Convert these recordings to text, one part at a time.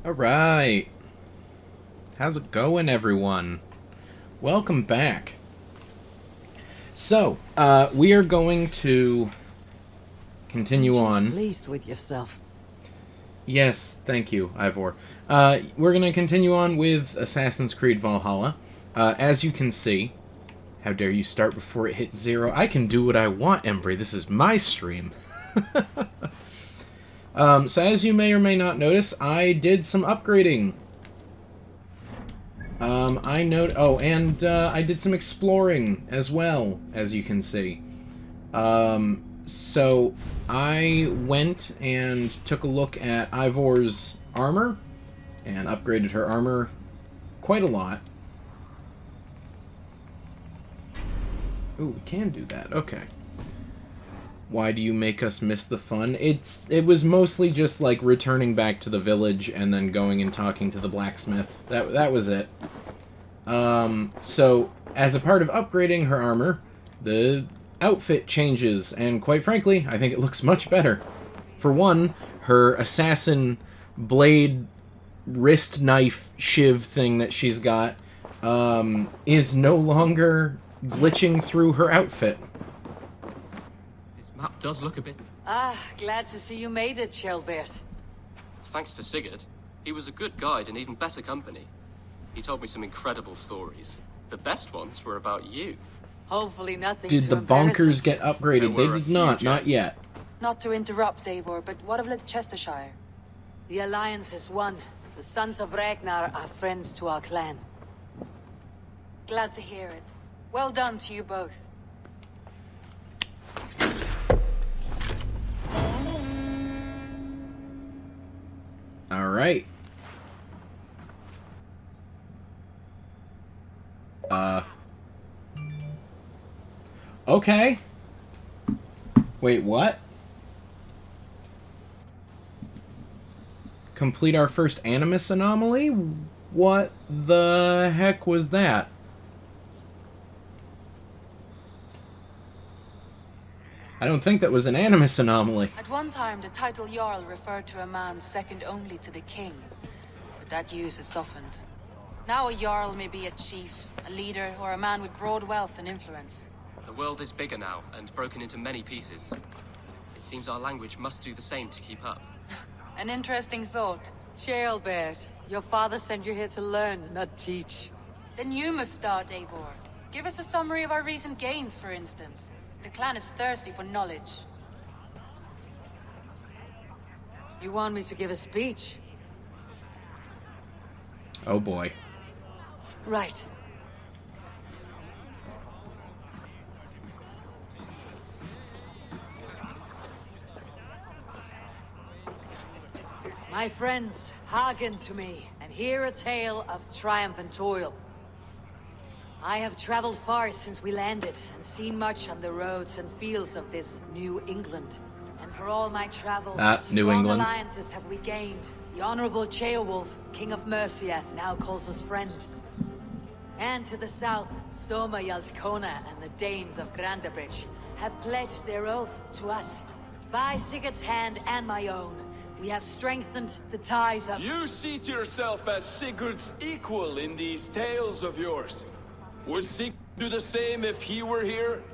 Alright. How's it going, everyone? Welcome back. So, we are going to continue on. Pleased with yourself. Yes, thank you, Ivor. We're going to continue on with Assassin's Creed Valhalla. As you can see, how dare you start before it hits 0? I can do what I want, Embry. This is my stream. So as you may or may not notice, I did some upgrading. I did some exploring as well, as you can see. So I went and took a look at Ivor's armor, and upgraded her armor quite a lot. Ooh, we can do that. Okay. Why do you make us miss the fun? It was mostly just like returning back to the village and then going and talking to the blacksmith. That was it. So as a part of upgrading her armor, the outfit changes, and quite frankly, I think it looks much better. For one, her assassin blade wrist knife shiv thing that she's got is no longer glitching through her outfit. Map does look a bit... Glad to see you made it, Shelbert. Thanks to Sigurd. He was a good guide and even better company. He told me some incredible stories. The best ones were about you. Hopefully nothing Did too the embarrassing. bonkers get upgraded? They did not yet. Not to interrupt, Eivor, but what of Leicestershire? The Alliance is one. The Sons of Ragnar are friends to our clan. Glad to hear it. Well done to you both. Alright. Okay. Wait, what? Complete our first Animus anomaly? What the heck was that? I don't think that was an Animus anomaly. At one time, the title Jarl referred to a man second only to the king, but that use is softened. Now a Jarl may be a chief, a leader, or a man with broad wealth and influence. The world is bigger now, and broken into many pieces. It seems our language must do the same to keep up. An interesting thought. Shelbert, your father sent you here to learn, not teach. Then you must start, Eivor. Give us a summary of our recent gains, for instance. The clan is thirsty for knowledge. You want me to give a speech? Oh boy. Right. My friends, hearken to me, and hear a tale of triumph and toil. I have traveled far since we landed, and seen much on the roads and fields of this New England. And for all my travels, New strong England. alliances have we gained. The Honorable Ceolwulf, King of Mercia, now calls us friend. And to the south, Soma Jarlskona and the Danes of Grandabridge have pledged their oath to us. By Sigurd's hand and my own, we have strengthened the ties of... You see to yourself as Sigurd's equal in these tales of yours. Would Sigurd do the same if he were here?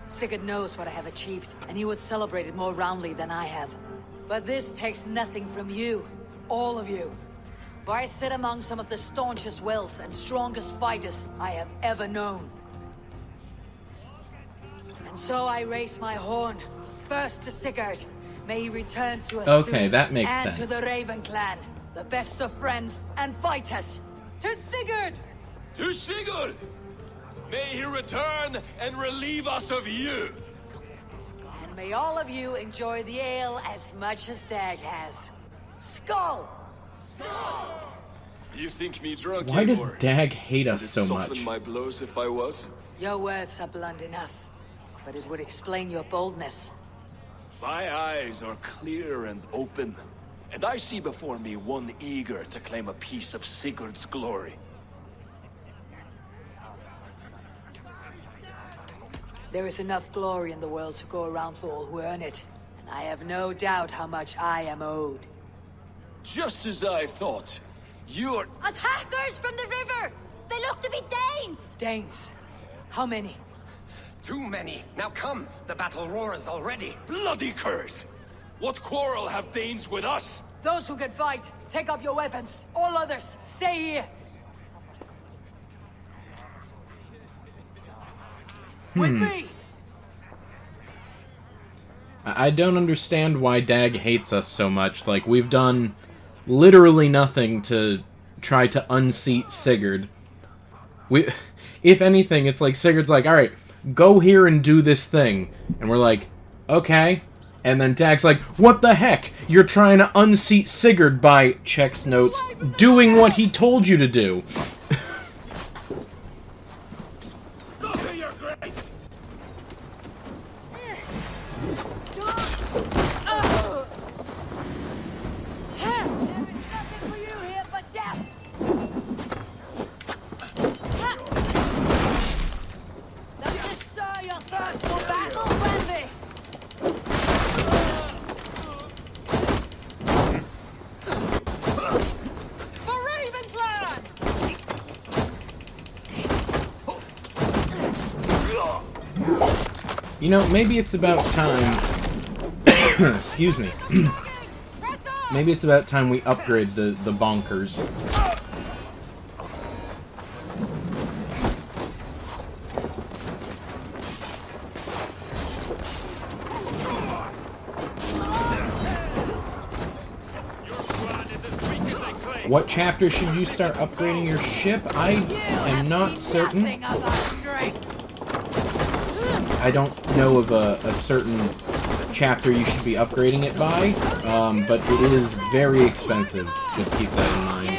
Sigurd knows what I have achieved, and he would celebrate it more roundly than I have. But this takes nothing from you, all of you. For I sit among some of the staunchest wills and strongest fighters I have ever known. And so I raise my horn, first to Sigurd. May he return to us Okay, soon. that makes and sense. And to the Raven clan, the best of friends and fighters. To Sigurd! To Sigurd! May he return and relieve us of you! And may all of you enjoy the ale as much as Dag has. Skull! You think me drunk, Why does Eivor? Dag hate us Would it so soften much? my blows if I was? Your words are blunt enough, but it would explain your boldness. My eyes are clear and open, and I see before me one eager to claim a piece of Sigurd's glory. There is enough glory in the world to go around for all who earn it, and I have no doubt how much I am owed. Just as I thought. You're... Attackers from the river! They look to be Danes! Danes. How many? Too many. Now come! The battle roars already. bloody curs! What quarrel have Danes with us? Those who can fight, take up your weapons. All others, stay here. With me! I don't understand why Dag hates us so much. Like, we've done literally nothing to try to unseat Sigurd. If anything, it's like Sigurd's like, alright, go here and do this thing. And we're like, okay. And then Dag's like, what the heck? You're trying to unseat Sigurd by, checks notes, doing what he told you to do. You know, maybe it's about time... Excuse me. Maybe it's about time we upgrade the bonkers. What chapter should you start upgrading your ship? I am not certain. I don't know of a certain chapter you should be upgrading it by, but it is very expensive. Just keep that in mind.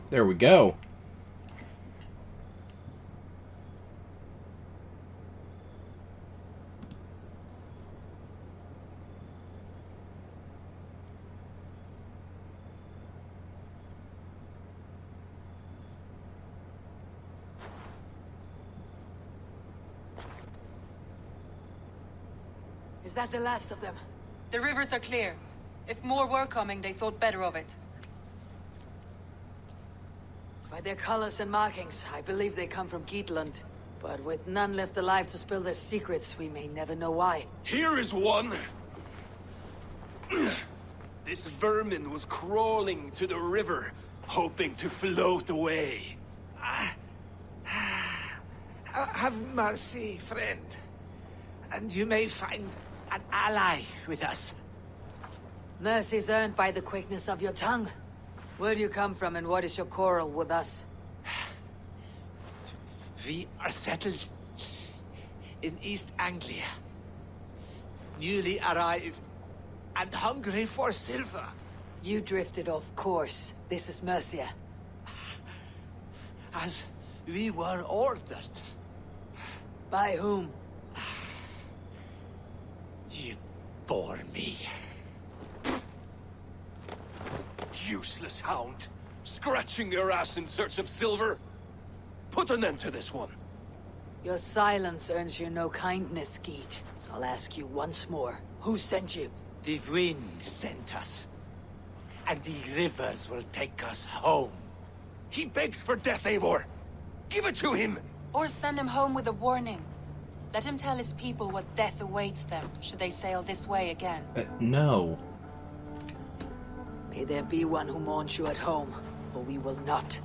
There we go. Is that the last of them? The rivers are clear. If more were coming, they thought better of it. By their colors and markings, I believe they come from Geatland. But with none left alive to spill their secrets, we may never know why. Here is one. This vermin was crawling to the river, hoping to float away. Have mercy, friend. And you may find an ally with us. Mercy's earned by the quickness of your tongue. Where do you come from, and what is your quarrel with us? We are settled in East Anglia. Newly arrived and hungry for silver. You drifted off course. This is Mercia. As we were ordered. By whom? You bore me. Useless hound. Scratching your ass in search of silver. Put an end to this one. Your silence earns you no kindness, Geet. So I'll ask you once more. Who sent you? The wind sent us. And the rivers will take us home. He begs for death, Eivor. Give it to him. Or send him home with a warning. Let him tell his people what death awaits them, should they sail this way again. No. May there be one who mourns you at home, for we will not.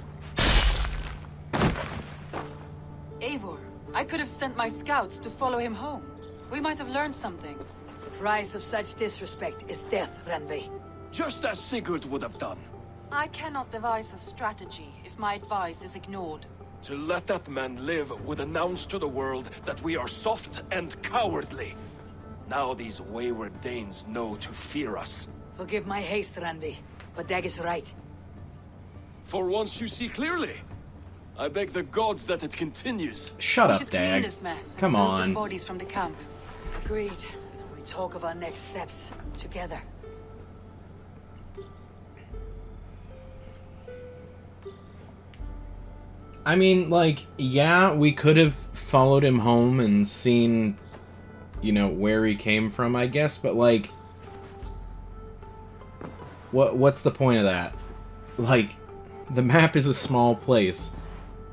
Eivor, I could have sent my scouts to follow him home. We might have learned something. The price of such disrespect is death, Randvi. Just as Sigurd would have done. I cannot devise a strategy if my advice is ignored. To let that man live would announce to the world that we are soft and cowardly. Now these wayward Danes know to fear us. Forgive my haste, Randvi, but Dag is right. For once you see clearly. I beg the gods that it continues. Shut We up, should clean Dag. this mess. Come Move the on. bodies from the camp. Agreed. We talk of our next steps together. I mean, like, yeah, we could have followed him home and seen, you know, where he came from, I guess, but, like, what's the point of that? Like, the map is a small place.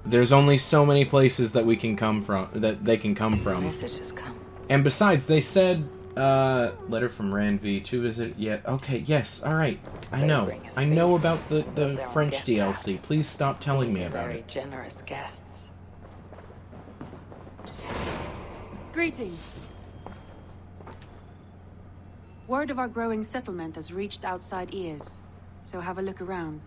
There's only so many places that we can come from, that they can come from. Message has come. And besides, they said, letter from Ranvi to visit, okay, yes, alright, I know. I know about the French DLC. Please stop telling me about it. Generous guests. Greetings. Word of our growing settlement has reached outside ears, so have a look around.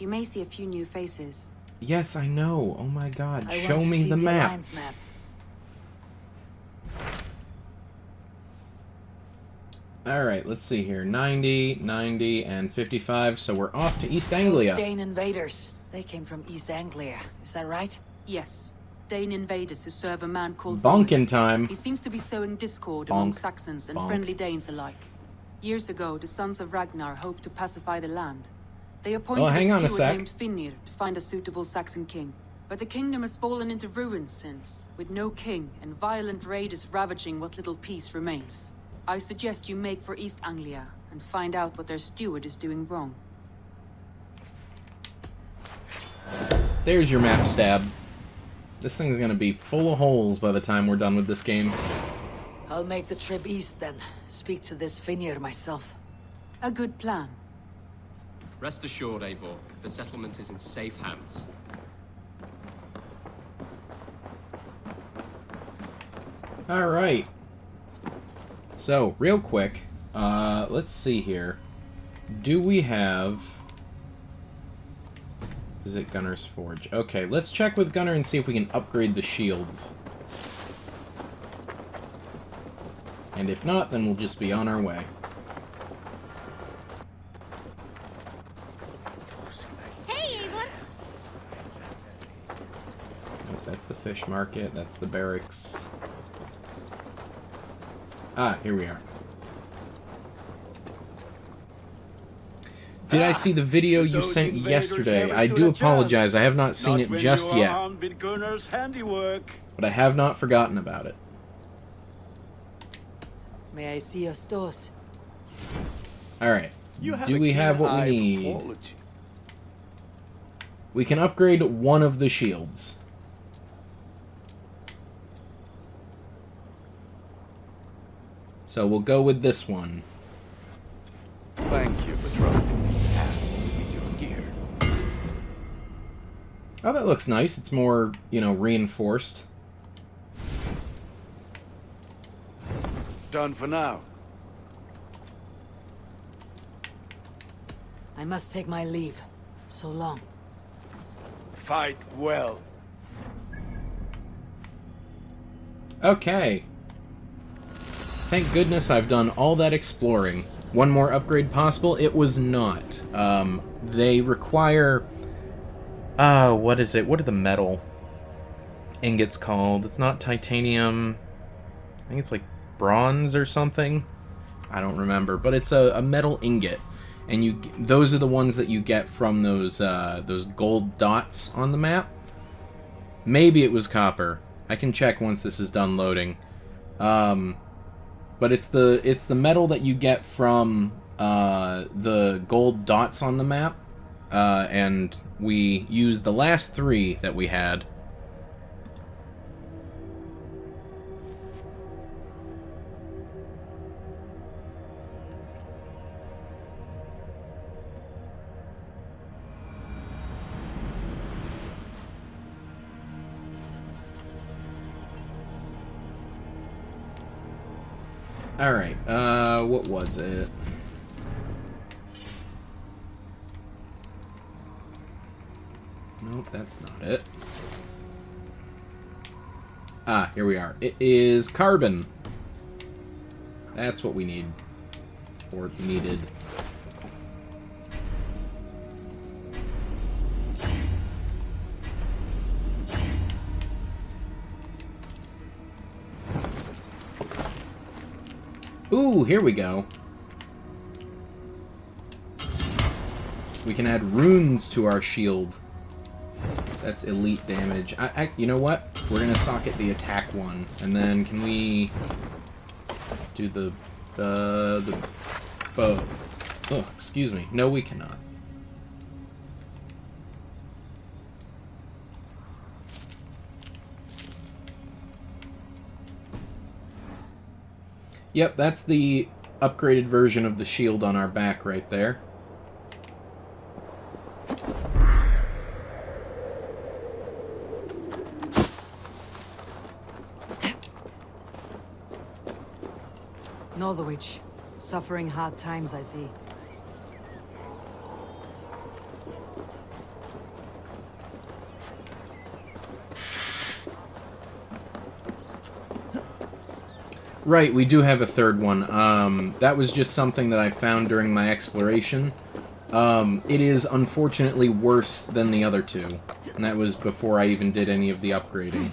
You may see a few new faces. Yes, I know. Oh my god, I show want to me see the map. Alliance map. Alright, let's see here. 90, 90, and 55, so we're off to East Anglia. Those Dane invaders. They came from East Anglia. Is that right? Yes, Dane invaders who serve a man called Bonkin Void. time. He seems to be sowing discord among Bonk. Saxons and Bonk. friendly Danes alike. Years ago, the sons of Ragnar hoped to pacify the land. They appointed hang on a steward sec. named Finnir to find a suitable Saxon king. But the kingdom has fallen into ruins since, with no king and violent raiders ravaging what little peace remains. I suggest you make for East Anglia and find out what their steward is doing wrong. There's your map, Stab. This thing's gonna be full of holes by the time we're done with this game. I'll make the trip east then. Speak to this Finnir myself. A good plan. Rest assured, Eivor, the settlement is in safe hands. Alright. So, real quick, let's see here. Do we have... Is it Gunner's Forge? Okay, let's check with Gunner and see if we can upgrade the shields. And if not, then we'll just be on our way. Hey, Eivor! Nope, that's the fish market, that's the barracks. Ah, here we are. Did I see the video you Those sent invaders yesterday? never I stood do a apologize, chance. I have not seen Not it when just you are yet. armed with Gunnar's handiwork. But I have not forgotten about it. May I see your stores? Alright. You have Do a we keen have what we eye for need? quality. We can upgrade one of the shields. So we'll go with this one. Thank you for trusting me with your gear. Oh, that looks nice. It's more, you know, reinforced. Done for now. I must take my leave. So long. Fight well. Okay. Thank goodness I've done all that exploring. One more upgrade possible? It was not. They require... what is it? What are the metal ingots called? It's not titanium. I think it's like bronze or something. I don't remember. But it's a metal ingot. And those are the ones that you get from those gold dots on the map. Maybe it was copper. I can check once this is done loading. But it's the metal that you get from the gold dots on the map, and we used the last 3 that we had. Alright, what was it? Nope, that's not it. Ah, here we are. It is carbon. That's what we need. Or needed. Ooh, here we go. We can add runes to our shield. That's elite damage. You know what? We're gonna socket the attack one, and then can we do the bow? Oh, excuse me. No, we cannot. Yep, that's the upgraded version of the shield on our back right there. Northwich, suffering hard times, I see. Right, we do have a third one. That was just something that I found during my exploration. It is unfortunately worse than the other two. And that was before I even did any of the upgrading.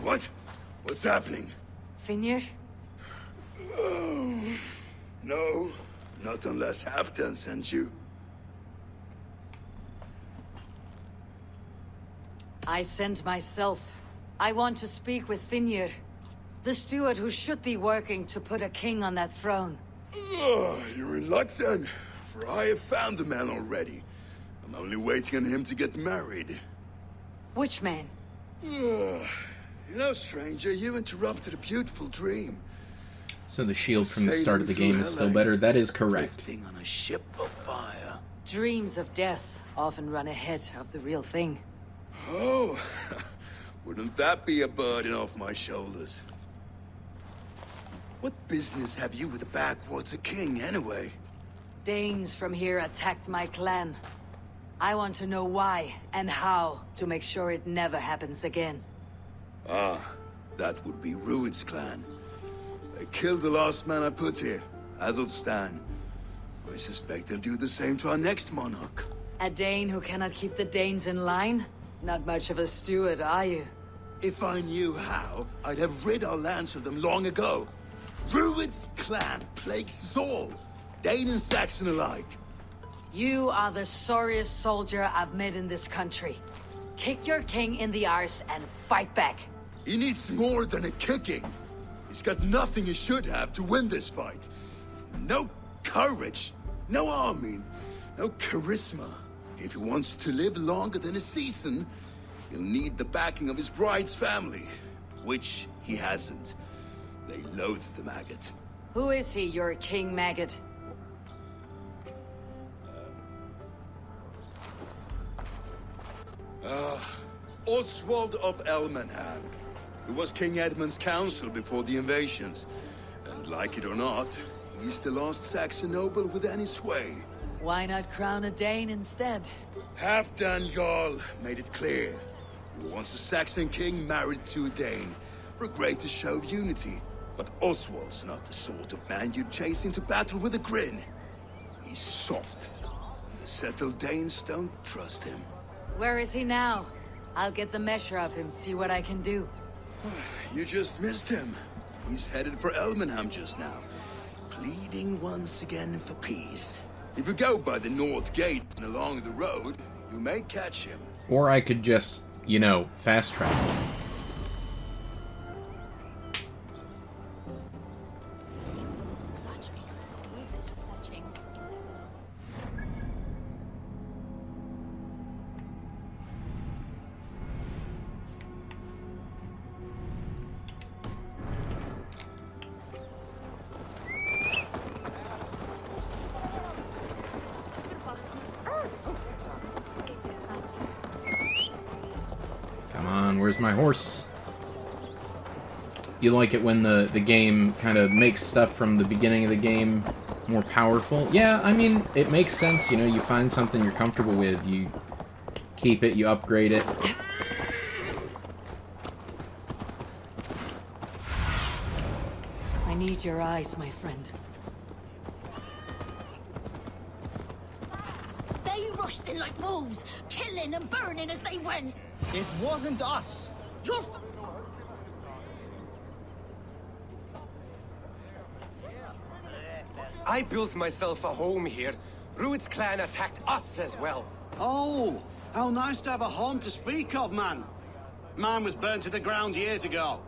What? What's happening? Finir? No, not unless Halfdan sent you. I sent myself. I want to speak with Finir, the steward who should be working to put a king on that throne. You're in luck then, for I have found the man already. I'm only waiting on him to get married. Which man? You know, stranger, you interrupted a beautiful dream. So the shield from the start of the game is still better. That is correct. Drifting on a ship of fire. Dreams of death often run ahead of the real thing. Oh, wouldn't that be a burden off my shoulders? What business have you with the backwater king, anyway? Danes from here attacked my clan. I want to know why and how to make sure it never happens again. Ah, that would be Rued's clan. They killed the last man I put here, Adelstan. I suspect they'll do the same to our next monarch. A Dane who cannot keep the Danes in line? Not much of a steward, are you? If I knew how, I'd have rid our lands of them long ago. Rued's clan plagues us all, Dane and Saxon alike. You are the sorriest soldier I've met in this country. Kick your king in the arse and fight back. He needs more than a kicking. He's got nothing he should have to win this fight. No courage, no army, no charisma. If he wants to live longer than a season, he'll need the backing of his bride's family, which he hasn't. They loathe the maggot. Who is he, your king maggot? Oswald of Elmenham. He was King Edmund's counsel before the invasions. And like it or not, he's the last Saxon noble with any sway. Why not crown a Dane instead? Halfdan Jarl made it clear. He wants a Saxon king married to a Dane, for a greater show of unity. But Oswald's not the sort of man you'd chase into battle with a grin. He's soft. The settled Danes don't trust him. Where is he now? I'll get the measure of him, see what I can do. You just missed him. He's headed for Elmenham just now, pleading once again for peace. If you go by the north gate and along the road, you may catch him. Or I could just, you know, fast travel. Such exquisite fletchings. Come on, where's my horse? You like it when the game kind of makes stuff from the beginning of the game more powerful. Yeah, I mean, it makes sense, you know, you find something you're comfortable with, you keep it, you upgrade it. I need your eyes, my friend. They rushed in like wolves, killing and burning as they went. It wasn't us. You're I built myself a home here. Rued's clan attacked us as well. Oh, how nice to have a home to speak of, man. Mine was burned to the ground years ago.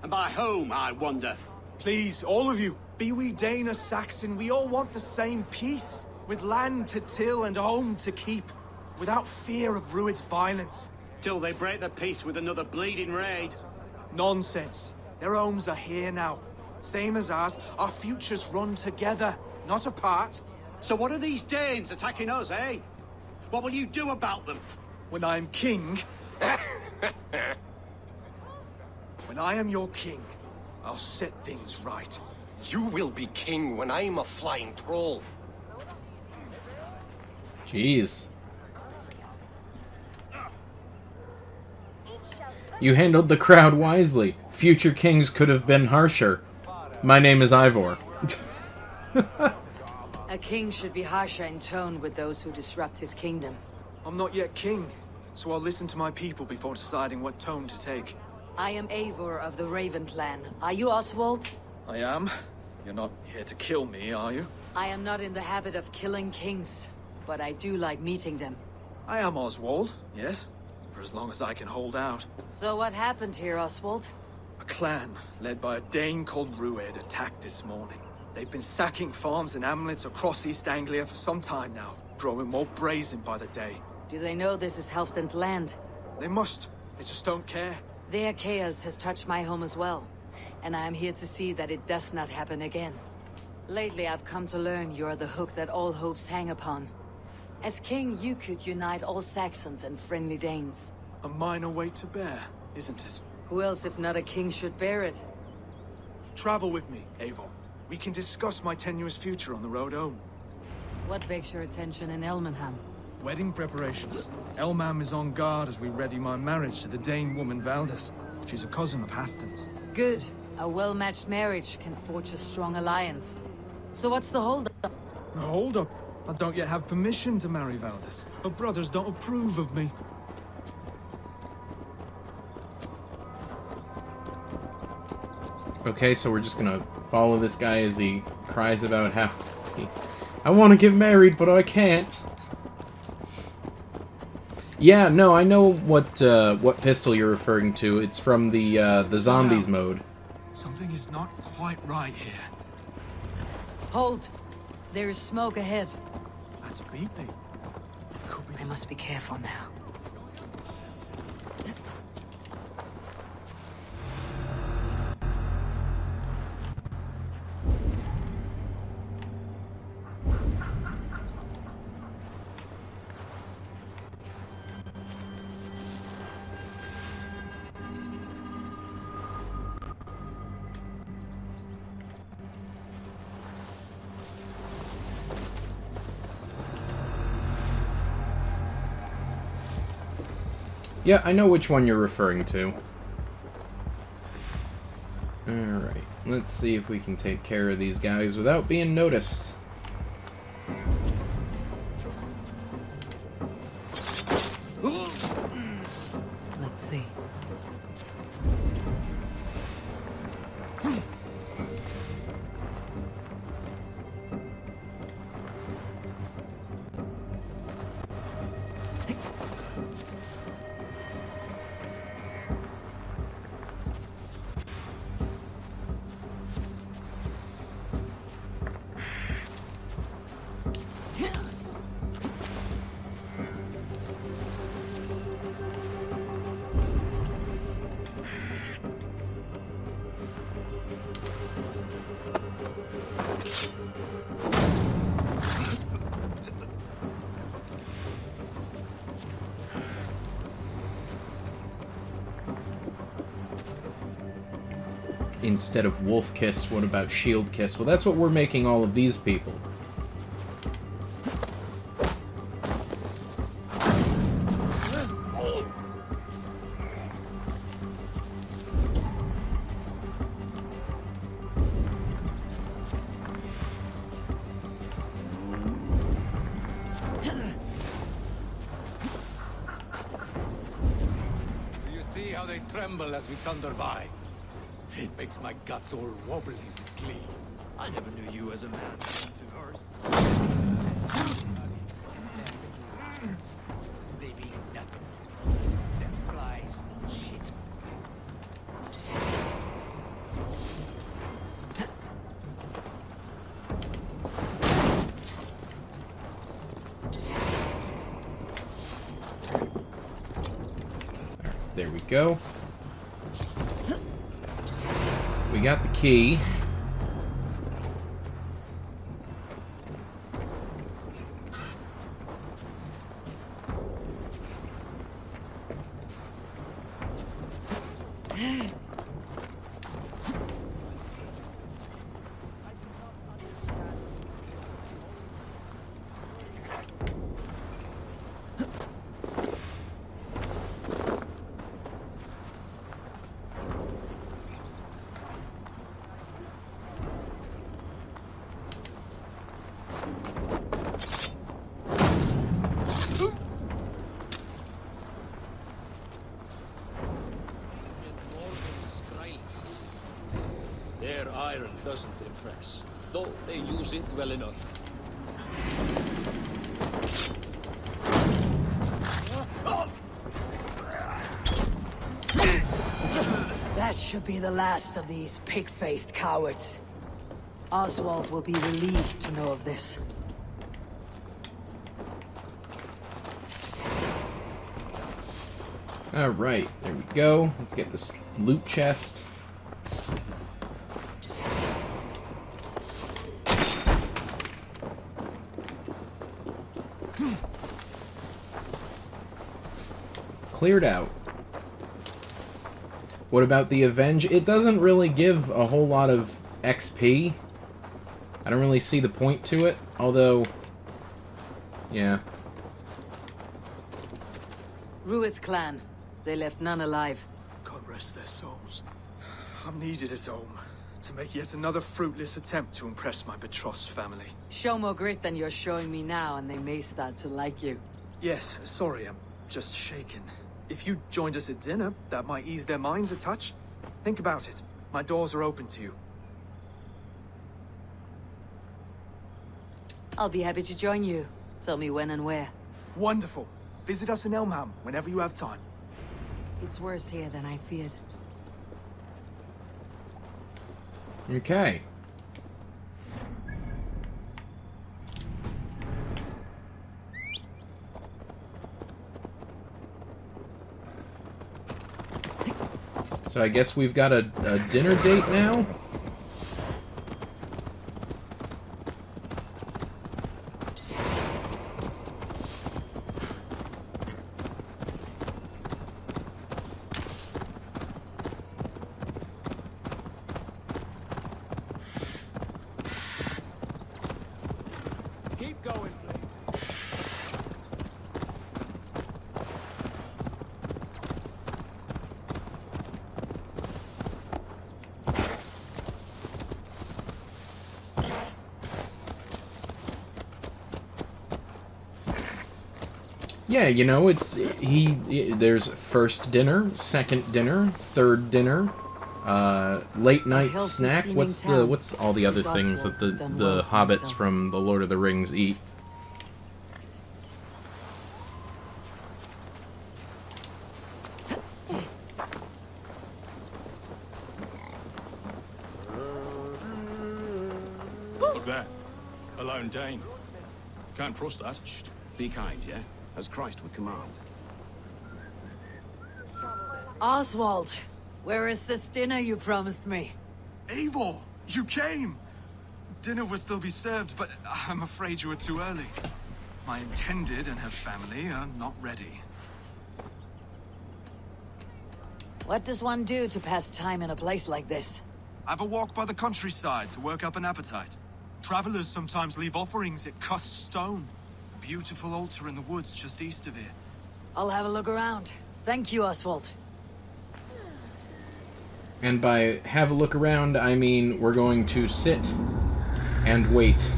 And by whom, I wonder? Please, all of you, be we Dane or Saxon, we all want the same peace. With land to till and home to keep. Without fear of Rued's violence. Till they break the peace with another bleeding raid. Nonsense. Their homes are here now. Same as ours, our futures run together, not apart. So what are these Danes attacking us, eh? What will you do about them? When I am king... when I am your king, I'll set things right. You will be king when I'm a flying troll. Jeez. You handled the crowd wisely. Future kings could have been harsher. My name is Ivor. A king should be harsher in tone with those who disrupt his kingdom. I'm not yet king, so I'll listen to my people before deciding what tone to take. I am Eivor of the Raven clan. Are you Oswald? I am. You're not here to kill me, are you? I am not in the habit of killing kings, but I do like meeting them. I am Oswald, yes. For as long as I can hold out. So what happened here, Oswald? A clan, led by a Dane called Rued, attacked this morning. They've been sacking farms and hamlets across East Anglia for some time now, growing more brazen by the day. Do they know this is Halfdan's land? They must. They just don't care. Their chaos has touched my home as well, and I am here to see that it does not happen again. Lately, I've come to learn you are the hook that all hopes hang upon. As king, you could unite all Saxons and friendly Danes. A minor weight to bear, isn't it? Who else, if not a king, should bear it? Travel with me, Eivor. We can discuss my tenuous future on the road home. What begs your attention in Elmenham? Wedding preparations. Elmam is on guard as we ready my marriage to the Dane woman Valdis. She's a cousin of Halfdan's. Good. A well-matched marriage can forge a strong alliance. So what's the holdup? No, hold up. I don't yet have permission to marry Valdis. Her brothers don't approve of me. Okay, so we're just gonna follow this guy as he cries about how I want to get married, but I can't. Yeah, no, I know what pistol you're referring to. It's from the zombies mode. Something is not quite right here. Hold! There is smoke ahead. That's beeping. Could be I must be careful now. Yeah, I know which one you're referring to. Alright, let's see if we can take care of these guys without being noticed. Let's see. instead of Wolf Kiss, what about Shield Kiss? Well, that's what we're making all of these people. Tremble as we thunder by. It makes my guts all wobbly with glee. I never knew you as a man. They mean nothing. They're flies and shit. There we go. We got the key. Their iron doesn't impress, though they use it well enough. That should be the last of these pig-faced cowards. Oswald will be relieved to know of this. Alright, there we go. Let's get this loot chest. Cleared out. What about the Avenge? It doesn't really give a whole lot of XP. I don't really see the point to it, although... yeah. Rued's clan. They left none alive. God rest their souls. I'm needed at home to make yet another fruitless attempt to impress my betrothed family. Show more grit than you're showing me now, and they may start to like you. Yes, sorry, I'm just shaken. If you joined us at dinner, that might ease their minds a touch. Think about it. My doors are open to you. I'll be happy to join you. Tell me when and where. Wonderful. Visit us in Elmham whenever you have time. It's worse here than I feared. Okay. So I guess we've got a dinner date now? Keep going, please. Yeah, you know, there's first dinner, second dinner, third dinner, late night snack. What's all the other things that the hobbits from the Lord of the Rings eat? Look there. A lone Dane. Can't trust that. Shh. Be kind, yeah? As Christ would command. Oswald, where is this dinner you promised me? Eivor, you came! Dinner will still be served, but I'm afraid you were too early. My intended and her family are not ready. What does one do to pass time in a place like this? Have a walk by the countryside to work up an appetite. Travelers sometimes leave offerings at cut stone. Beautiful altar in the woods just east of here. I'll have a look around. Thank you, Oswald. And by have a look around, I mean we're going to sit and wait.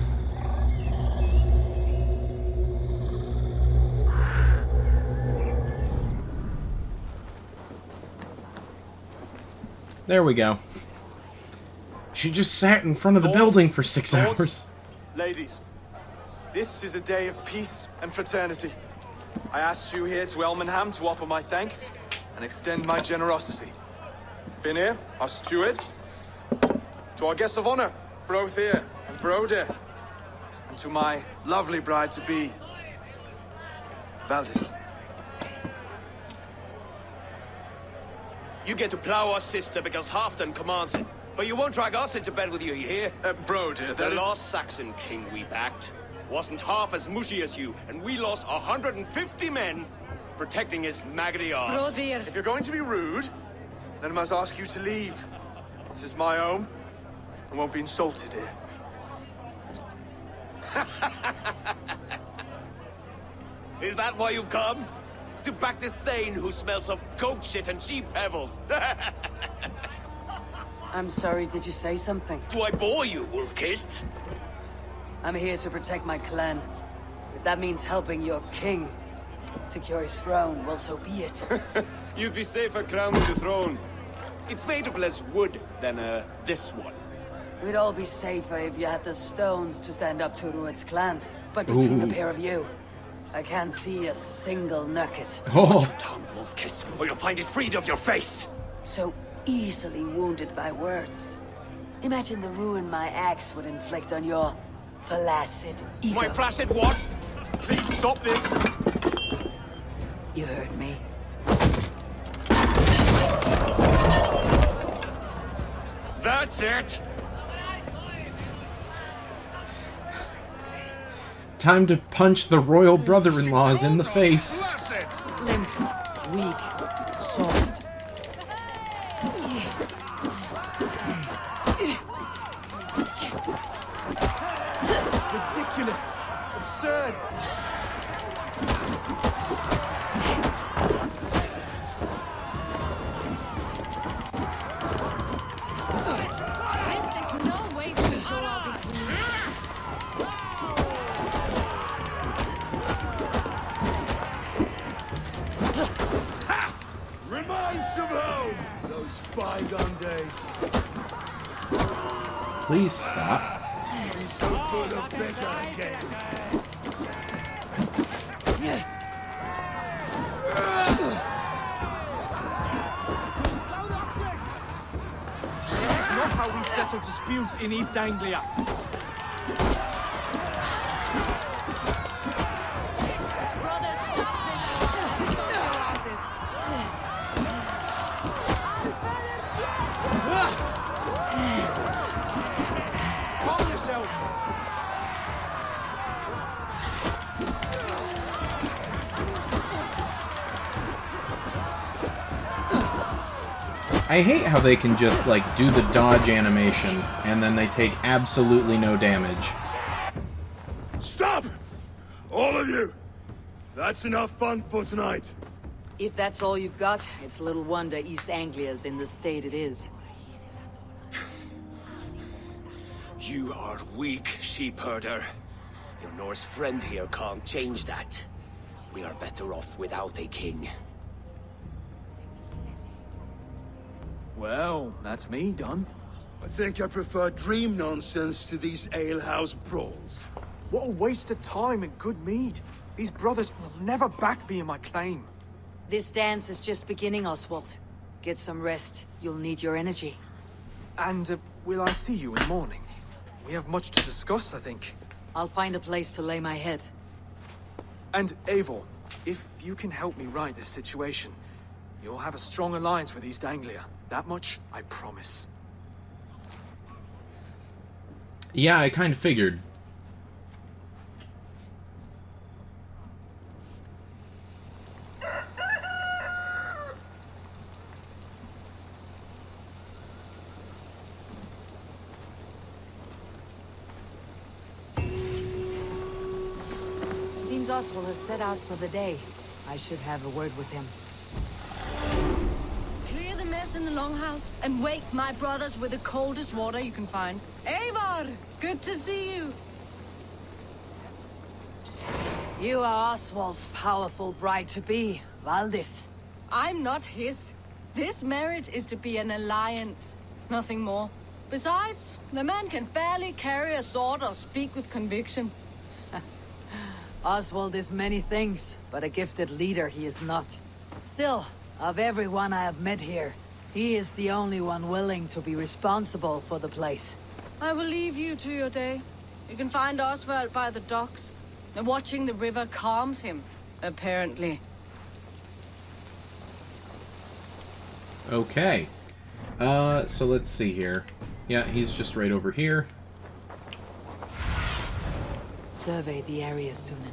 There we go. She just sat in front of the building for 6 hours. Ladies, this is a day of peace and fraternity. I asked you here to Elmenham to offer my thanks and extend my generosity. Finir, our steward, to our guests of honor, Brothir and Broder, and to my lovely bride-to-be, Valdis. You get to plow our sister because Halfdan commands it. But you won't drag us into bed with you, you hear? Broder, the lost Saxon king we backed wasn't half as mushy as you, and we lost 150 men protecting his maggoty arse. If you're going to be rude, then I must ask you to leave. This is my home. I won't be insulted here. Is that why you've come? To back this Thane who smells of goat shit and cheap pebbles? I'm sorry, did you say something? Do I bore you, wolf-kissed? I'm here to protect my clan. If that means helping your king secure his throne, well, so be it. You'd be safer crowning the throne. It's made of less wood than, this one. We'd all be safer if you had the stones to stand up to Rued's clan. But between the pair of you, I can't see a single nugget. Watch your tongue, wolf-kissed, or you'll find it freed of your face! So easily wounded by words. Imagine the ruin my axe would inflict on your flaccid ego. My flaccid what? Please stop this! You heard me. That's it! Time to punch the royal brother-in-laws in the face. Limp, weak, soft. Ridiculous! Absurd! This is no way to ensure I'll be clean. Reminds of home! Those bygone days. Please stop. Be so full of vigor again. This is not how we settle disputes in East Anglia. Brothers, stop this war. Let me go to your houses. Calm yourselves! I hate how they can just, like, do the dodge animation, and then they take absolutely no damage. Stop! All of you! That's enough fun for tonight. If that's all you've got, it's little wonder East Anglia's in the state it is. You are weak, sheep herder. Your Norse friend here can't change that. We are better off without a king. Well, that's me done. I think I prefer dream nonsense to these alehouse brawls. What a waste of time and good mead. These brothers will never back me in my claim. This dance is just beginning, Oswald. Get some rest. You'll need your energy. And, will I see you in the morning? We have much to discuss, I think. I'll find a place to lay my head. And, Eivor, if you can help me right this situation, you'll have a strong alliance with East Anglia. That much, I promise. Yeah, I kind of figured. Oswald has set out for the day. I should have a word with him. Clear the mess in the longhouse and wake my brothers with the coldest water you can find. Eivor, good to see you. You are Oswald's powerful bride-to-be, Valdis. I'm not his. This marriage is to be an alliance, nothing more. Besides, the man can barely carry a sword or speak with conviction. Oswald is many things, but a gifted leader he is not. Still, of everyone I have met here, he is the only one willing to be responsible for the place. I will leave you to your day. You can find Oswald by the docks. And watching the river calms him, apparently. Okay. So let's see here. Yeah, he's just right over here. Survey the area, Sunan.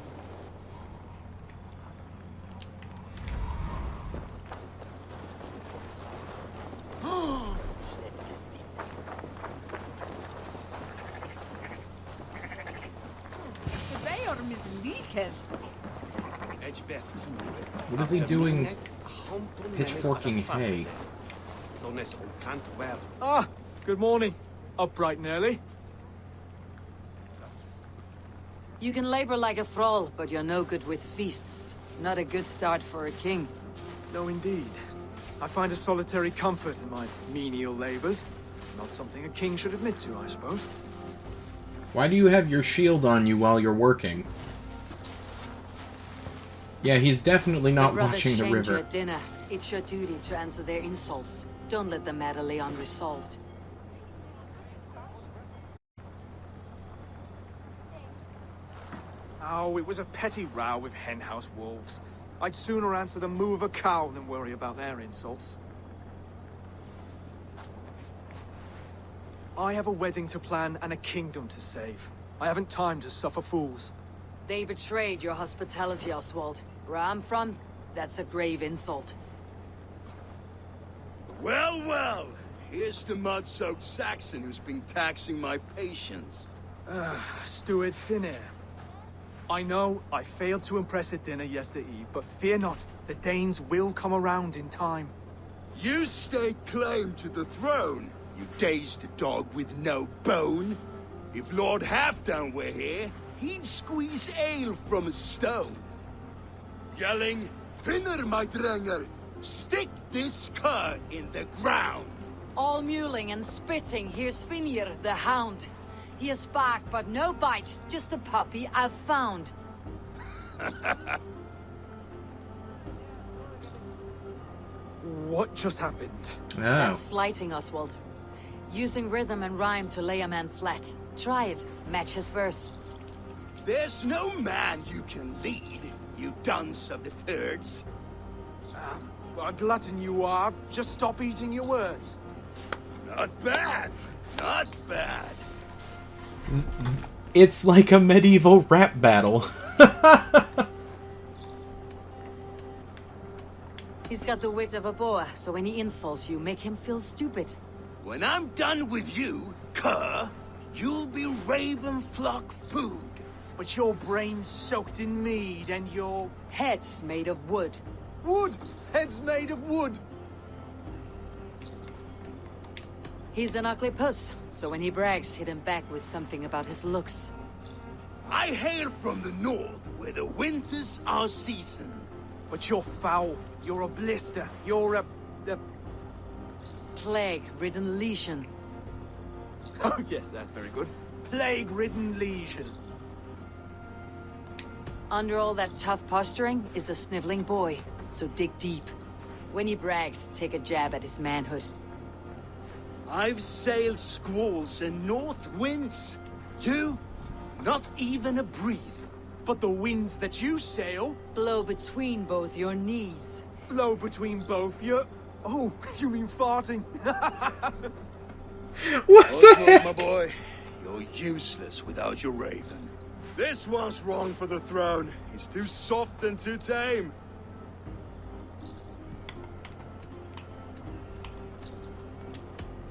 What is he doing pitchforking hay? Ah, good morning. Up bright and early. You can labor like a thrall, but you're no good with feasts. Not a good start for a king. No, indeed. I find a solitary comfort in my menial labors. Not something a king should admit to, I suppose. Why do you have your shield on you while you're working? Yeah, he's definitely not watching the river. You at dinner. It's your duty to answer their insults. Don't let the matter lay unresolved. Oh, it was a petty row with henhouse wolves. I'd sooner answer the moo of a cow than worry about their insults. I have a wedding to plan and a kingdom to save. I haven't time to suffer fools. They betrayed your hospitality, Oswald. Where I'm from, that's a grave insult. Well, well. Here's the mud-soaked Saxon who's been taxing my patience. Steward Finnair. I know I failed to impress at dinner yesterday eve, but fear not, the Danes will come around in time. You stake claim to the throne, you dazed dog with no bone. If Lord Halfdown were here, he'd squeeze ale from a stone. Yelling, Finner, my drenger, stick this cur in the ground. All mewling and spitting, here's Finir, the hound. He has bark, but no bite, just a puppy I've found. What just happened? Oh. That's flighting, Oswald. Using rhythm and rhyme to lay a man flat. Try it, match his verse. There's no man you can lead, you dunce of the thirds. A glutton you are. Just stop eating your words. Not bad, not bad. It's like a medieval rap battle. He's got the wit of a boa, so when he insults you, make him feel stupid. When I'm done with you, cur, you'll be raven flock food. But your brain's soaked in mead and your... Head's made of wood. Wood! Head's made of wood! He's an ugly puss, so when he brags, hit him back with something about his looks. I hail from the north, where the winters are season. But you're foul. You're a blister. You're a... Plague-ridden lesion. Oh, yes, that's very good. Plague-ridden lesion. Under all that tough posturing is a sniveling boy, so dig deep. When he brags, take a jab at his manhood. I've sailed squalls and north winds. You, not even a breeze. But the winds that you sail... Blow between both your knees. Blow between both your... Oh, you mean farting? What the heck? My boy, you're useless without your raven. This one's wrong for the throne. He's too soft and too tame.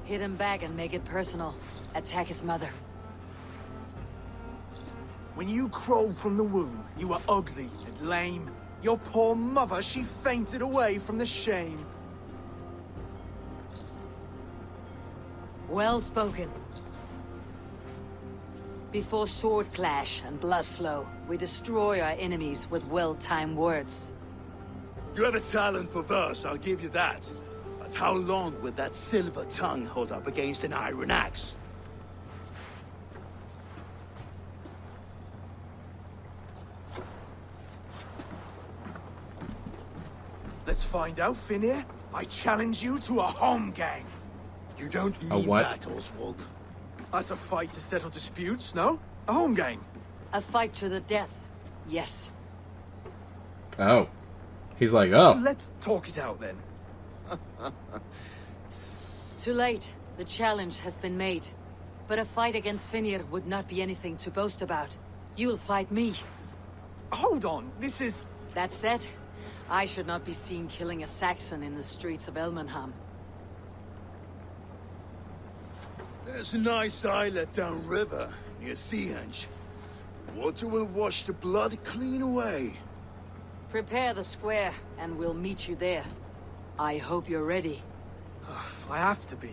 Hit him back and make it personal. Attack his mother. When you crawled from the womb, you were ugly and lame. Your poor mother, she fainted away from the shame. Well spoken. Before sword clash and blood flow, we destroy our enemies with well-timed words. You have a talent for verse, I'll give you that. But how long would that silver tongue hold up against an iron axe? Let's find out, Finir. I challenge you to a home gang. You don't A mean what? that, Oswald. That's a fight to settle disputes, no? A home gang. A fight to the death, yes. Oh. He's like, oh. Let's talk it out then. Too late. The challenge has been made. But a fight against Finir would not be anything to boast about. You'll fight me. Hold on, this is... That said, I should not be seen killing a Saxon in the streets of Elmenham. There's a nice islet downriver, near Seahenge. Water will wash the blood clean away. Prepare the square, and we'll meet you there. I hope you're ready. I have to be.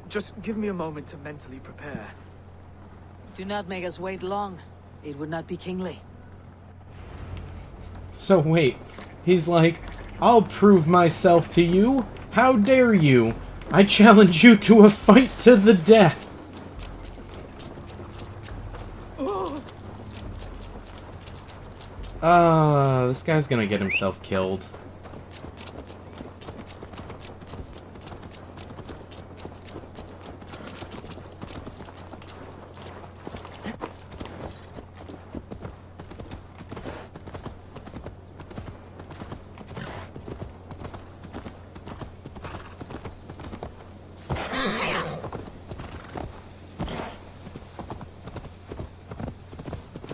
Just give me a moment to mentally prepare. Do not make us wait long. It would not be kingly. So wait, he's like, I'll prove myself to you. How dare you? I challenge you to a fight to the death. This guy's gonna get himself killed.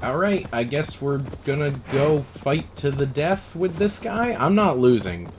Alright, I guess we're gonna go fight to the death with this guy? I'm not losing.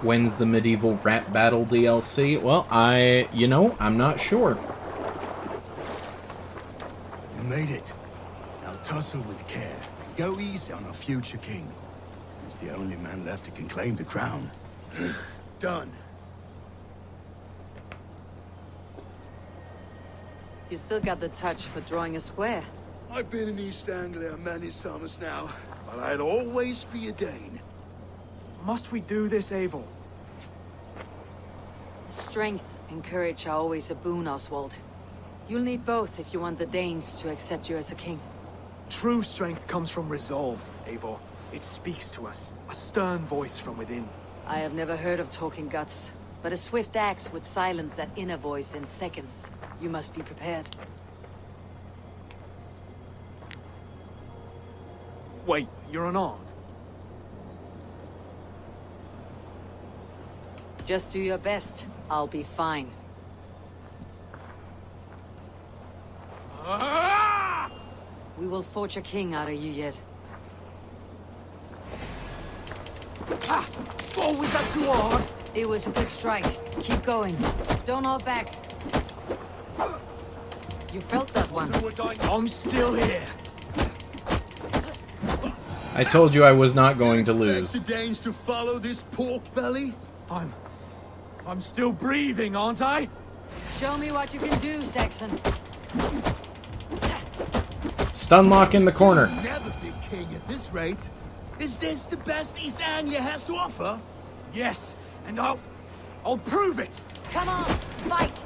When's the medieval rap battle DLC? Well, I'm not sure. You made it. Now tussle with care. And go easy on our future king. He's the only man left who can claim the crown. Done. You still got the touch for drawing a square. I've been in East Anglia many summers now, but I'll always be a Dane. Must we do this, Eivor? Strength and courage are always a boon, Oswald. You'll need both if you want the Danes to accept you as a king. True strength comes from resolve, Eivor. It speaks to us. A stern voice from within. I have never heard of talking guts, but a swift axe would silence that inner voice in seconds. You must be prepared. Wait, you're unarmed? Just do your best. I'll be fine. We will forge a king out of you yet. Oh, was that too hard? It was a good strike. Keep going. Don't hold back. You felt that one. I'm still here. I told you I was not going to lose. The Danes to follow this pork belly? I'm still breathing, aren't I? Show me what you can do, Saxon. Stun lock in the corner. Never be king at this rate. Is this the best East Anglia has to offer? Yes, and I'll prove it. Come on, fight.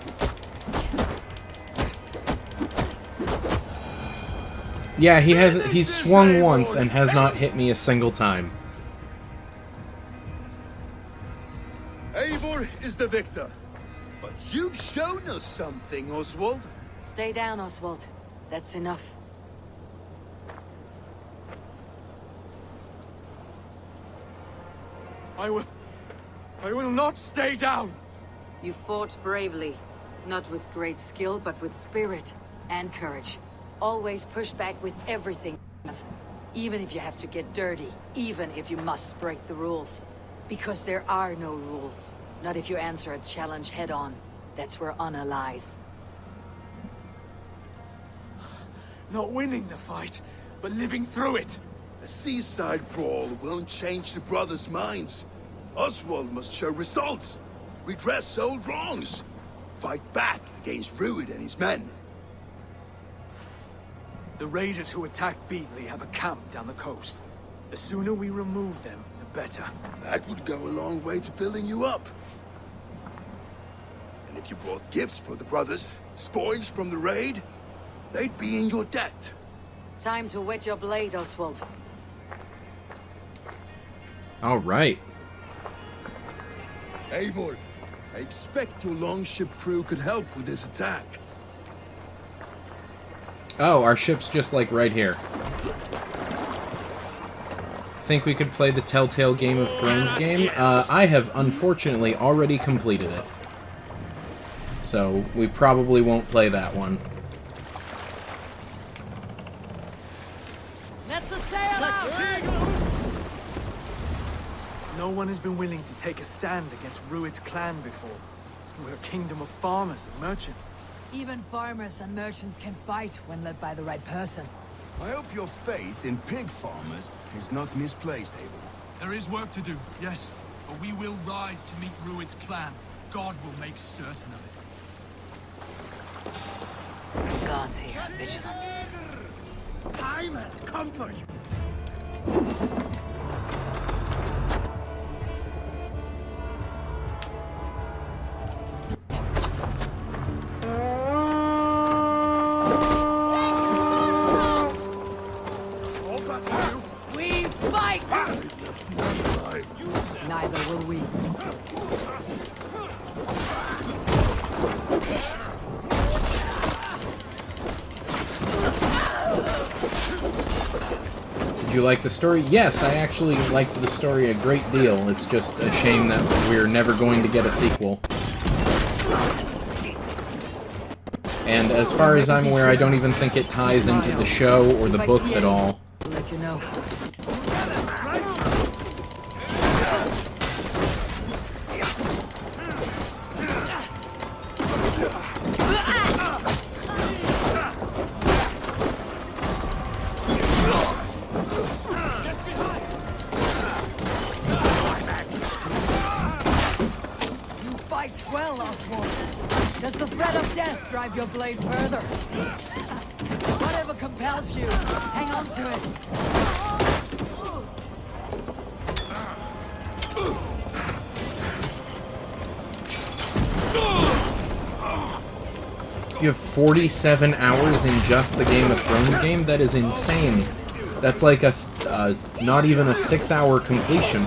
Yeah, he's swung once and has not hit me a single time. Eivor is the victor. But you've shown us something, Oswald. Stay down, Oswald. That's enough. I will not stay down! You fought bravely. Not with great skill, but with spirit and courage. Always push back with everything. Even if you have to get dirty. Even if you must break the rules. Because there are no rules. Not if you answer a challenge head-on. That's where honor lies. Not winning the fight, but living through it! A seaside brawl won't change the brothers' minds. Oswald must show results. Redress old wrongs. Fight back against Rued and his men. The raiders who attacked Beatley have a camp down the coast. The sooner we remove them, the better. That would go a long way to building you up. And if you brought gifts for the brothers, spoils from the raid, they'd be in your debt. Time to wet your blade, Oswald. All right. Eivor, I expect your longship crew could help with this attack. Oh, our ship's just like right here. Think we could play the Telltale Game of Thrones game? I have unfortunately already completed it. So we probably won't play that one. Let the sail out! No one has been willing to take a stand against Rued's clan before. We're a kingdom of farmers and merchants. Even farmers and merchants can fight when led by the right person. I hope your faith in pig farmers is not misplaced, Eivor. There is work to do, yes. But we will rise to meet Rued's clan. God will make certain of it. God's here, vigilant. Time has come for you. We fight! Neither will we. Did you like the story? Yes, I actually liked the story a great deal. It's just a shame that we're never going to get a sequel. And as far as I'm aware, I don't even think it ties into the show or the books at all. I'll let you know. You fight well, Oswald. Does the threat of death drive your blade further? Whatever compels you, hang on to it. You have 47 hours in just the Game of Thrones game? That is insane. That's like a, not even a 6-hour completion.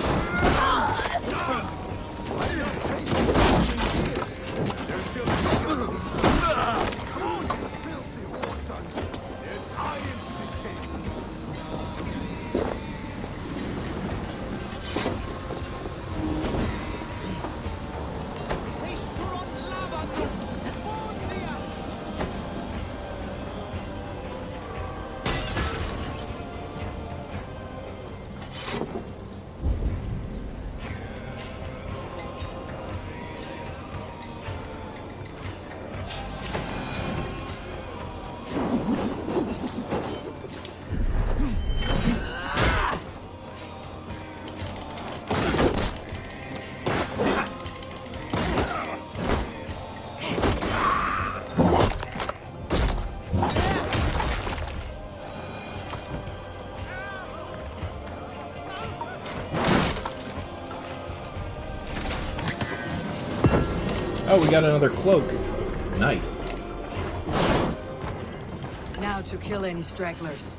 Oh, we got another cloak. Nice. Now to kill any stragglers.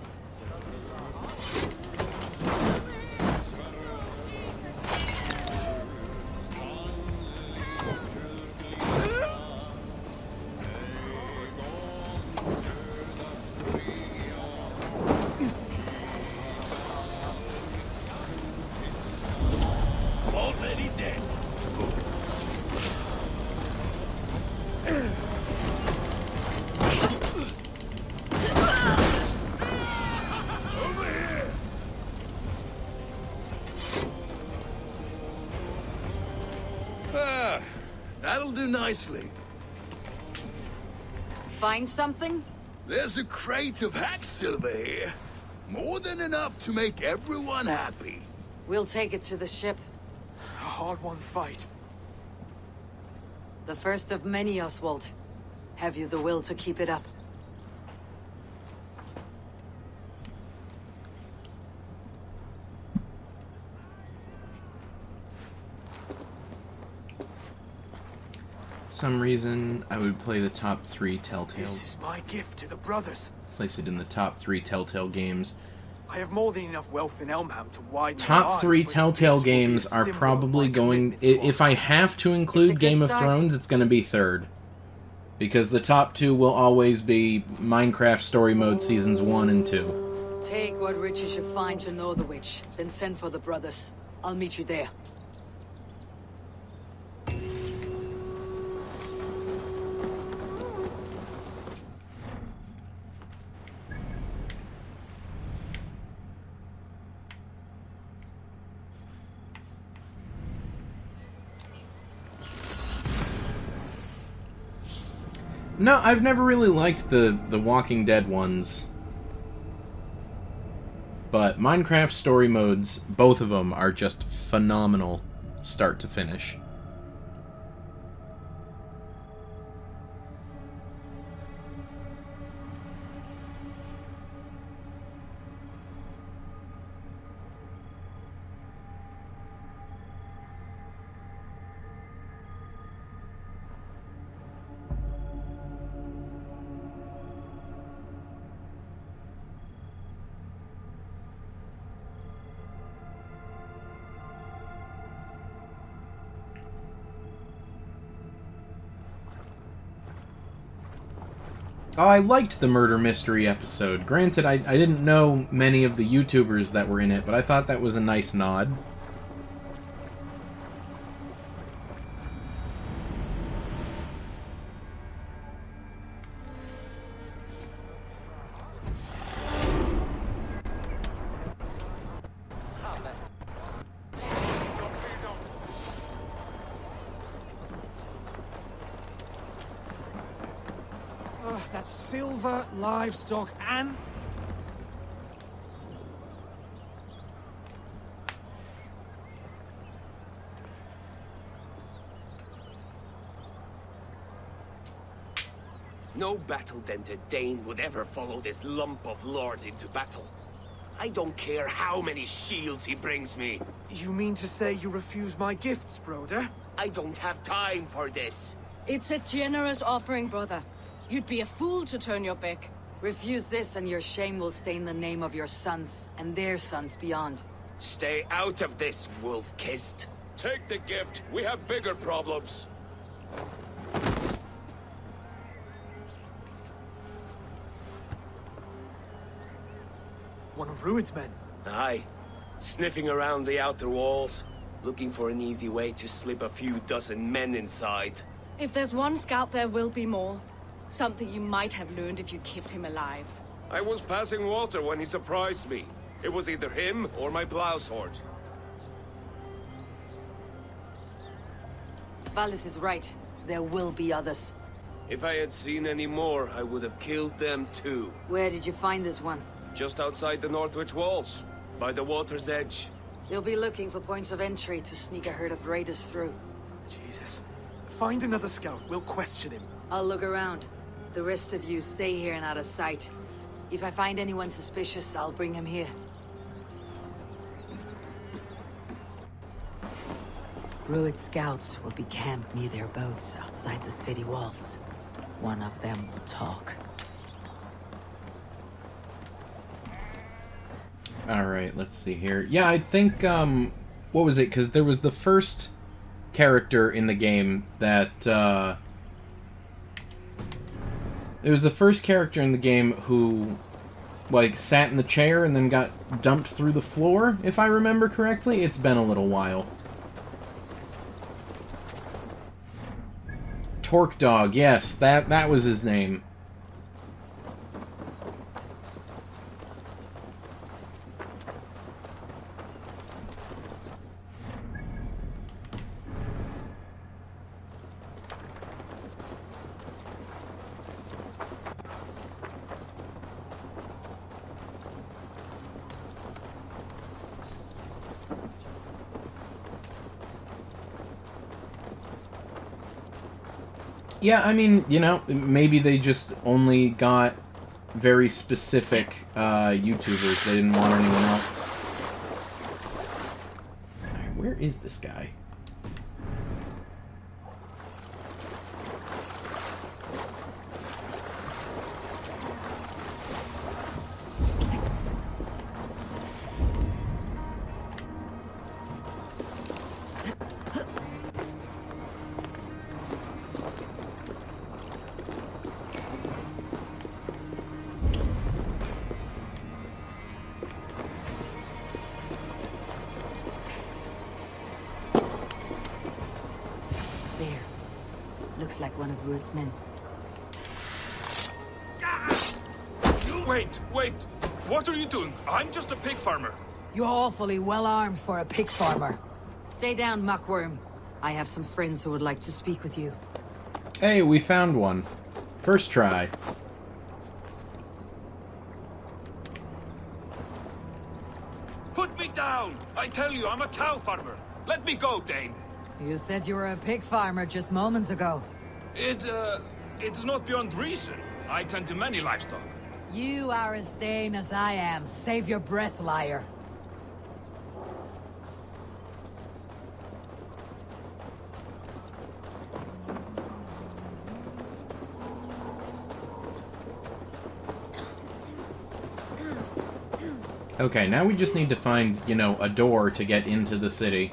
That'll do nicely. Find something? There's a crate of hack silver here. More than enough to make everyone happy. We'll take it to the ship. A hard-won fight. The first of many, Oswald. Have you the will to keep it up? Some reason I would play the top 3 Telltale. This is my gift to the brothers. Place it in the top 3 Telltale games. I have more than enough wealth in Elmham to widen my Top eyes, 3 but Telltale this will be a games are symbol of probably my going... commitment to If I have to include Game of Thrones, it's going to be 3rd. Because the top 2 will always be Minecraft Story Mode Seasons 1 and 2. Take what riches you find to know the witch, then send for the brothers. I'll meet you there. No, I've never really liked the Walking Dead ones. But Minecraft Story Modes, both of them are just phenomenal start to finish. Oh, I liked the murder mystery episode. Granted, I didn't know many of the YouTubers that were in it, but I thought that was a nice nod. That's silver, livestock, and... No battle-dented Dane would ever follow this lump of lord into battle. I don't care how many shields he brings me. You mean to say you refuse my gifts, broder? I don't have time for this. It's a generous offering, brother. You'd be a fool to turn your back. Refuse this and your shame will stain the name of your sons and their sons beyond. Stay out of this, wolf-kissed. Take the gift. We have bigger problems. One of Rued's men. Aye. Sniffing around the outer walls, looking for an easy way to slip a few dozen men inside. If there's one scout, there will be more. Something you might have learned if you kept him alive. I was passing water when he surprised me. It was either him or my plow sword. Valis is right. There will be others. If I had seen any more, I would have killed them too. Where did you find this one? Just outside the Northwich walls, by the water's edge. They'll be looking for points of entry to sneak a herd of raiders through. Jesus. Find another scout. We'll question him. I'll look around. The rest of you stay here and out of sight. If I find anyone suspicious, I'll bring him here. Rued scouts will be camped near their boats outside the city walls. One of them will talk. Alright, let's see here. Yeah, I think, what was it? Because there was the first character in the game that, it was the first character in the game who, like, sat in the chair and then got dumped through the floor, if I remember correctly. It's been a little while. Torque Dog, yes, that was his name. Yeah, I mean, you know, maybe they just only got very specific YouTubers. They didn't want anyone else. Alright, where is this guy? There. Looks like one of Rued's men. Wait, wait. What are you doing? I'm just a pig farmer. You're awfully well armed for a pig farmer. Stay down, muckworm. I have some friends who would like to speak with you. Hey, we found one. First try. Put me down! I tell you, I'm a cow farmer. Let me go, Dane. You said you were a pig farmer just moments ago. It's not beyond reason. I tend to many livestock. You are as Dane as I am. Save your breath, liar. Okay, now we just need to find, you know, a door to get into the city.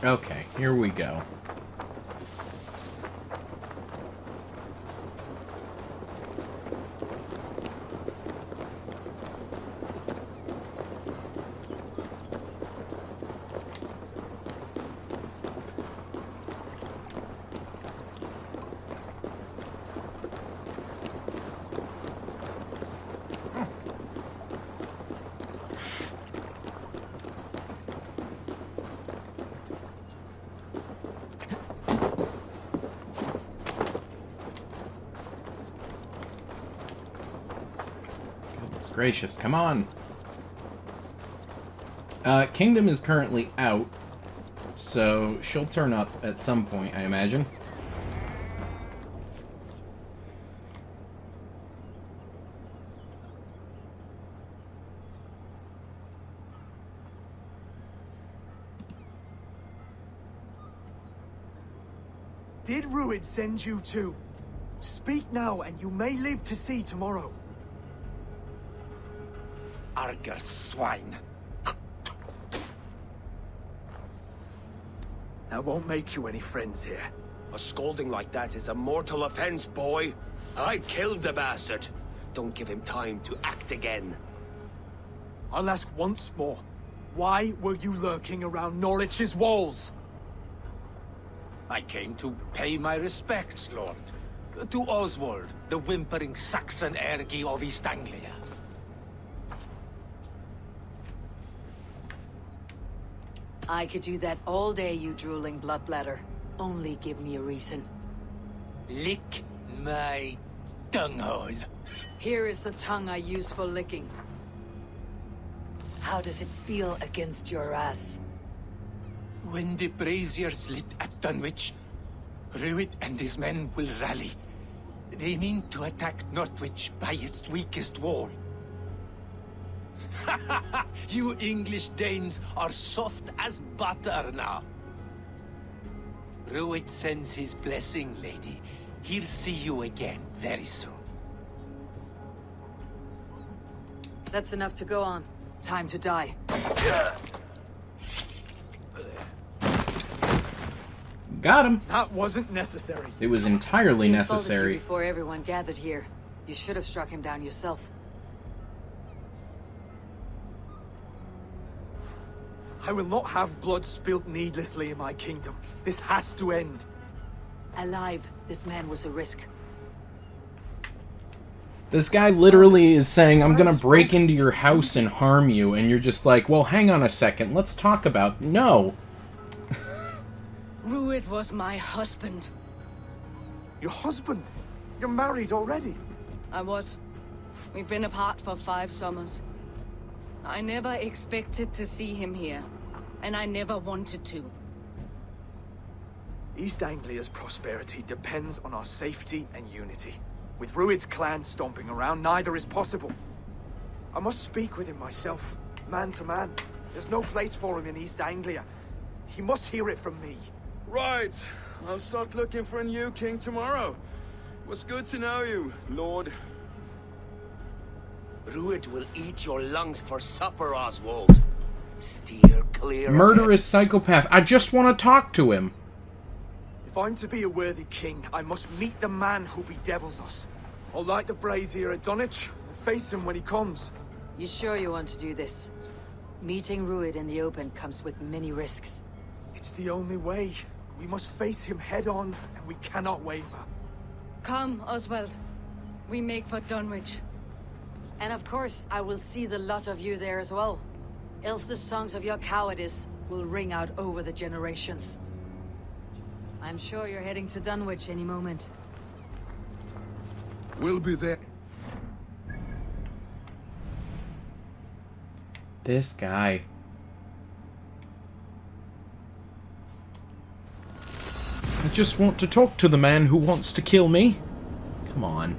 Okay, here we go. Goodness gracious, come on! Kingdom is currently out, so she'll turn up at some point, I imagine. Did Rued send you too? Speak now, and you may live to see tomorrow. Arger swine. That won't make you any friends here. A scolding like that is a mortal offense, boy. I killed the bastard. Don't give him time to act again. I'll ask once more. Why were you lurking around Norwich's walls? I came to pay my respects, Lord. To Oswald, the whimpering Saxon ergi of East Anglia. I could do that all day, you drooling bloodbladder. Only give me a reason. Lick my dunghole. Here is the tongue I use for licking. How does it feel against your ass? When the braziers lit at Dunwich, Rued and his men will rally. They mean to attack Northwich by its weakest wall. You English Danes are soft as butter now. Rued sends his blessing, lady. He'll see you again very soon. That's enough to go on. Time to die. got him. That wasn't necessary. It was entirely He insulted necessary. you before everyone gathered here. You should have struck him down yourself. I will not have blood spilt needlessly in my kingdom. This has to end. Alive, this man was a risk. This guy literally is saying, I'm gonna break into your house and harm you, and you're just like, well, hang on a second, let's talk about... No. Rued was my husband. Your husband? You're married already? I was. We've been apart for 5 summers. I never expected to see him here, and I never wanted to. East Anglia's prosperity depends on our safety and unity. With Rued's clan stomping around, neither is possible. I must speak with him myself, man to man. There's no place for him in East Anglia. He must hear it from me. Right. I'll start looking for a new king tomorrow. It was good to know you, Lord. Rued will eat your lungs for supper, Oswald. Steer clear. Murderous psychopath. I just want to talk to him. If I'm to be a worthy king, I must meet the man who bedevils us. I'll light the brazier at Dunwich and face him when he comes. You sure you want to do this? Meeting Rued in the open comes with many risks. It's the only way. We must face him head on, and we cannot waver. Come, Oswald. We make for Dunwich. And of course, I will see the lot of you there as well. Else the songs of your cowardice will ring out over the generations. I'm sure you're heading to Dunwich any moment. We'll be there. This guy. I just want to talk to the man who wants to kill me. Come on.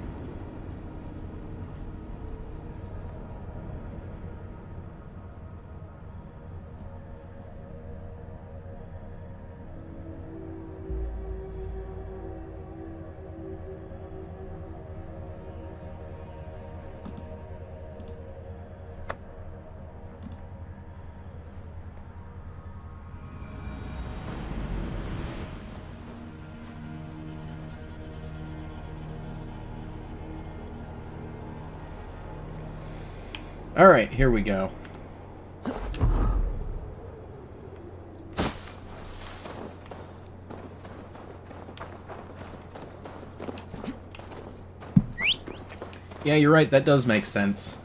Alright, here we go. Yeah, you're right, that does make sense.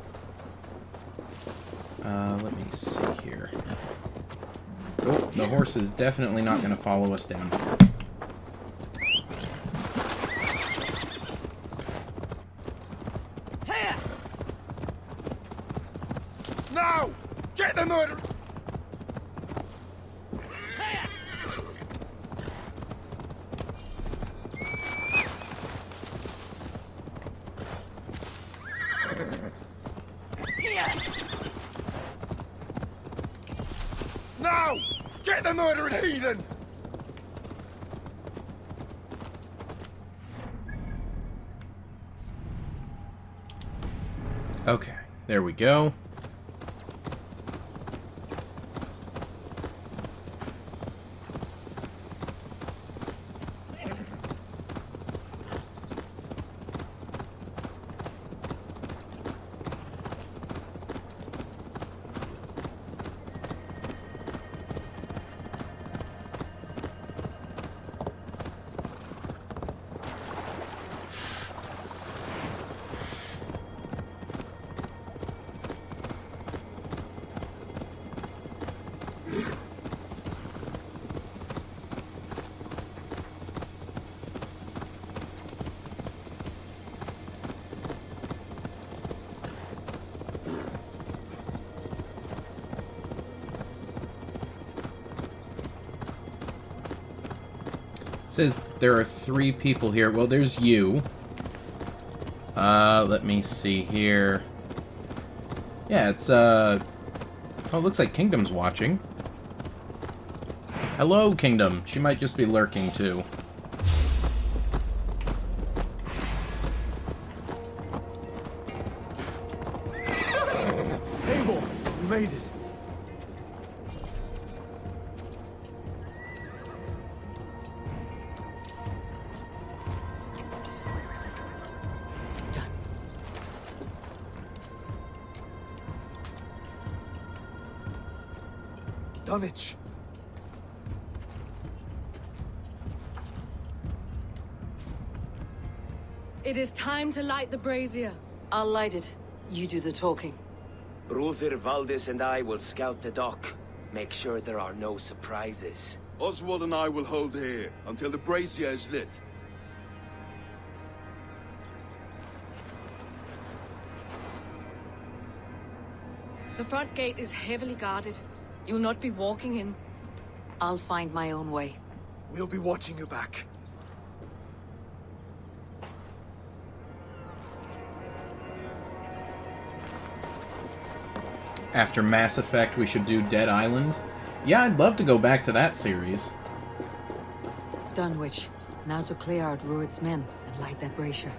Let me see here. Oh, the horse is definitely not going to follow us down. Now! Get the murderer! Now! Get the murdering heathen! Okay, there we go. Says there are 3 people here. Well, there's you. Let me see here. Yeah, it's, oh, it looks like Kingdom's watching. Hello, Kingdom. She might just be lurking, too. Abel, you made it. Dunwich. It is time to light the brazier. I'll light it. You do the talking. Brother Valdis and I will scout the dock. Make sure there are no surprises. Oswald and I will hold here until the brazier is lit. The front gate is heavily guarded. You'll not be walking in. I'll find my own way. We'll be watching you back. After Mass Effect, we should do Dead Island. Yeah, I'd love to go back to that series. Dunwich. Now to clear out Rued's men and light that brazier.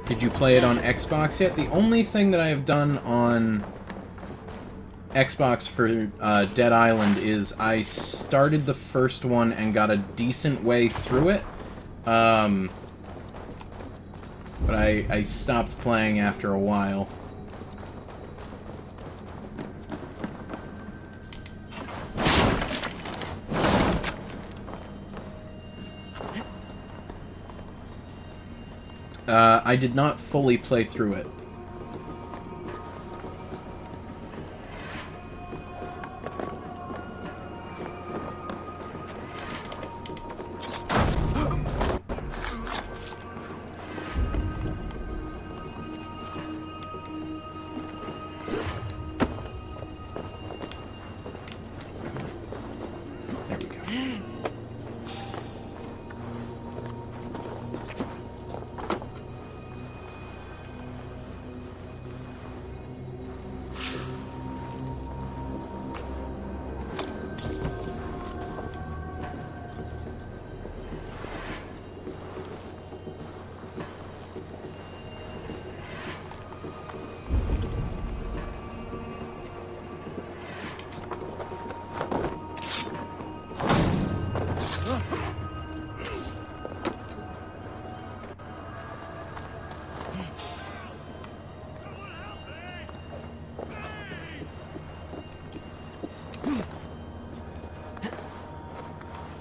Did you play it on Xbox yet? The only thing that I have done on Xbox for Dead Island is I started the first one and got a decent way through it. But I stopped playing after a while. I did not fully play through it. There we go.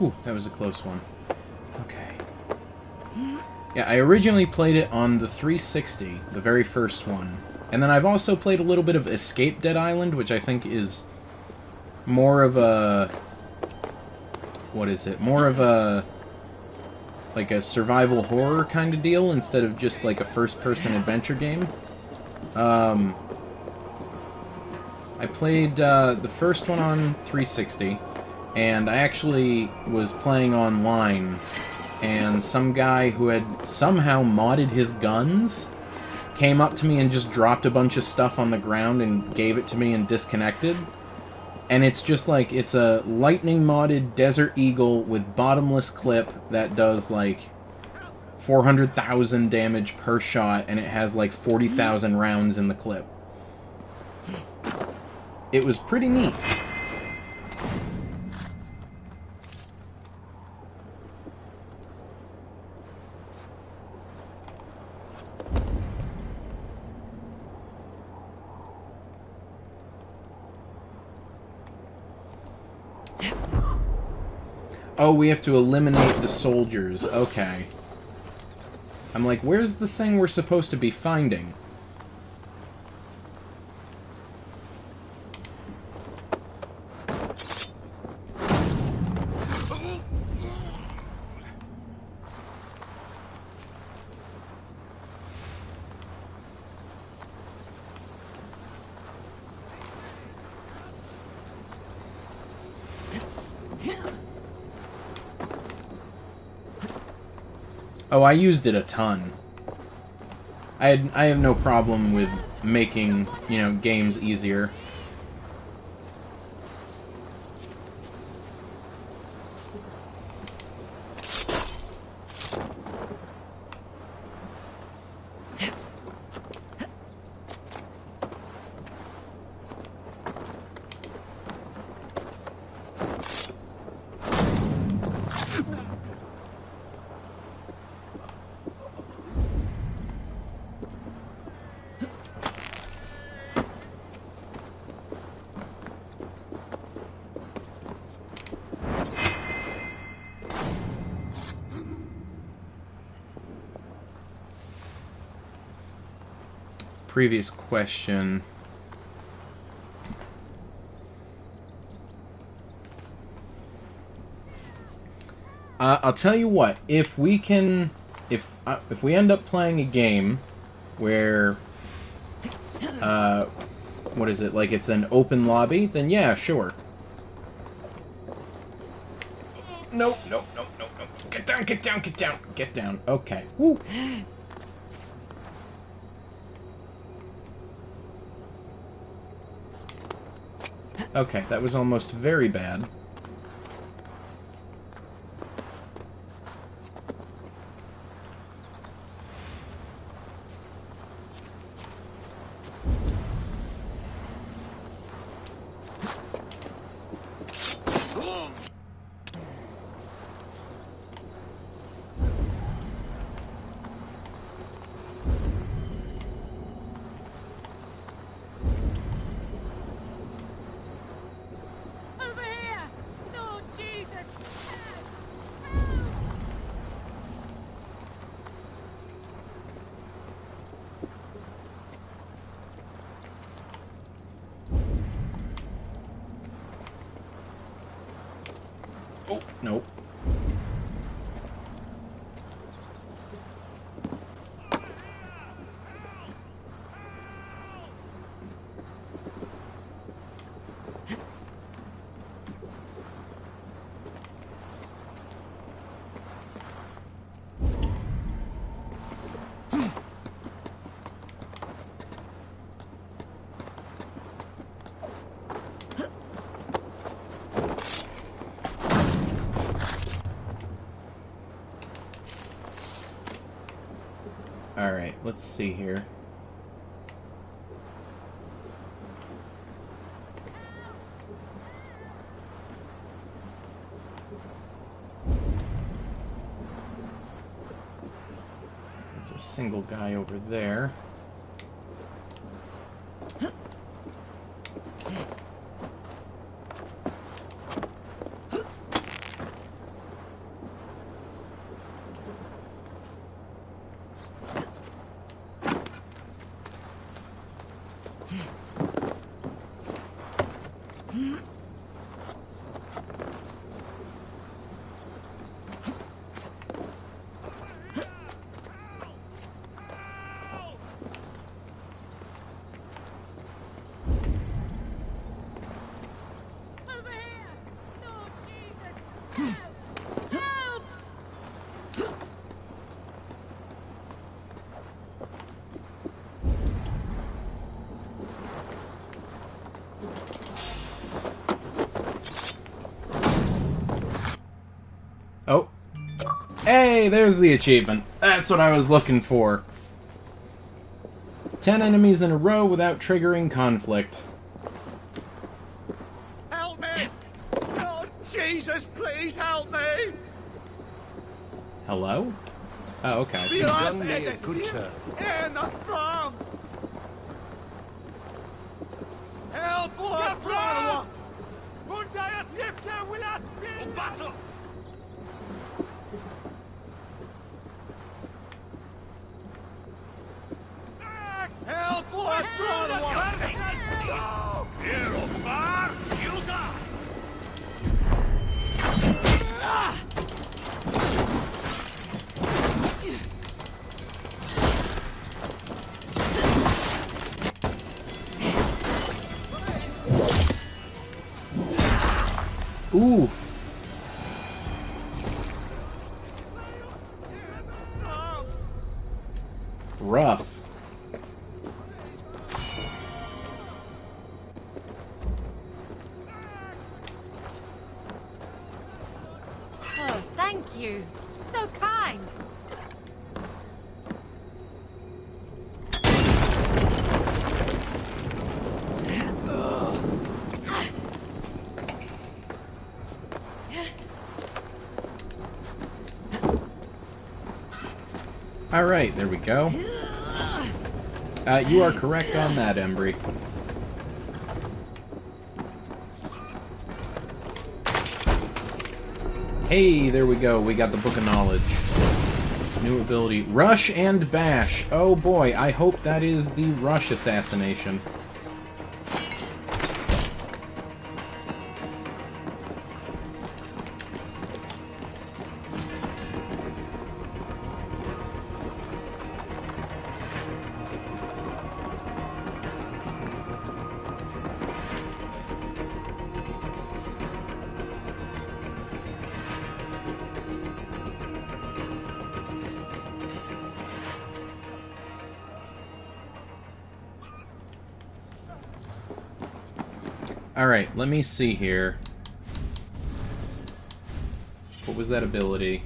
Ooh, that was a close one. Okay. Yeah, I originally played it on the 360, the very first one. And then I've also played a little bit of Escape Dead Island, which I think is more of a... What is it? More of a... like a survival horror kind of deal, instead of just like a first-person adventure game. I played the first one on 360, and I actually was playing online, and some guy who had somehow modded his guns came up to me and just dropped a bunch of stuff on the ground and gave it to me and disconnected. And it's just like, it's a lightning modded Desert Eagle with bottomless clip that does like 400,000 damage per shot, and it has like 40,000 rounds in the clip. It was pretty neat. Oh, we have to eliminate the soldiers. Okay. I'm like, where's the thing we're supposed to be finding? Oh, I used it a ton. I have no problem with making, you know, games easier. previous question. I'll tell you what. If we can, if we end up playing a game where, what is it? Like it's an open lobby, then yeah, sure. Nope, nope, nope, nope, nope. Get down, get down, get down, get down. Okay. Woo. Okay, that was almost very bad. Oh, nope. Alright, let's see here. There's a single guy over there. Oh. Hey, there's the achievement. That's what I was looking for. 10 enemies in a row without triggering conflict. Help me! Oh, Jesus, please help me! Hello? Oh, okay. You've done me a good turn. In the front! Help us, brother! Battle! Help us, brother! Here, Omar! You die! Ooh. Rough. Oh, thank you. So kind. Alright, there we go. You are correct on that, Embry. Hey, there we go. We got the Book of Knowledge. New ability, Rush and Bash. Oh boy, I hope that is the Rush assassination. Alright, let me see here. What was that ability?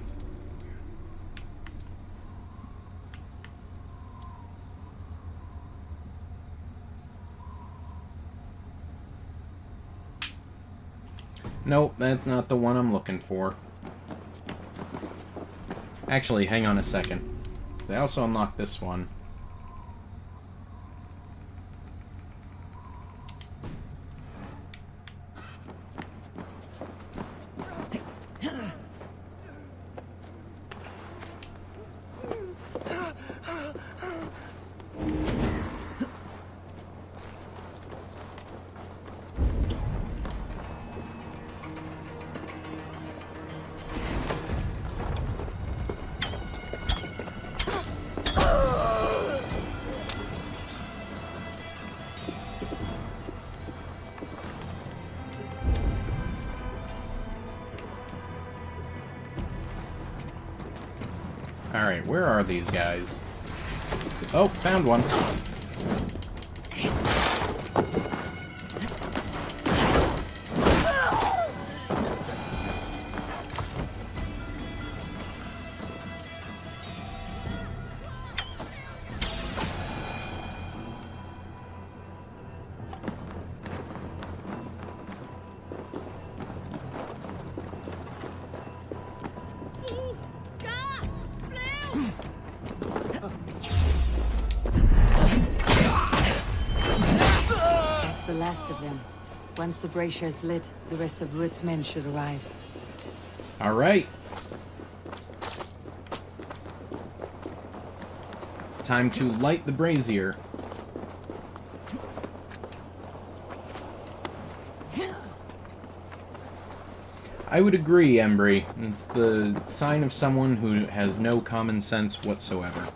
Nope, that's not the one I'm looking for. Actually, hang on a second. 'Cause I also unlocked this one. Alright, where are these guys? Oh, found one. The last of them. Once the brazier is lit, the rest of Rued's men should arrive. All right. Time to light the brazier. I would agree, Embry. It's the sign of someone who has no common sense whatsoever.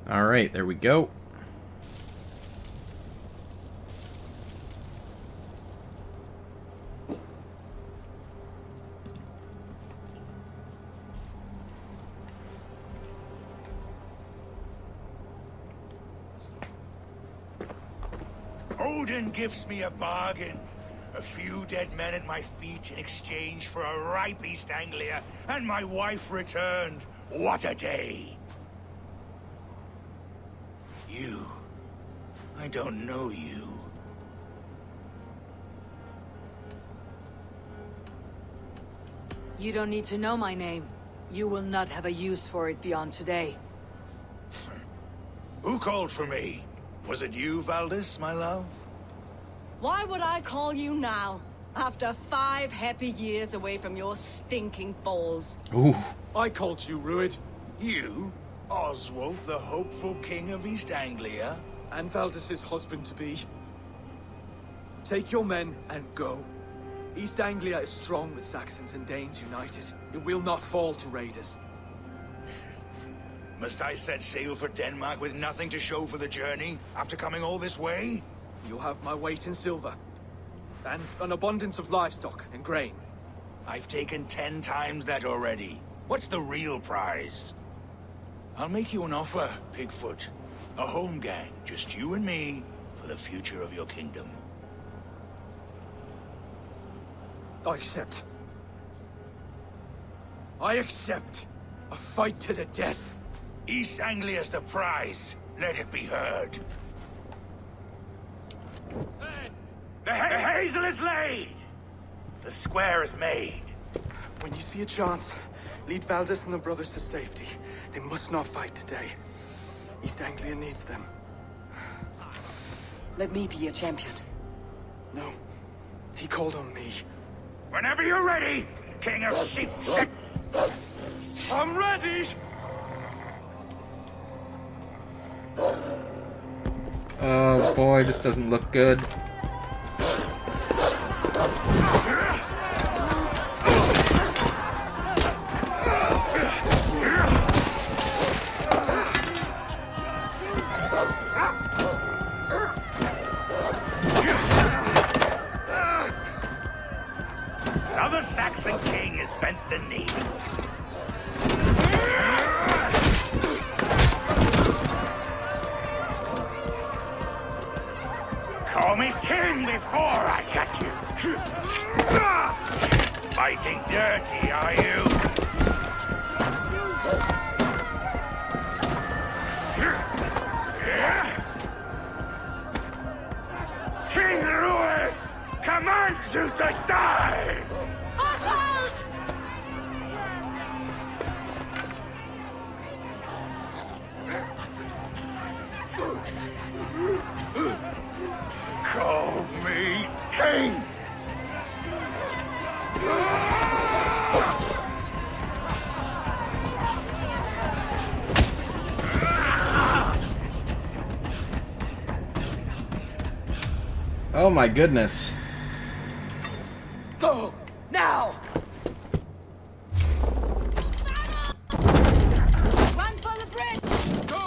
Alright, there we go. Odin gives me a bargain. A few dead men at my feet in exchange for a ripe East Anglia, and my wife returned. What a day! You. I don't know you. You don't need to know my name. You will not have a use for it beyond today. Who called for me? Was it you, Valdis, my love? Why would I call you now? After 5 happy years away from your stinking falls. Ooh. I called you, Rued. You? Oswald, the hopeful king of East Anglia? And Valdis's husband-to-be. Take your men and go. East Anglia is strong with Saxons and Danes united. It will not fall to raiders. Must I set sail for Denmark with nothing to show for the journey, after coming all this way? You'll have my weight in silver. And an abundance of livestock and grain. I've taken 10 times that already. What's the real prize? I'll make you an offer, Pigfoot. A home gang, just you and me, for the future of your kingdom. I accept. I accept. A fight to the death. East Anglia's the prize. Let it be heard. The hazel is laid! The square is made. When you see a chance, lead Valdis and the brothers to safety. They must not fight today. East Anglia needs them. Let me be your champion. No. He called on me. Whenever you're ready, King of Sheep. I'm ready! Oh boy, this doesn't look good. Now the Saxon king has bent the knee. Call me king before I got you. Fighting dirty, are you? King Rued commands you to die! Oswald! Call me king! Oh my goodness. Go! Now! Run for the bridge! Go!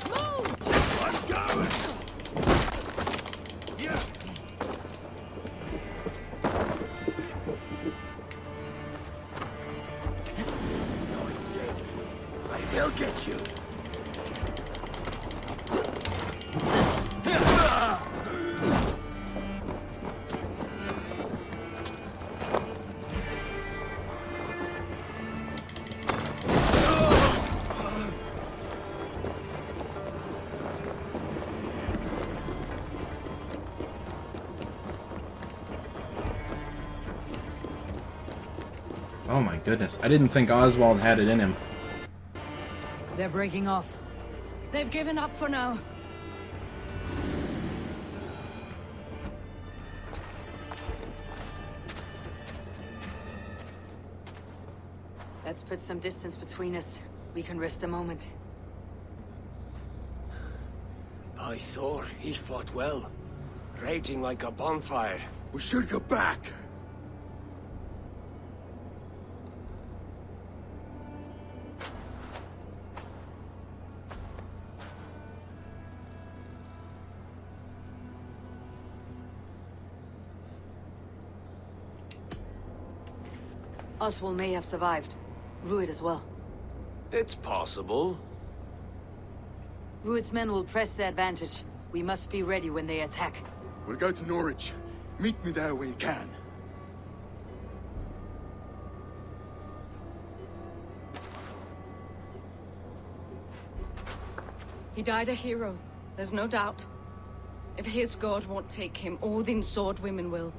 Move! I'm going! Yeah! I will get you! Oh my goodness. I didn't think Oswald had it in him. They're breaking off. They've given up for now. Let's put some distance between us. We can rest a moment. By Thor, he fought well. Raging like a bonfire. We should go back. Oswald may have survived. Rued as well. It's possible. Rued's men will press the advantage. We must be ready when they attack. We'll go to Norwich. Meet me there when you can. He died a hero, there's no doubt. If his god won't take him, Odin's sword women will.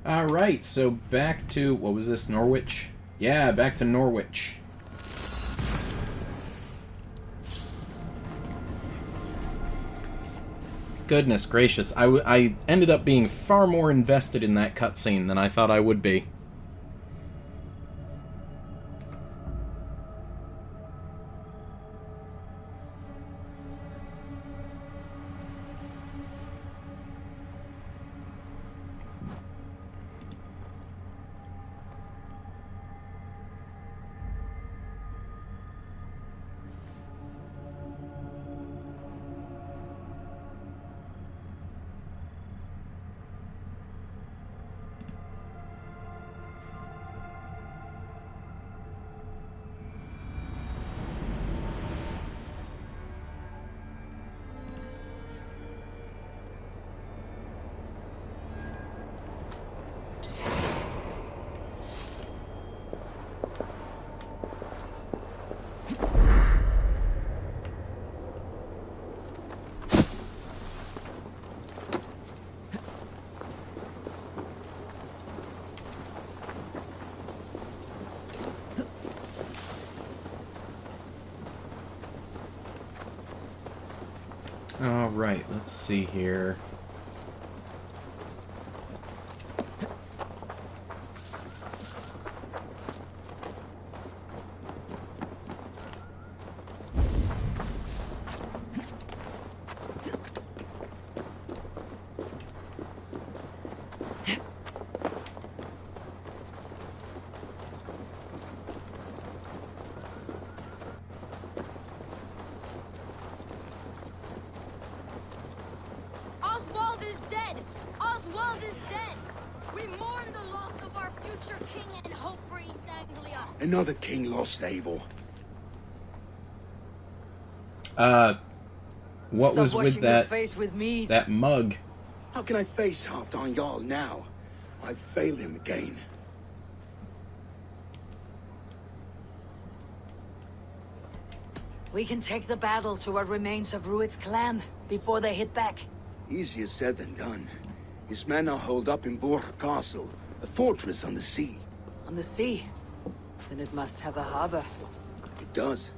Alright, so back to, what was this, Norwich? Yeah, back to Norwich. Goodness gracious, I ended up being far more invested in that cutscene than I thought I would be. Alright, let's see here. Oswald is dead! Oswald is dead! We mourn the loss of our future king and hope for East Anglia. Another king lost, Abel. What Stop was with washing your that face with mead. that mug? How can I face Halfdan Jarl now? I've failed him again. We can take the battle to what remains of Rued's clan before they hit back. Easier said than done. His men are holed up in Borg Castle, a fortress on the sea. On the sea? Then it must have a harbor. It does.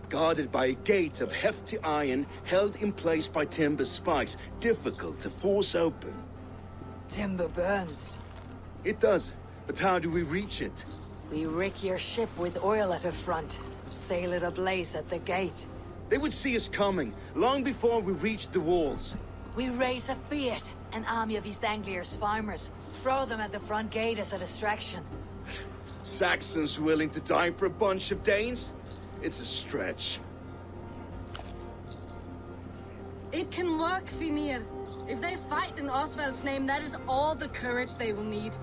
Guarded by a gate of hefty iron, held in place by timber spikes, difficult to force open. Timber burns. It does, but how do we reach it? We rig your ship with oil at her front, sail it ablaze at the gate. They would see us coming, long before we reached the walls. We raise a fiat, an army of East Anglia's farmers, throw them at the front gate as a distraction. Saxons willing to die for a bunch of Danes? It's a stretch. It can work, Finir. If they fight in Oswald's name, that is all the courage they will need.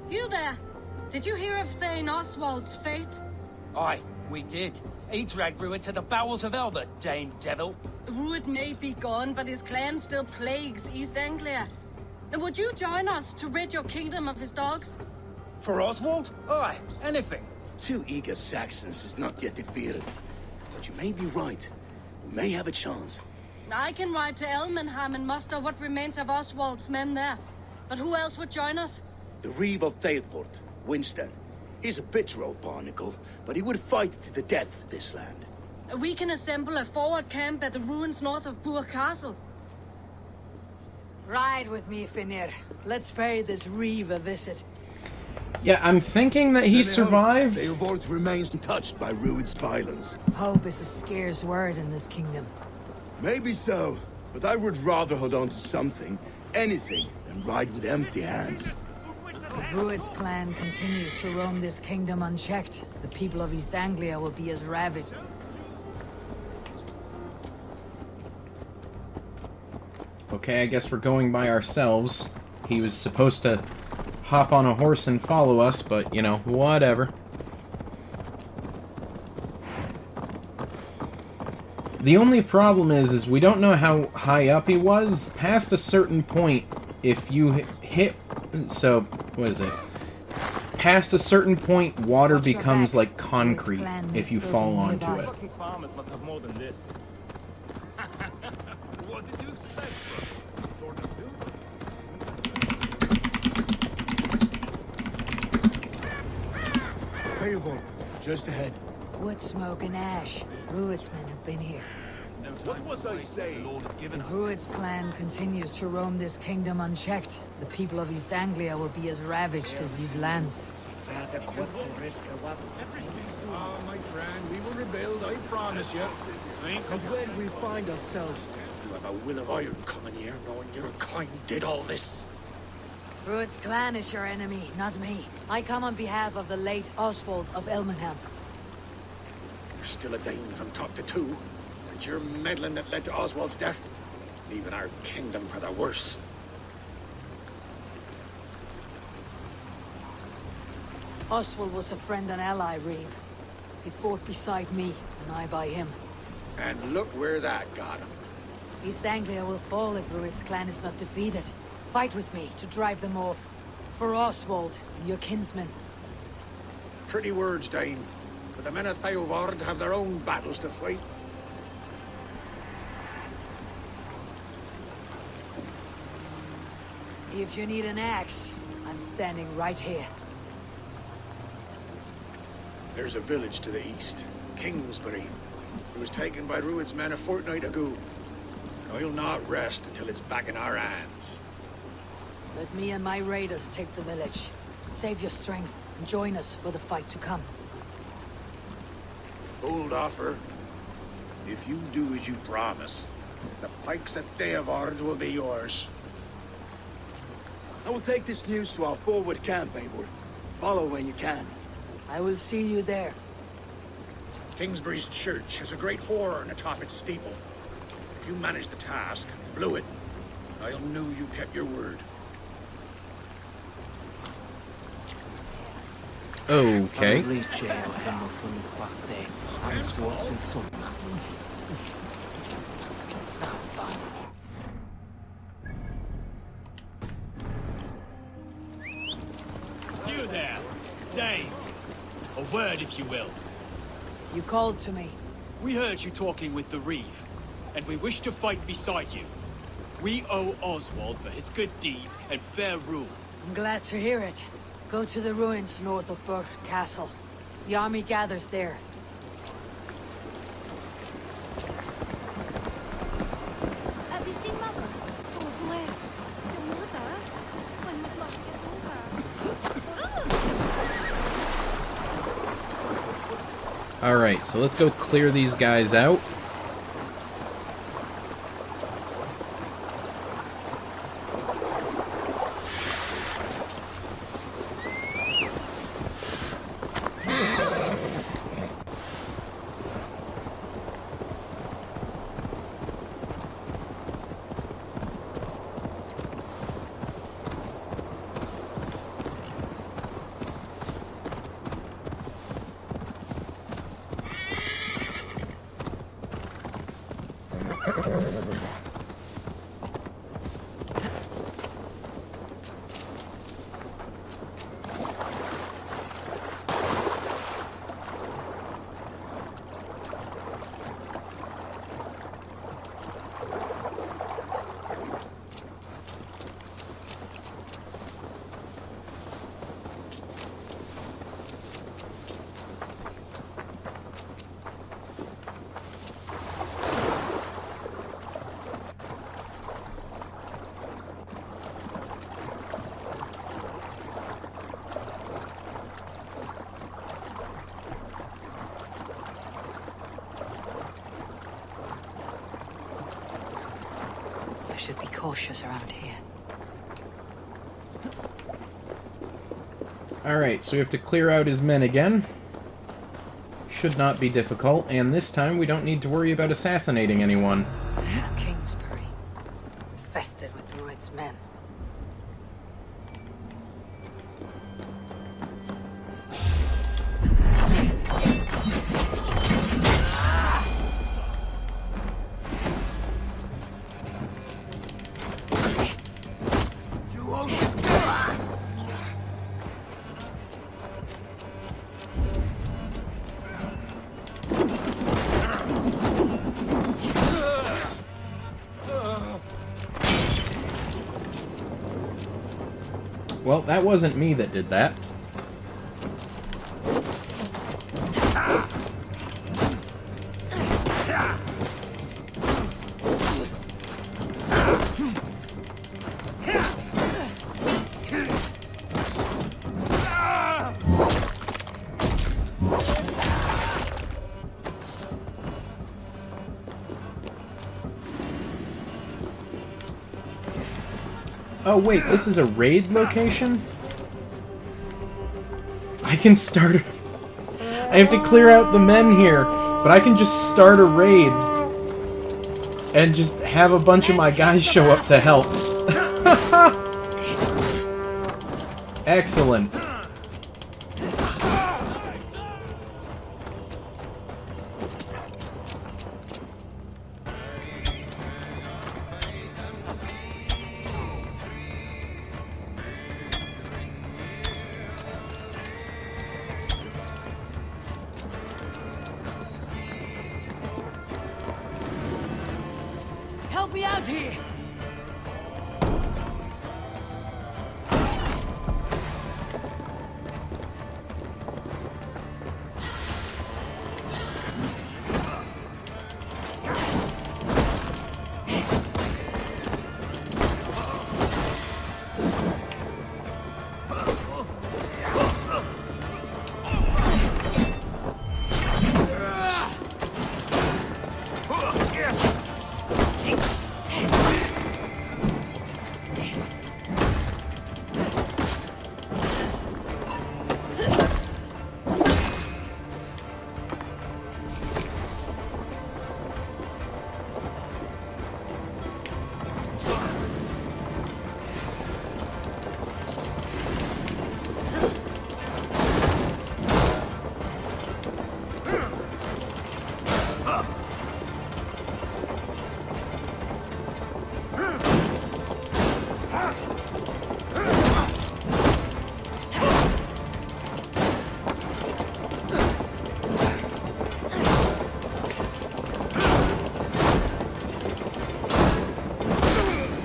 You there! Did you hear of Thane Oswald's fate? Aye, we did. He dragged Rued to the bowels of hell, the Dane devil. Rued may be gone, but his clan still plagues East Anglia. And would you join us to rid your kingdom of his dogs? For Oswald? Aye, anything. 2 eager Saxons is not yet defeated. But you may be right. We may have a chance. I can ride to Elmenham and muster what remains of Oswald's men there. But who else would join us? The Reeve of Thetford, Winston. He's a bitter old barnacle, but he would fight to the death for this land. We can assemble a forward camp at the ruins north of Burr Castle. Ride with me, Finir. Let's pay this Reeve a visit. Yeah, I'm thinking that he survived. Thetford remains untouched by Rued's violence. Hope is a scarce word in this kingdom. Maybe so, but I would rather hold on to something, anything, than ride with empty hands. If Rued's clan continues to roam this kingdom unchecked, the people of East Anglia will be as ravaged. Okay, I guess we're going by ourselves. He was supposed to hop on a horse and follow us, but, you know, whatever. The only problem is we don't know how high up he was. Past a certain point, if you hit... So, what is it? Past a certain point, water becomes like concrete if you fall onto it. Farmers must have more than this. What did you expect? Sort of Thetford, just ahead. Wood smoke and ash. Rued's men have been here. What was I saying? If Rued's clan continues to roam this kingdom unchecked, the people of East Anglia will be as ravaged as these lands. Oh, my friend, we will rebuild, I promise you. And when we find ourselves, you have a will of iron coming here, knowing your kind did all this. Rued's clan is your enemy, not me. I come on behalf of the late Oswald of Elmenham. You're still a Dane from top to two, and you're meddling that led to Oswald's death, leaving our kingdom for the worse. Oswald was a friend and ally, Reeve. He fought beside me, and I by him. And look where that got him. East Anglia will fall if Rued's clan is not defeated. Fight with me to drive them off. For Oswald and your kinsmen. Pretty words, Dane. But the men of Thetford have their own battles to fight. If you need an axe, I'm standing right here. There's a village to the east, Kingsbury. It was taken by Rued's men a fortnight ago. And I'll not rest until it's back in our hands. Let me and my raiders take the village. Save your strength and join us for the fight to come. Bold offer. If you do as you promise, the pikes at Theavard will be yours. I will take this news to our forward camp, Eivor. Follow when you can. I will see you there. Kingsbury's church has a great horn atop its steeple. If you manage the task, blew it, I'll know you kept your word. Okay. You there, Dane. A word, if you will. You called to me. We heard you talking with the Reeve, and we wish to fight beside you. We owe Oswald for his good deeds and fair rule. I'm glad to hear it. Go to the ruins north of Burke Castle. The army gathers there. Have you seen Mother? Oh, blessed. Your mother? When was last you saw her? Alright, so let's go clear these guys out. I should be cautious around here. Alright, so we have to clear out his men again. Should not be difficult, and this time we don't need to worry about assassinating anyone. Kingsbury. Infested with Druid's men. Well, that wasn't me that did that. Oh wait, this is a raid location? I can start... I have to clear out the men here, but I can just start a raid and just have a bunch of my guys show up to help. Excellent. Help me out here!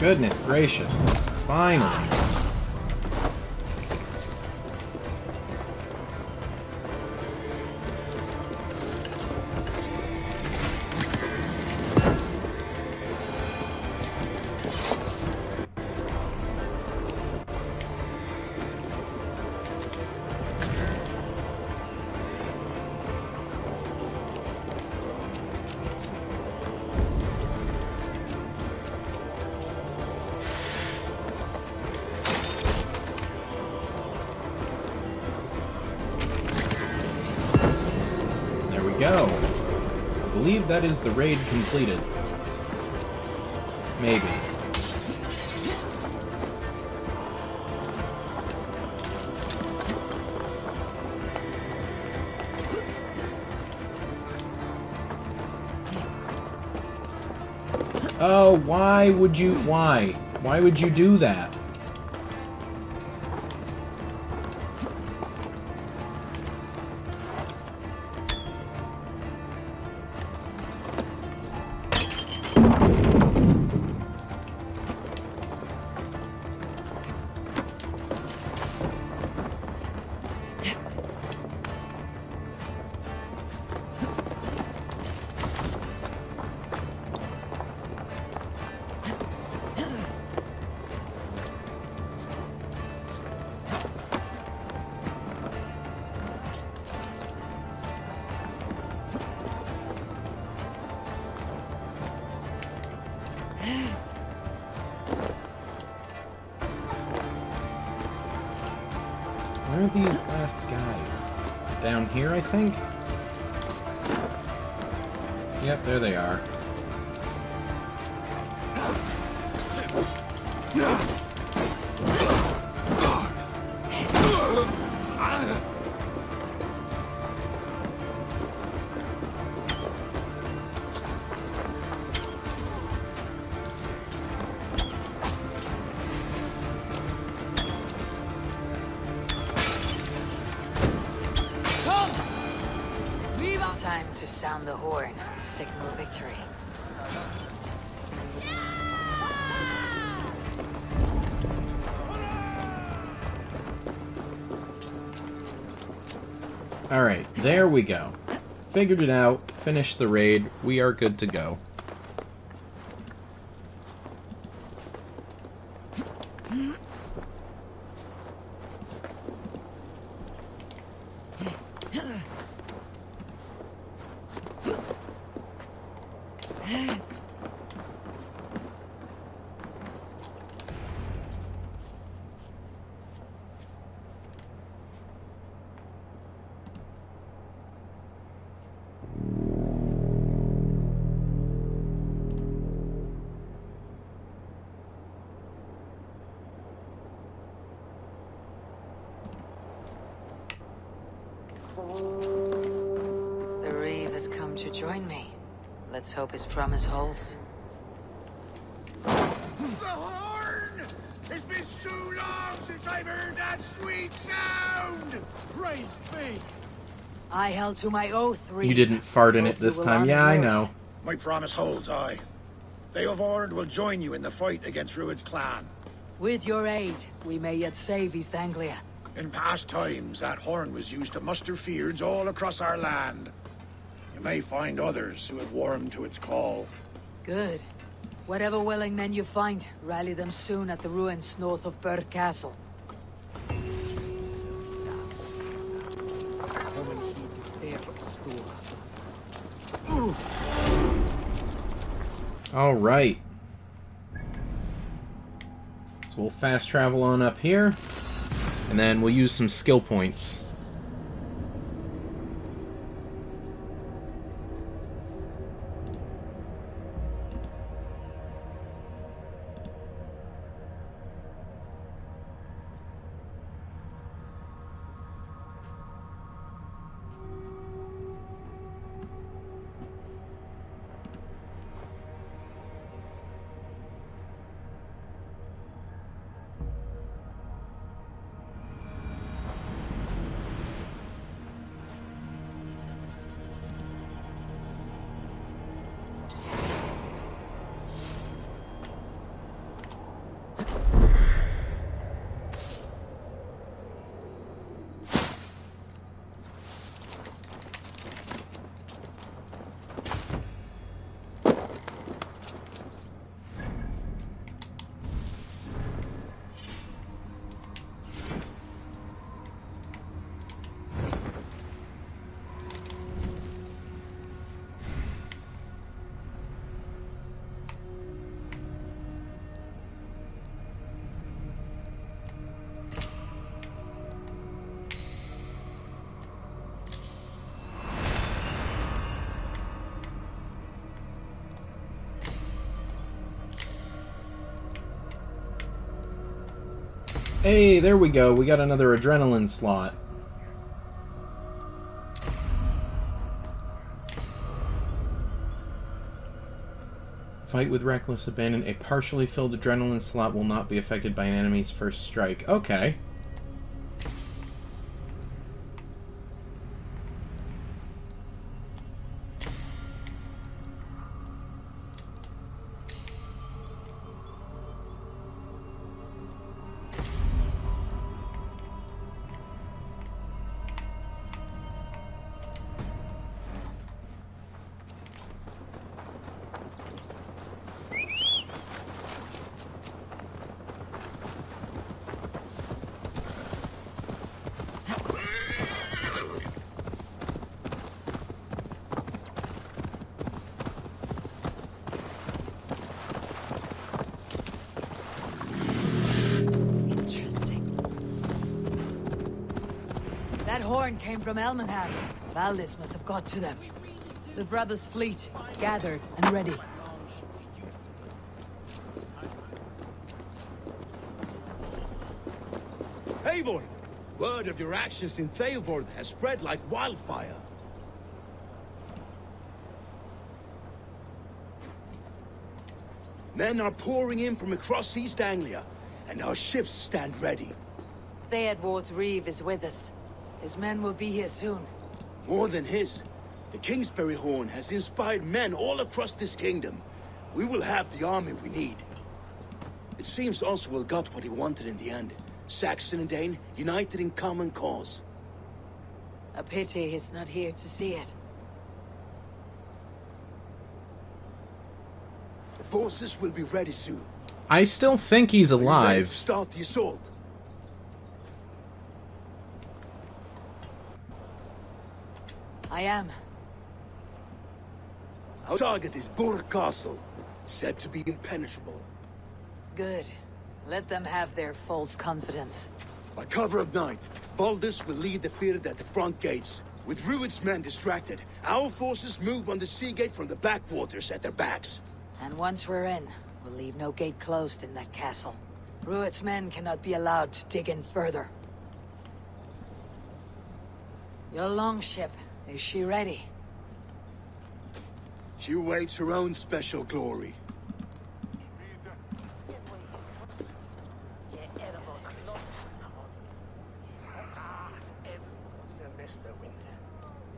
Goodness gracious. Finally. Go. I believe that is the raid completed. Maybe. Oh, why would you... Why? Why would you do that? Where are these last guys? Down here, I think? Yep, there they are. Time to sound the horn, signal victory. Alright, there we go. Figured it out, finished the raid, we are good to go. The Reeve has come to join me. Let's hope his promise holds. The horn! It's been so long since I've heard that sweet sound! Praise be! I held to my oath, Reeve. You didn't fart in it this time. Yeah, I know. My promise holds, aye. They of Ord will join you in the fight against Rued's clan. With your aid, we may yet save East Anglia. In past times, that horn was used to muster fyrds all across our land. You may find others who have warmed to its call. Good. Whatever willing men you find, rally them soon at the ruins north of Burr Castle. All right. So we'll fast travel on up here, and then we'll use some skill points. Hey, there we go. We got another adrenaline slot. Fight with reckless abandon. A partially filled adrenaline slot will not be affected by an enemy's first strike. Okay. That horn came from Elmenham. Valdis must have got to them. The brothers' fleet, gathered and ready. Eivor! Word of your actions in Theodord has spread like wildfire. Men are pouring in from across East Anglia, and our ships stand ready. Theodward's Reeve is with us. His men will be here soon. More than his. The Kingsbury Horn has inspired men all across this kingdom. We will have the army we need. It seems Oswald got what he wanted in the end. Saxon and Dane united in common cause. A pity he's not here to see it. The forces will be ready soon. I still think he's Are you ready alive. to start the assault? I am. Our target is Burg Castle, said to be impenetrable. Good. Let them have their false confidence. By cover of night, Valdis will lead the field at the front gates. With Rued's men distracted, our forces move on the sea gate from the backwaters at their backs. And once we're in, we'll leave no gate closed in that castle. Rued's men cannot be allowed to dig in further. Your longship, is she ready? She awaits her own special glory.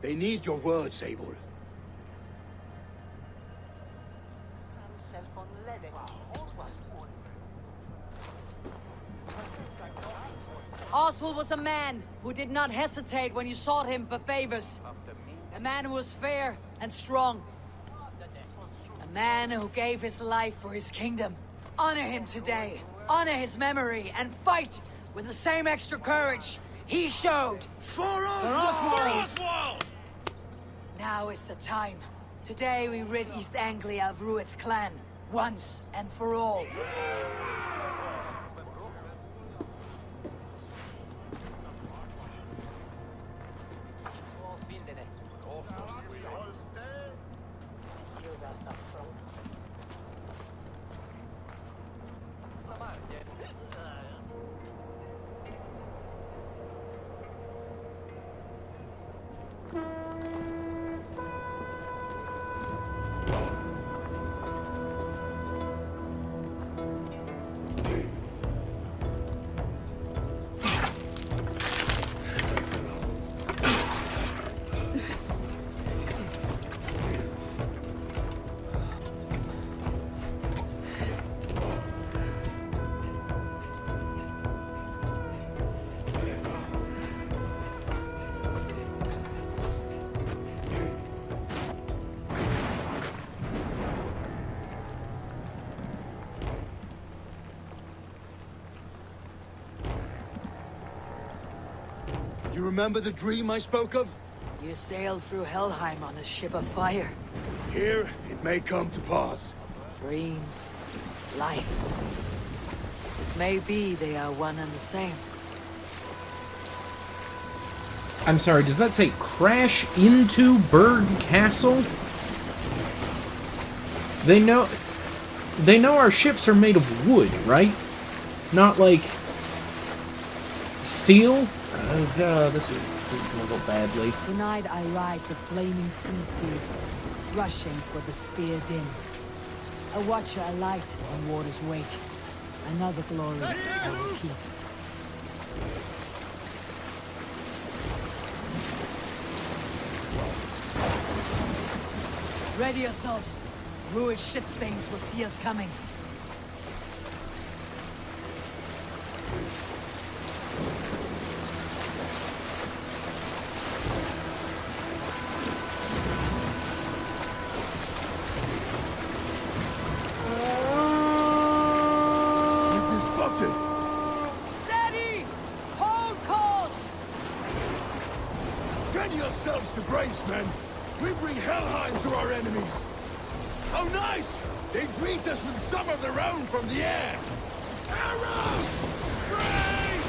They need your words, Eivor. Oswald was a man who did not hesitate when you sought him for favors. A man who was fair and strong. A man who gave his life for his kingdom. Honor him today. Honor his memory and fight with the same extra courage he showed. For Oswald! Now is the time. Today we rid East Anglia of Rued's clan, once and for all. You remember the dream I spoke of? You sailed through Helheim on a ship of fire. Here, it may come to pass. Dreams, life. It may be they are one and the same. I'm sorry, does that say crash into Burg Castle? They know our ships are made of wood, right? Not like Steel? This is going to go badly. Tonight I ride the flaming sea steed, rushing for the spear din. A watcher alight on water's wake. Another glory I will keep. Ready yourselves. Ruined shit stains will see us coming. Steady! Hold course! Ready yourselves to brace, men! We bring Helheim to our enemies! How nice! They greet us with some of their own from the air! Arrows! Free!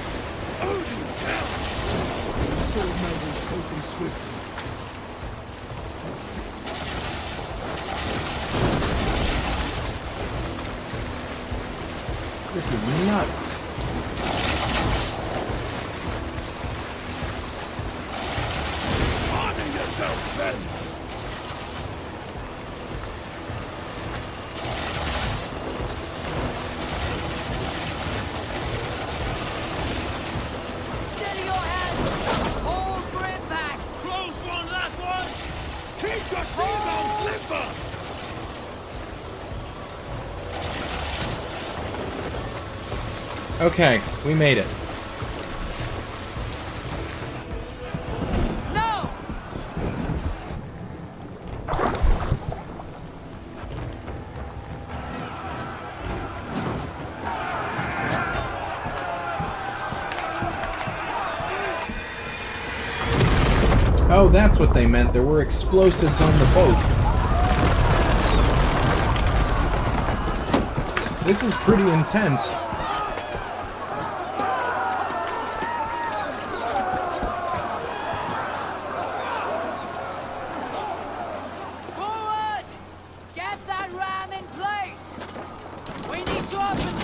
Odin's hell! The sword nobles open swiftly. This is nuts. Honor yourselves, men! Steady your heads! Hold for impact! Close one, that was! Keep your shields limber! Okay, we made it. No! Oh, that's what they meant. There were explosives on the boat. This is pretty intense. Forward! Get that ram in place! We need to open...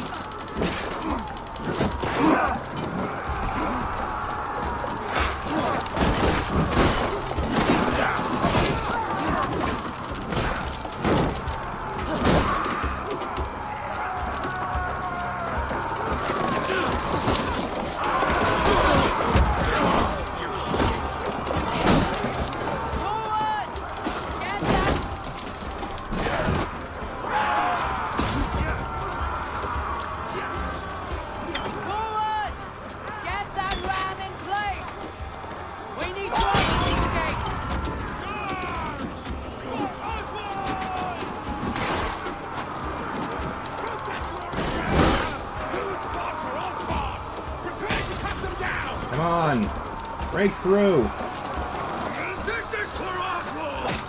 Forward! Get that ram in place! We need to open these gates! Come on. Break through. This is for Oswald!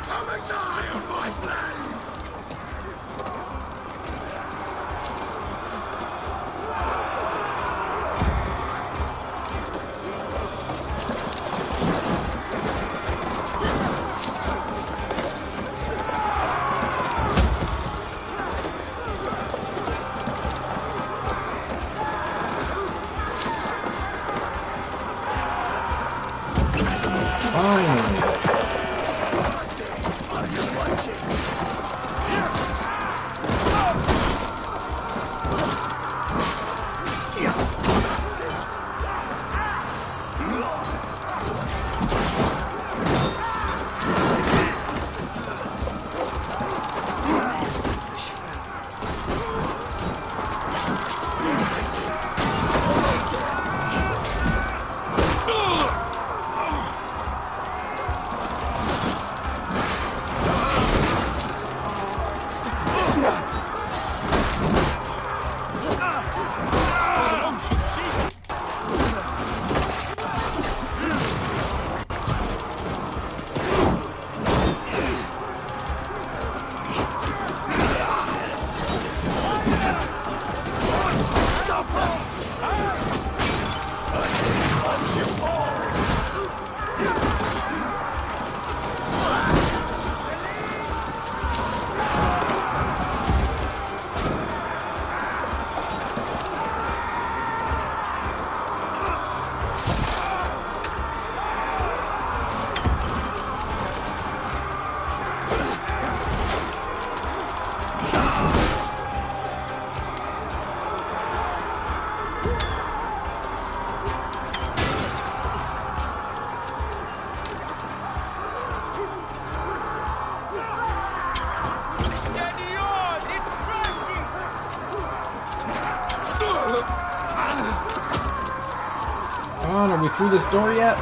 Come and die on my blade! Finally. through this door yet?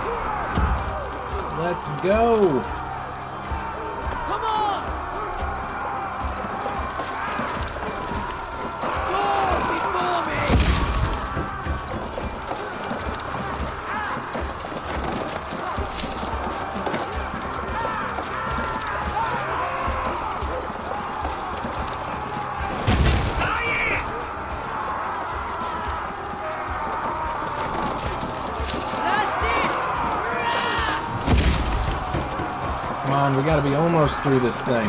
Let's go! Come on! Go before me! Come on, we gotta be almost through this thing.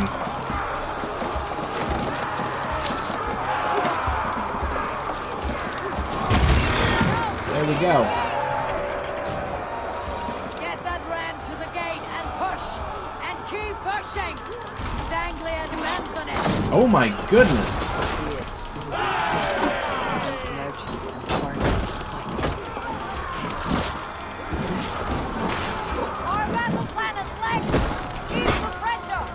There we go. Get that ram to the gate and push! And keep pushing! Stanglia demands on it! Oh my goodness! These merchants and foreigners will fight. Our battle plan is late! Keep the pressure!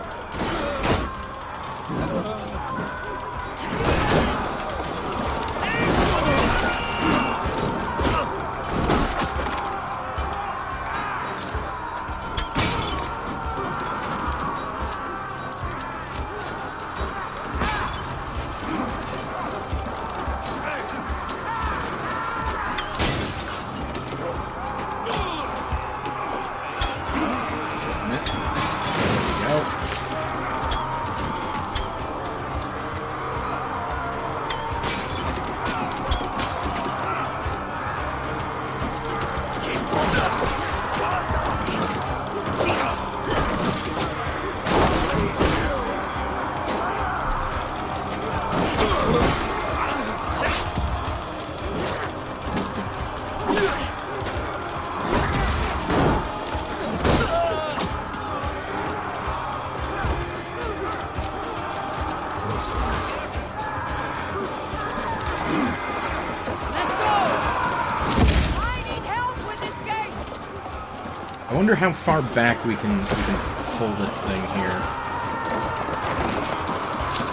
I wonder how far back we can pull this thing here.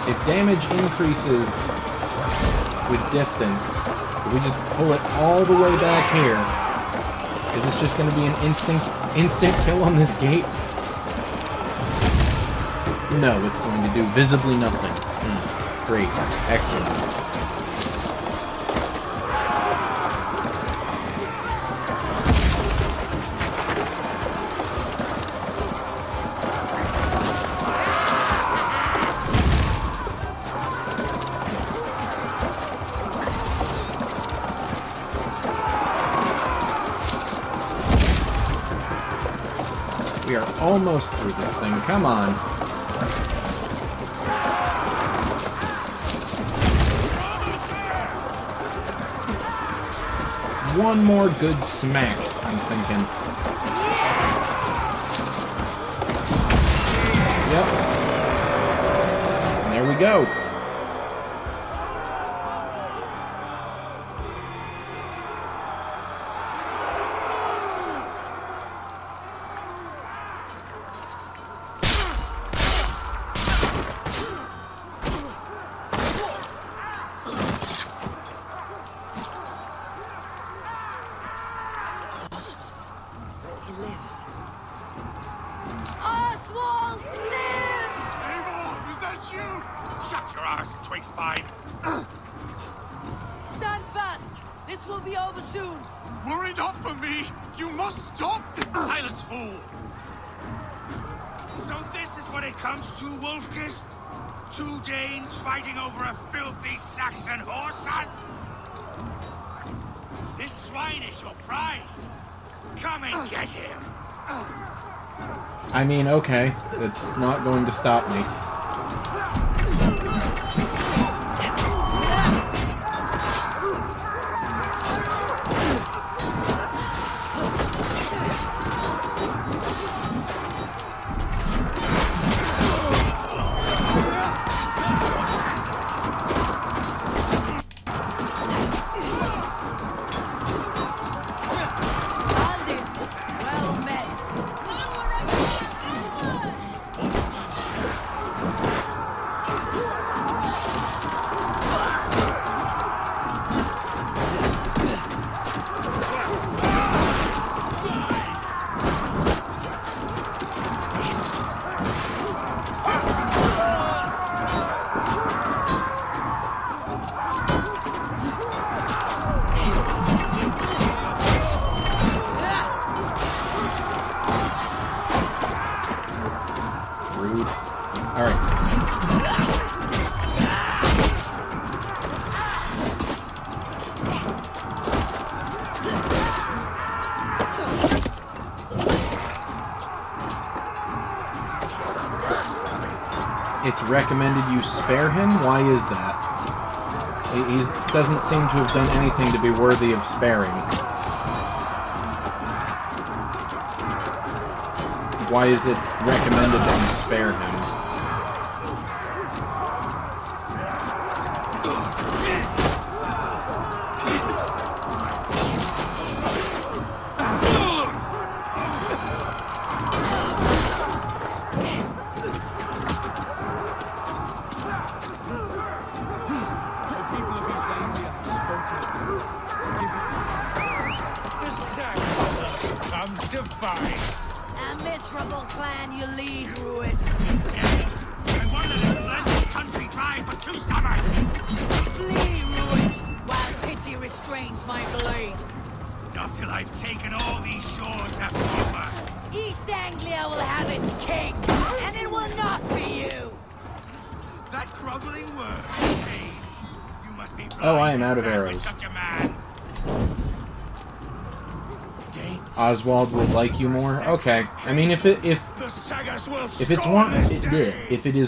If damage increases with distance, if we just pull it all the way back here, is this just going to be an instant kill on this gate? No, it's going to do visibly nothing. Great. Excellent. We are almost through this thing. Come on. One more good smack, I'm thinking. Yep. And there we go. He lives. Oswald lives! Seymour, is that you? Shut your arse, twig spine. Stand fast! This will be over soon! Worried up for me? You must stop! Silence, fool! So this is what it comes to, Wolfkist? Two Danes fighting over a filthy Saxon whoreson? This swine is your prize. Come and get him. I mean, okay. It's not going to stop me. it's recommended you spare him? Why is that? He doesn't seem to have done anything to be worthy of sparing. Why is it recommended that you spare him? A miserable clan you lead, Ruid. I wonder if you let this country dry for 2 summers. Flee, Ruid, while pity restrains my blade. Not till I've taken all these shores have to offer. East Anglia will have its king, and it will not be you. That groveling word, Pain. You must be Oh, I blind am out to of stand with arrows. such a man. Oswald will like you more. Okay, I mean if it is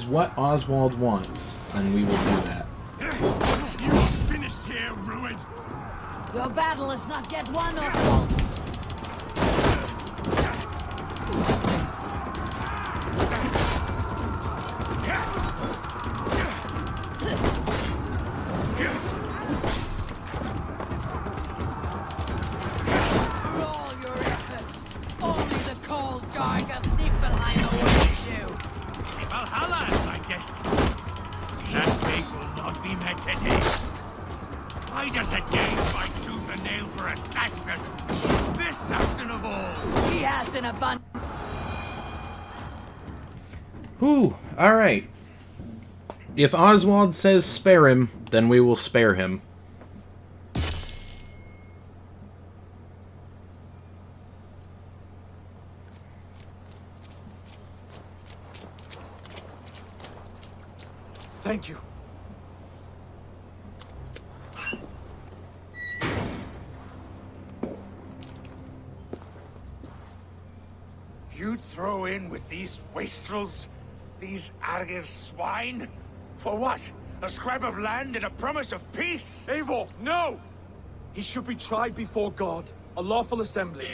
what Oswald wants, then we will do that. You finished here, Ruid. Your battle is not yet won, Oswald. Valhalla is my destiny. That fate will not be met today. Why does a Dane fight tooth and nail for a Saxon? This Saxon of all. He has an abundance. Whew, alright. If Oswald says spare him, then we will spare him. Thank you. You throw in with these wastrels? These Argir swine? For what? A scrap of land and a promise of peace? Eivor, no! He should be tried before God, a lawful assembly.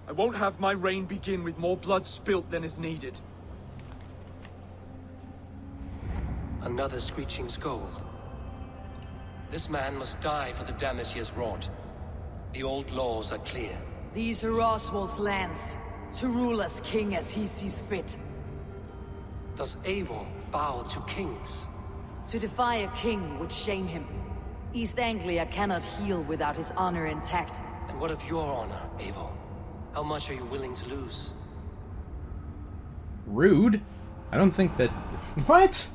I won't have my reign begin with more blood spilt than is needed. Another screeching scold. This man must die for the damage he has wrought. The old laws are clear. These are Oswald's lands, to rule as king as he sees fit. Does Eivor bow to kings? To defy a king would shame him. East Anglia cannot heal without his honor intact. And what of your honor, Eivor? How much are you willing to lose? Rude? I don't think that... What?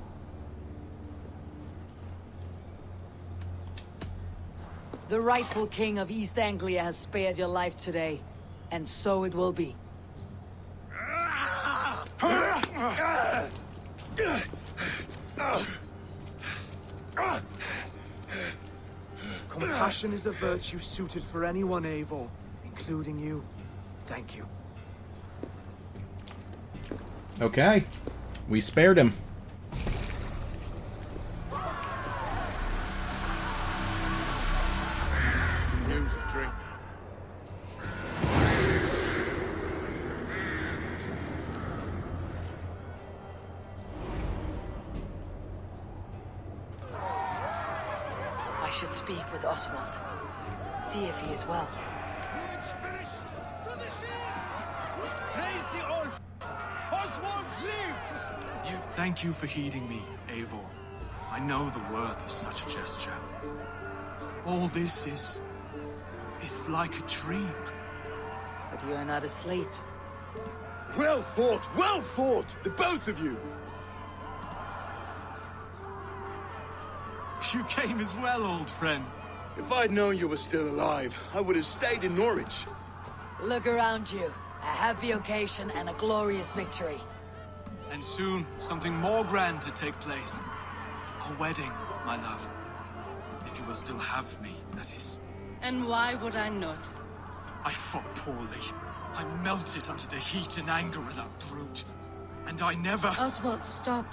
The rightful king of East Anglia has spared your life today, and so it will be. Compassion is a virtue suited for anyone, Eivor, including you. Thank you. Okay. We spared him. Here's a drink. I should speak with Oswald. See if he is well. It's finished! To the shield! Praise the old... Oswald lives! Thank you for heeding me, Eivor. I know the worth of such a gesture. All this is like a dream. But you are not asleep. Well fought, the both of you! You came as well, old friend. If I'd known you were still alive, I would have stayed in Norwich. Look around you. A happy occasion and a glorious victory. And soon, something more grand to take place. A wedding, my love. If you will still have me, that is. And why would I not? I fought poorly. I melted under the heat and anger of that brute. And I never... Oswald, stop.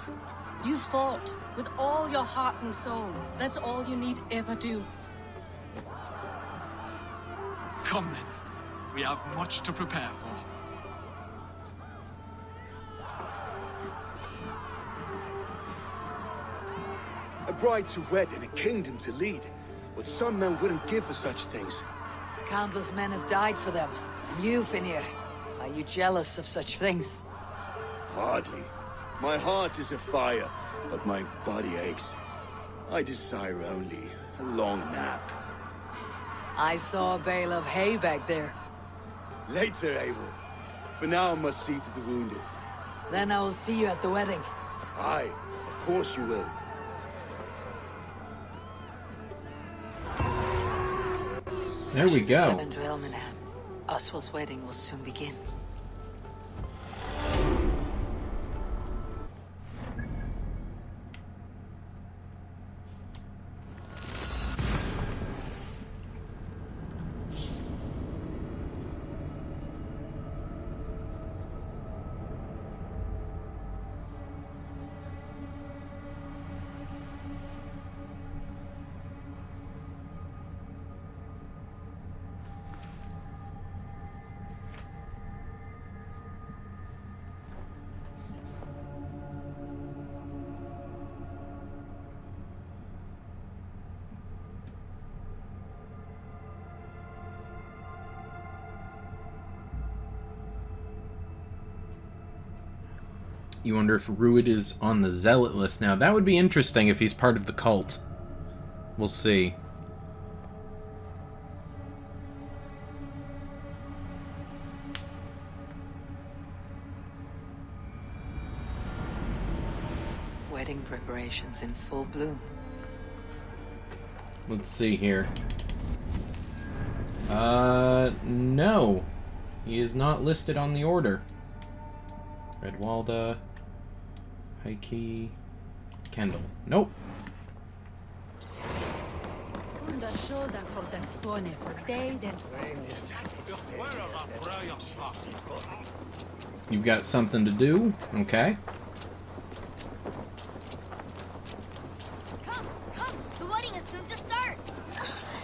You fought with all your heart and soul. That's all you need ever do. Come then. We have much to prepare for. A bride to wed and a kingdom to lead. What some men wouldn't give for such things. Countless men have died for them. And you, Finir, are you jealous of such things? Hardly. My heart is afire, but my body aches. I desire only a long nap. I saw a bale of hay back there. Later, Abel. For now, I must see to the wounded. Then I will see you at the wedding. Aye, of course you will. There we go. Return to Elmenham. Oswald's wedding will soon begin. You wonder if Rued is on the Zealot list now. That would be interesting if he's part of the cult. We'll see. Wedding preparations in full bloom. Let's see here. No. He is not listed on the order. Redwalda, Heike, Kendall. Nope. You've got something to do? Okay. The wedding is soon to start.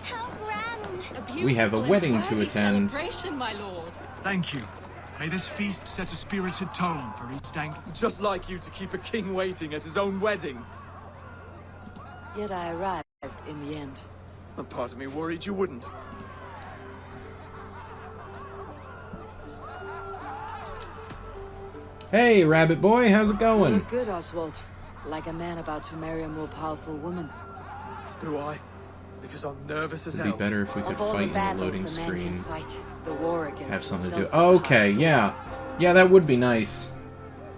How grand! We have a wedding to attend. Celebration, my lord. Thank you. May this feast set a spirited tone for East Ang. Just like you to keep a king waiting at his own wedding. Yet I arrived in the end. A part of me worried you wouldn't. Hey, Rabbit Boy, how's it You going? look good, Oswald. Like a man about to marry a more powerful woman. Do I? Because I'm nervous as It'd hell. be better if we could Of all fight the in the battles loading a man can screen. fight, the war against Have something to do. himself is the Okay, hardest to yeah. Yeah, that would be nice.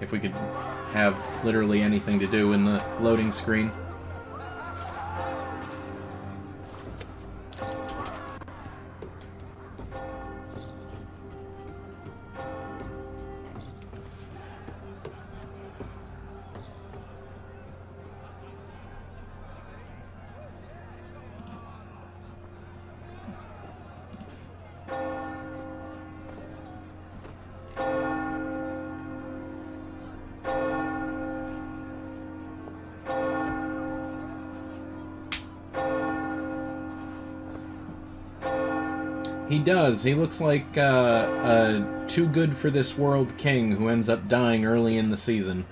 If we could have literally anything to do in the loading screen. He does. He looks like a too good for this world king who ends up dying early in the season.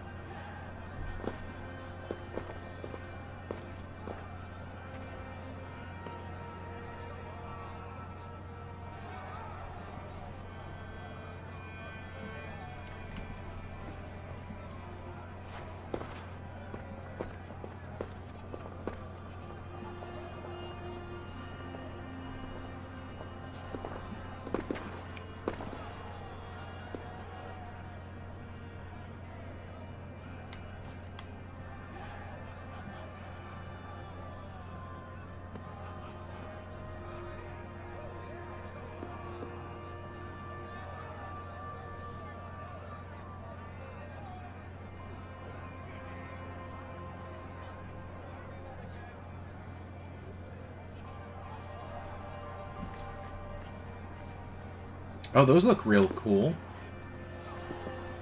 Oh, those look real cool.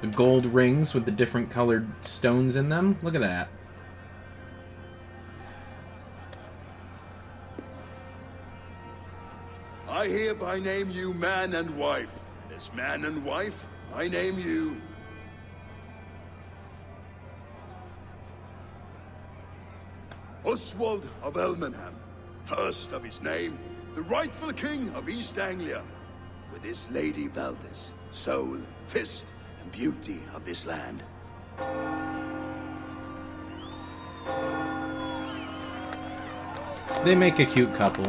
The gold rings with the different colored stones in them. Look at that. I hereby name you man and wife. And as man and wife, I name you... Oswald of Elmenham, first of his name, the rightful king of East Anglia, with his lady Valdis, soul, fist, and beauty of this land. They make a cute couple.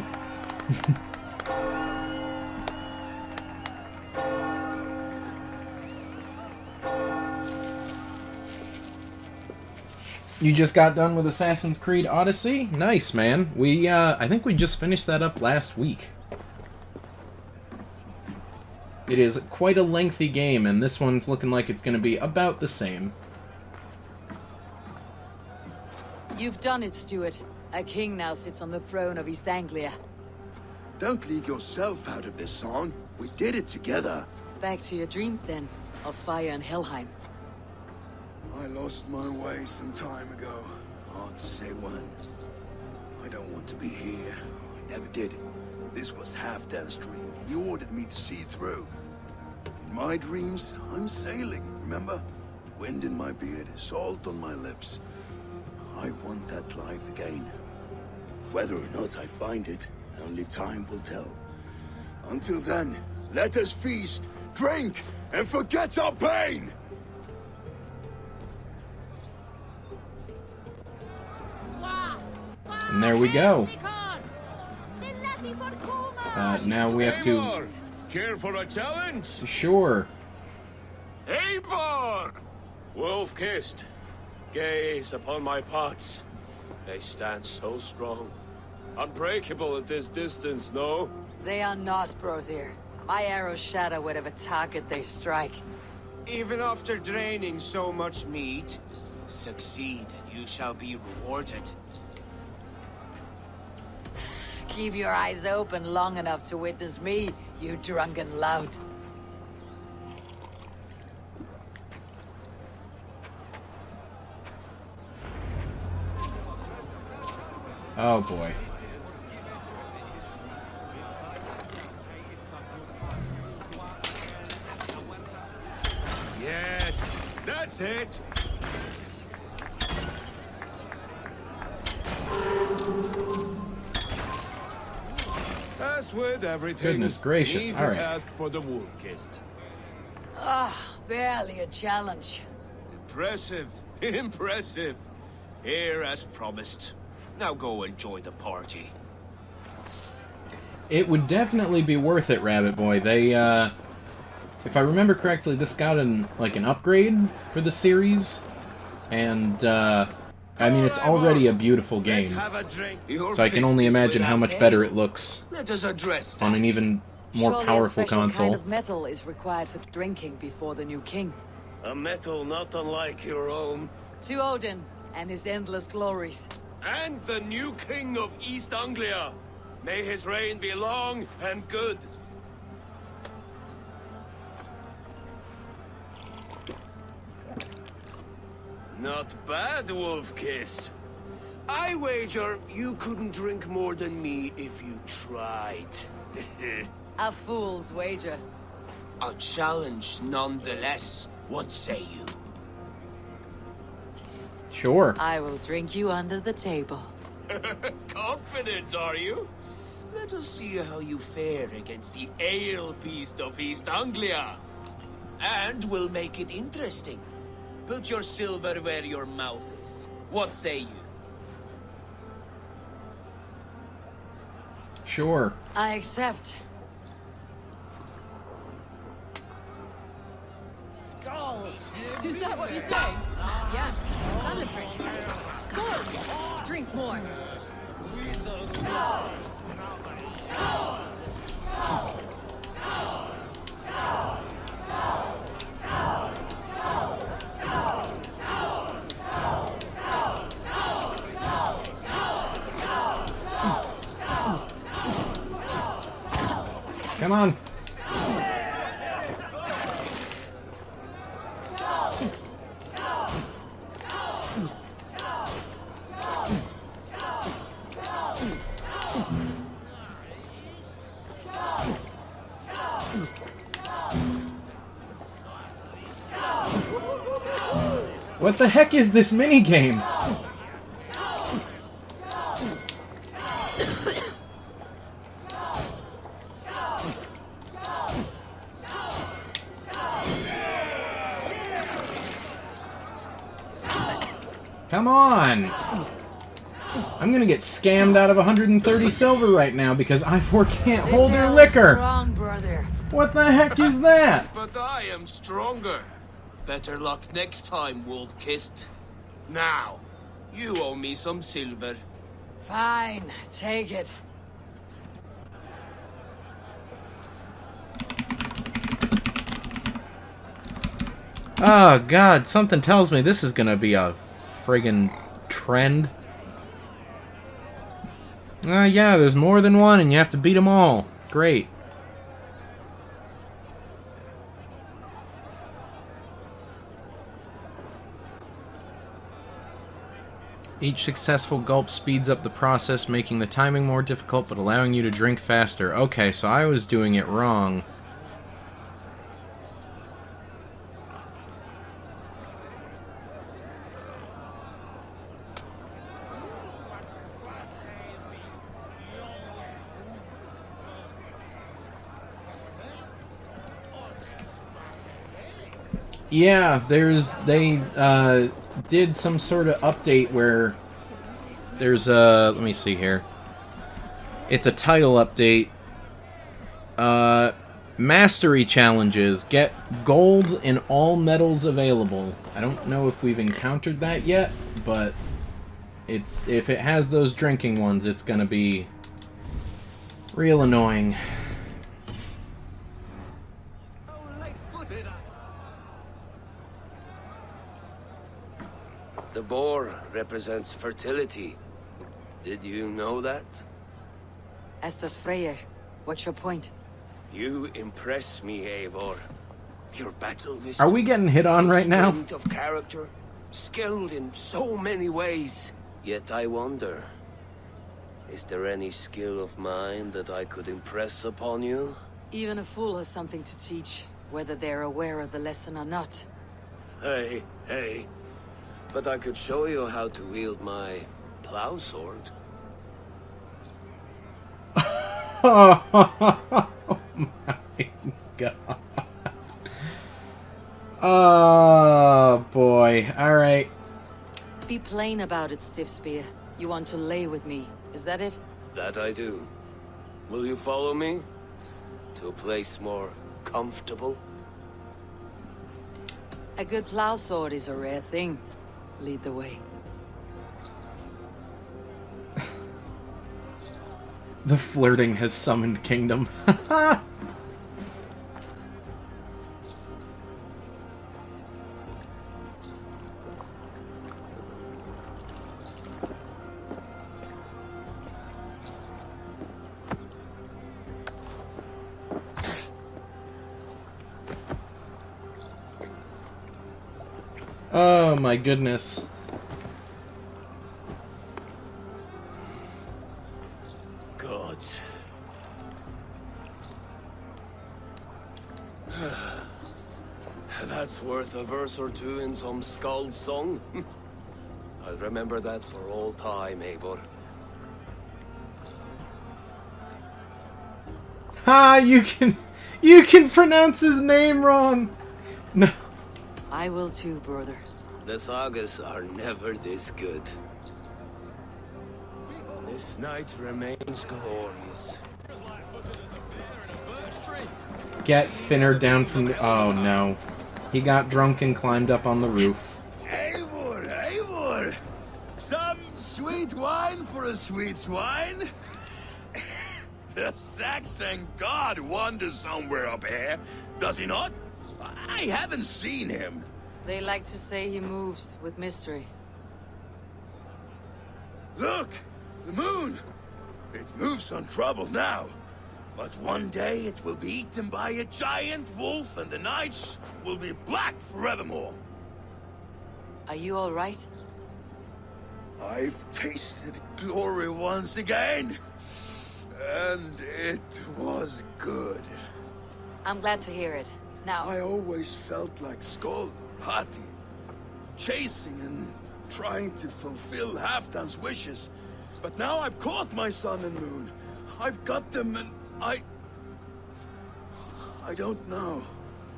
You just got done with Assassin's Creed Odyssey? Nice, man. I think we just finished that up last week. It is quite a lengthy game, and this one's looking like it's going to be about the same. You've done it, Stuart. A king now sits on the throne of East Anglia. Don't leave yourself out of this song. We did it together. Back to your dreams, then, of fire and Helheim. I lost my way some time ago. Hard to say when. I don't want to be here. I never did. This was Halfdan's dream. He ordered me to see through. In my dreams, I'm sailing, remember? Wind in my beard, salt on my lips. I want that life again. Whether or not I find it, only time will tell. Until then, let us feast, drink, and forget our pain! And there we go. Now we have to... Care for a challenge? Sure. Eivor! Wolf-kissed. Gaze upon my pots. They stand so strong. Unbreakable at this distance, no? They are not, Brother. My arrows shatter whatever target they strike. Even after draining so much meat, succeed and you shall be rewarded. Keep your eyes open long enough to witness me, you drunken lout. Oh boy. Yes, that's it. As with everything, Goodness gracious, easy all right. task for the wolf-kissed. Ah, barely a challenge. Impressive, impressive. Here as promised. Now go enjoy the party. It would definitely be worth it, Rabbit Boy. They, if I remember correctly, this got an upgrade for the series, and, I mean, it's already a beautiful game, so I can only imagine how much better it looks Let us address on an even more Surely powerful a special console. kind of metal is required for drinking before the new king. A metal not unlike your own. To Odin and his endless glories. And the new king of East Anglia. May his reign be long and good. Not bad, Wolf-kissed. I wager you couldn't drink more than me if you tried. A fool's wager. A challenge nonetheless. What say you? Sure. I will drink you under the table. Confident, are you? Let us see how you fare against the ale beast of East Anglia. And we'll make it interesting. Put your silver where your mouth is. What say you? Sure. I accept. Skull! Is that what you say? Yes, celebrate. Skull! Drink more. Come on. What the heck is this minigame? Come on! I'm gonna get scammed out of 130 silver right now because Ivor can't hold her liquor! Strong, brother. What the heck is that? But I am stronger. Better luck next time, wolf-kissed. Now, you owe me some silver. Fine, take it. Oh god, something tells me this is gonna be a friggin' trend. Yeah, there's more than one and you have to beat them all. Great. Each successful gulp speeds up the process, making the timing more difficult but allowing you to drink faster. Okay, so I was doing it wrong. Yeah, they did some sort of update where there's a, let me see here. It's a title update. Mastery challenges. Get gold in all medals available. I don't know if we've encountered that yet, but it's, if it has those drinking ones, it's gonna be real annoying. The boar represents fertility. Did you know that? As does Freyr. What's your point? You impress me, Eivor. Your battle is. Are we getting hit on right now? Strength of character, skilled in so many ways. Yet I wonder, is there any skill of mine that I could impress upon you? Even a fool has something to teach, whether they're aware of the lesson or not. Hey. But I could show you how to wield my plow sword. Oh my god. Oh boy. Alright. Be plain about it, Stiff Spear. You want to lay with me, is that it? That I do. Will you follow me? To a place more comfortable? A good plow sword is a rare thing. Lead the way. The flirting has summoned kingdom. Oh my goodness. Gods. That's worth a verse or two in some skald song. I'll remember that for all time, Eivor. Ha! You can pronounce his name wrong. No. I will too, brother. The sagas are never this good. This night remains glorious. Get Finner down from the... Oh no. He got drunk and climbed up on the roof. Eivor! Some sweet wine for a sweet swine? The Saxon god wanders somewhere up here, does he not? I haven't seen him. They like to say he moves with mystery. Look! The moon! It moves untroubled now. But one day it will be eaten by a giant wolf and the nights will be black forevermore. Are you all right? I've tasted glory once again. And it was good. I'm glad to hear it. Now... I always felt like Skoll, Hati. chasing and trying to fulfill Halfdan's wishes. But now I've caught my sun and moon. I've got them and I don't know.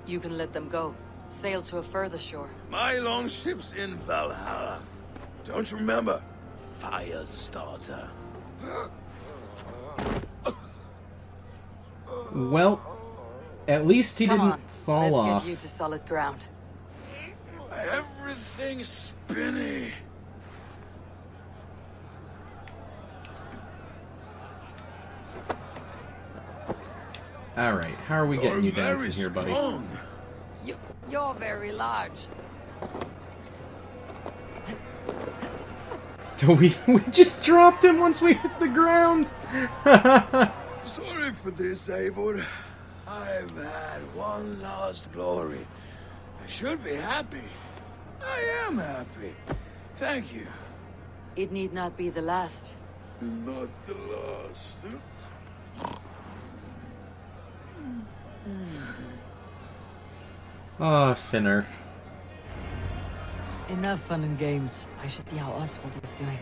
You can let them go. Sail to a further shore. My longship's in Valhalla. Don't you remember? Firestarter. Well, at least he Come didn't on, fall let's off. get you to solid ground. Everything's spinny. Alright, how are we getting you down from here, buddy? You're very large. We just dropped him once we hit the ground! Sorry for this, Eivor. I've had one last glory. I should be happy. I am happy. Thank you. It need not be the last. Not the last. Ah, Finner. Enough fun and games. I should see how Oswald is doing.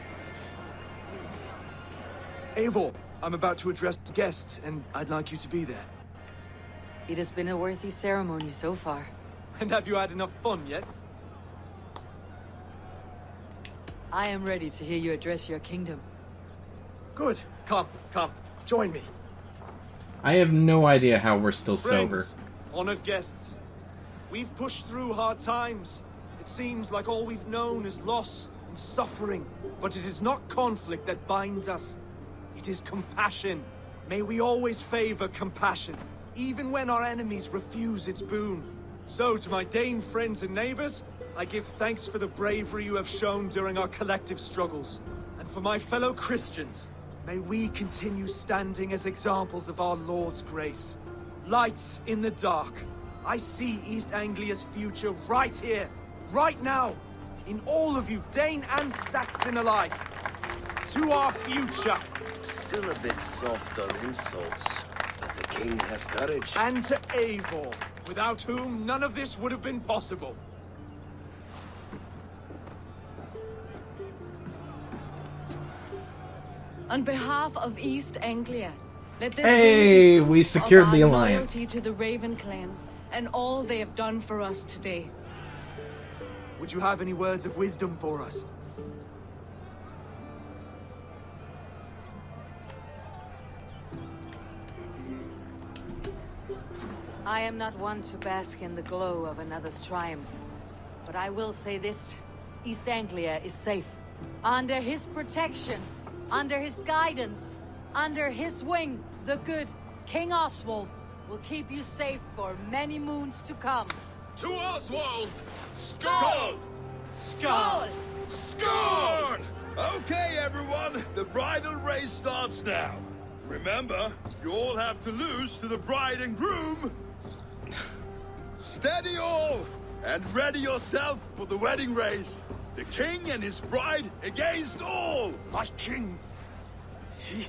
Eivor, I'm about to address guests, and I'd like you to be there. It has been a worthy ceremony so far. And have you had enough fun yet? I am ready to hear you address your kingdom. Good. Come, join me. I have no idea how we're still sober. Friends, honored guests, we've pushed through hard times. It seems like all we've known is loss and suffering. But it is not conflict that binds us. It is compassion. May we always favor compassion, even when our enemies refuse its boon. So, to my Dane friends and neighbors, I give thanks for the bravery you have shown during our collective struggles. And for my fellow Christians, may we continue standing as examples of our Lord's grace. Lights in the dark. I see East Anglia's future right here, right now, in all of you, Dane and Saxon alike. To our future. Still a bit soft on insults, but the king has courage. And to Eivor, without whom none of this would have been possible. On behalf of East Anglia, let this Hey, be we secured of the our alliance. loyalty to the Raven clan and all they have done for us today. Would you have any words of wisdom for us? I am not one to bask in the glow of another's triumph. But I will say this. East Anglia is safe. Under his protection. Under his guidance. Under his wing. The good King Oswald will keep you safe for many moons to come. To Oswald! Skull! Skull! Skull! Okay, everyone, the bridal race starts now. Remember, you all have to lose to the bride and groom. Steady all, and ready yourself for the wedding race. The king and his bride against all. My king, he...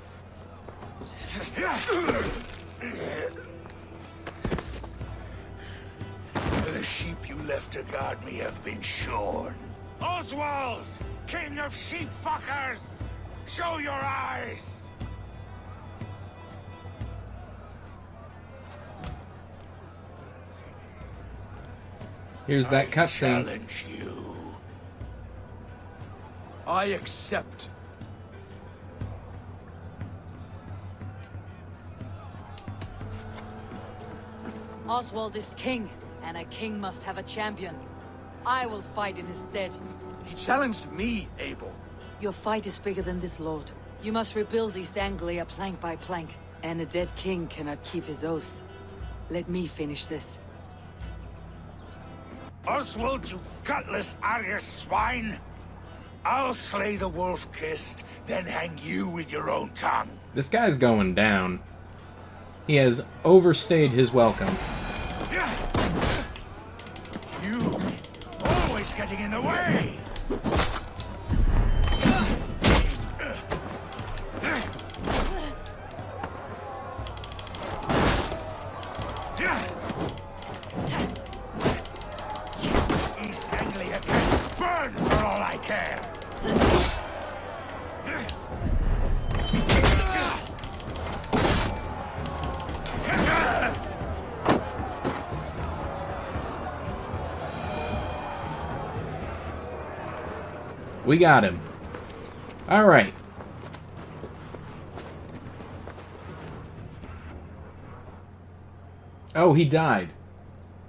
The sheep you left to guard me have been shorn. Oswald! King of sheep fuckers! Show your eyes! Here's that cutscene. Challenge you. I accept. Oswald is king, and a king must have a champion. I will fight in his stead. He challenged me, Eivor. Your fight is bigger than this, Lord. You must rebuild East Anglia plank by plank, and a dead king cannot keep his oaths. Let me finish this. Oswald, you gutless Arya swine! I'll slay the wolf-kissed, then hang you with your own tongue. This guy's going down. He has overstayed his welcome. You always getting in the way! East Anglia can care. We got him. All right. Oh, he died.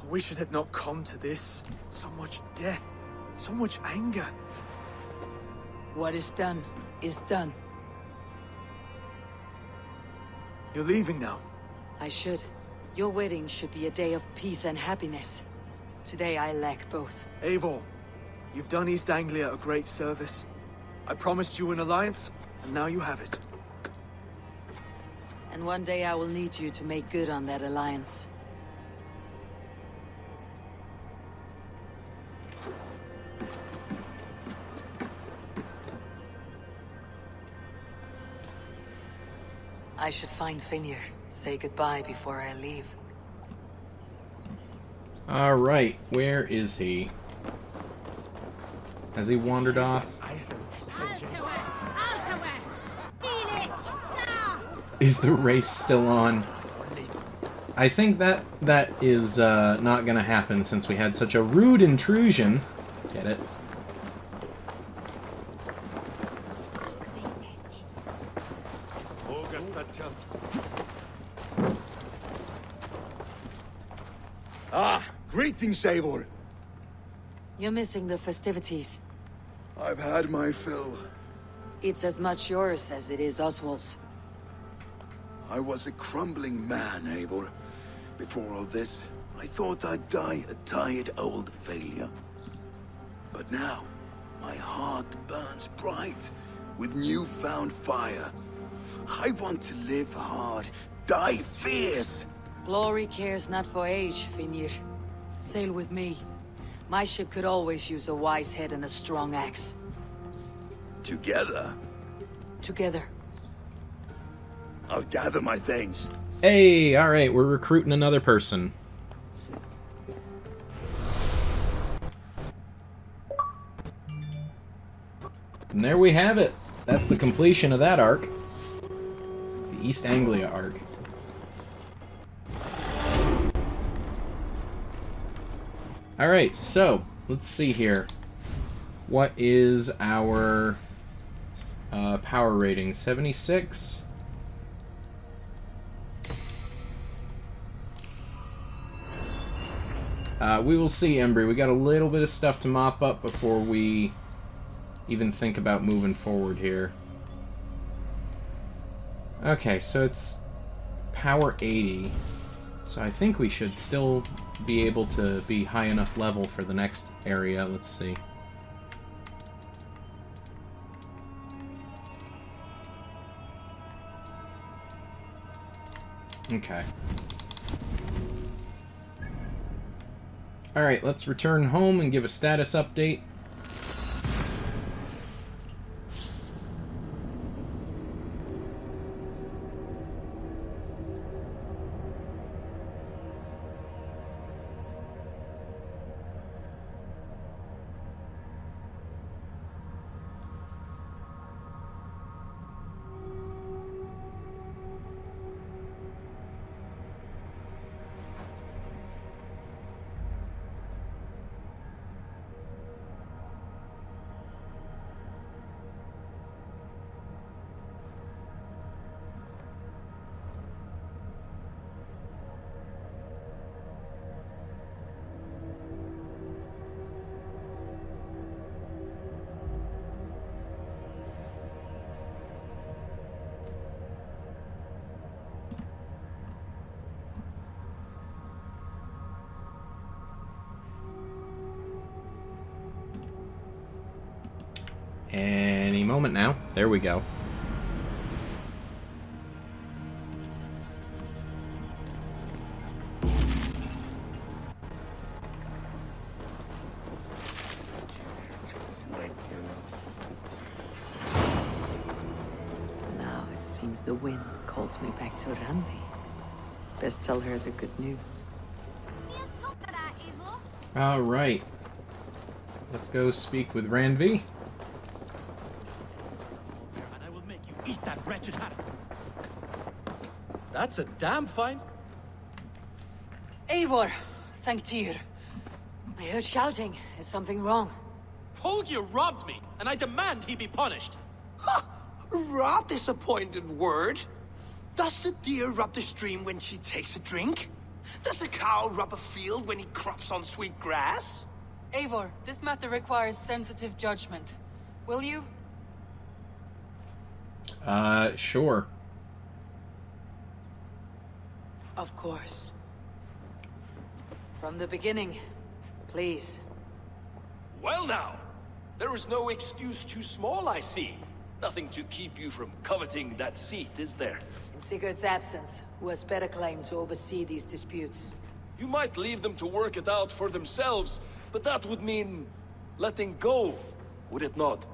I wish it had not come to this. So much death, so much anger. What is done is done. You're leaving now. I should. Your wedding should be a day of peace and happiness. Today I lack both. Eivor, you've done East Anglia a great service. I promised you an alliance, and now you have it. And one day I will need you to make good on that alliance. I should find Finir. Say goodbye before I leave. All right, where is he? Has he wandered off? Is the race still on? I think that is not gonna happen since we had such a rude intrusion. Get it? Ah, greetings, Eivor. You're missing the festivities. I've had my fill. It's as much yours as it is Oswald's. I was a crumbling man, Eivor. Before all this, I thought I'd die a tired old failure. But now, my heart burns bright with newfound fire. I want to live hard, die fierce. Glory cares not for age, Finir. Sail with me. My ship could always use a wise head and a strong axe. Together? Together. I'll gather my things. Hey, all right, we're recruiting another person. And there we have it. That's the completion of that arc. The East Anglia arc. Alright, so, let's see here. What is our power rating? 76? We will see, Embry. We got a little bit of stuff to mop up before we even think about moving forward here. Okay, so it's power 80. So I think we should still be able to be high enough level for the next area. Let's see. Okay. Alright, let's return home and give a status update. Any moment now. There we go. Now it seems the wind calls me back to Randi. Best tell her the good news. Alright. Let's go speak with Randvi. wretched hat. That's a damn find. Eivor, thank Tyr. I heard shouting. Is something wrong? Holger robbed me, and I demand he be punished. Ha! Rather disappointed word. Does the deer rub the stream when she takes a drink? Does a cow rub a field when he crops on sweet grass? Eivor, this matter requires sensitive judgment. Will you? Sure. Of course. From the beginning, please. Well now, there is no excuse too small, I see. Nothing to keep you from coveting that seat, is there? In Sigurd's absence, who has better claim to oversee these disputes? You might leave them to work it out for themselves, but that would mean letting go, would it not?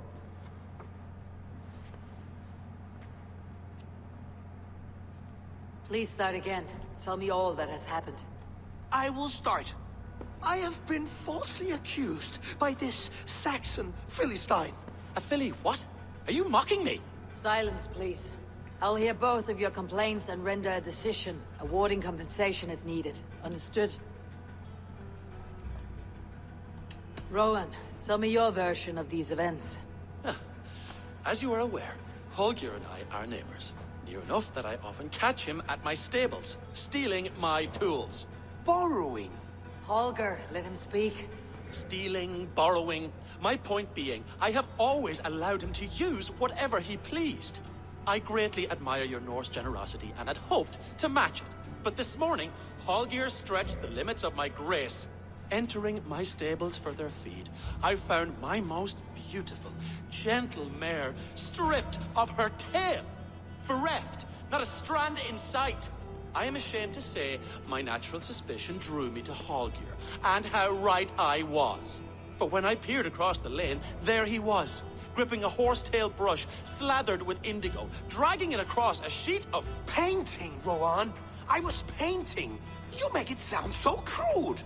Please start again. Tell me all that has happened. I will start. I have been falsely accused by this Saxon Philistine. A Philly what? Are you mocking me? Silence, please. I'll hear both of your complaints and render a decision, awarding compensation if needed. Understood? Rowan, tell me your version of these events. As you are aware, Holger and I are neighbors. Near enough that I often catch him at my stables, stealing my tools. Borrowing. Holger, let him speak. Stealing, borrowing. My point being, I have always allowed him to use whatever he pleased. I greatly admire your Norse generosity and had hoped to match it. But this morning, Holger stretched the limits of my grace. Entering my stables for their feed, I found my most beautiful, gentle mare stripped of her tail. Bereft, not a strand in sight. I am ashamed to say my natural suspicion drew me to Holger, and how right I was. For when I peered across the lane, there he was, gripping a horsetail brush slathered with indigo, dragging it across a sheet of painting, Rowan. I was painting. You make it sound so crude.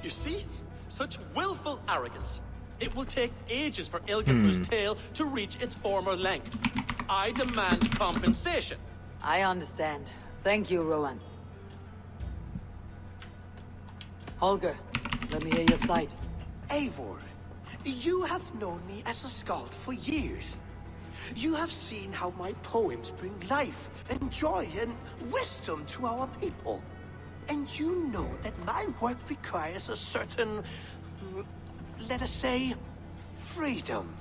You see? Such willful arrogance. It will take ages for Ilgifu's tail to reach its former length. I demand compensation. I understand. Thank you, Rowan. Holger, let me hear your side. Eivor, you have known me as a skald for years. You have seen how my poems bring life and joy and wisdom to our people. And you know that my work requires a certain, let us say, freedom.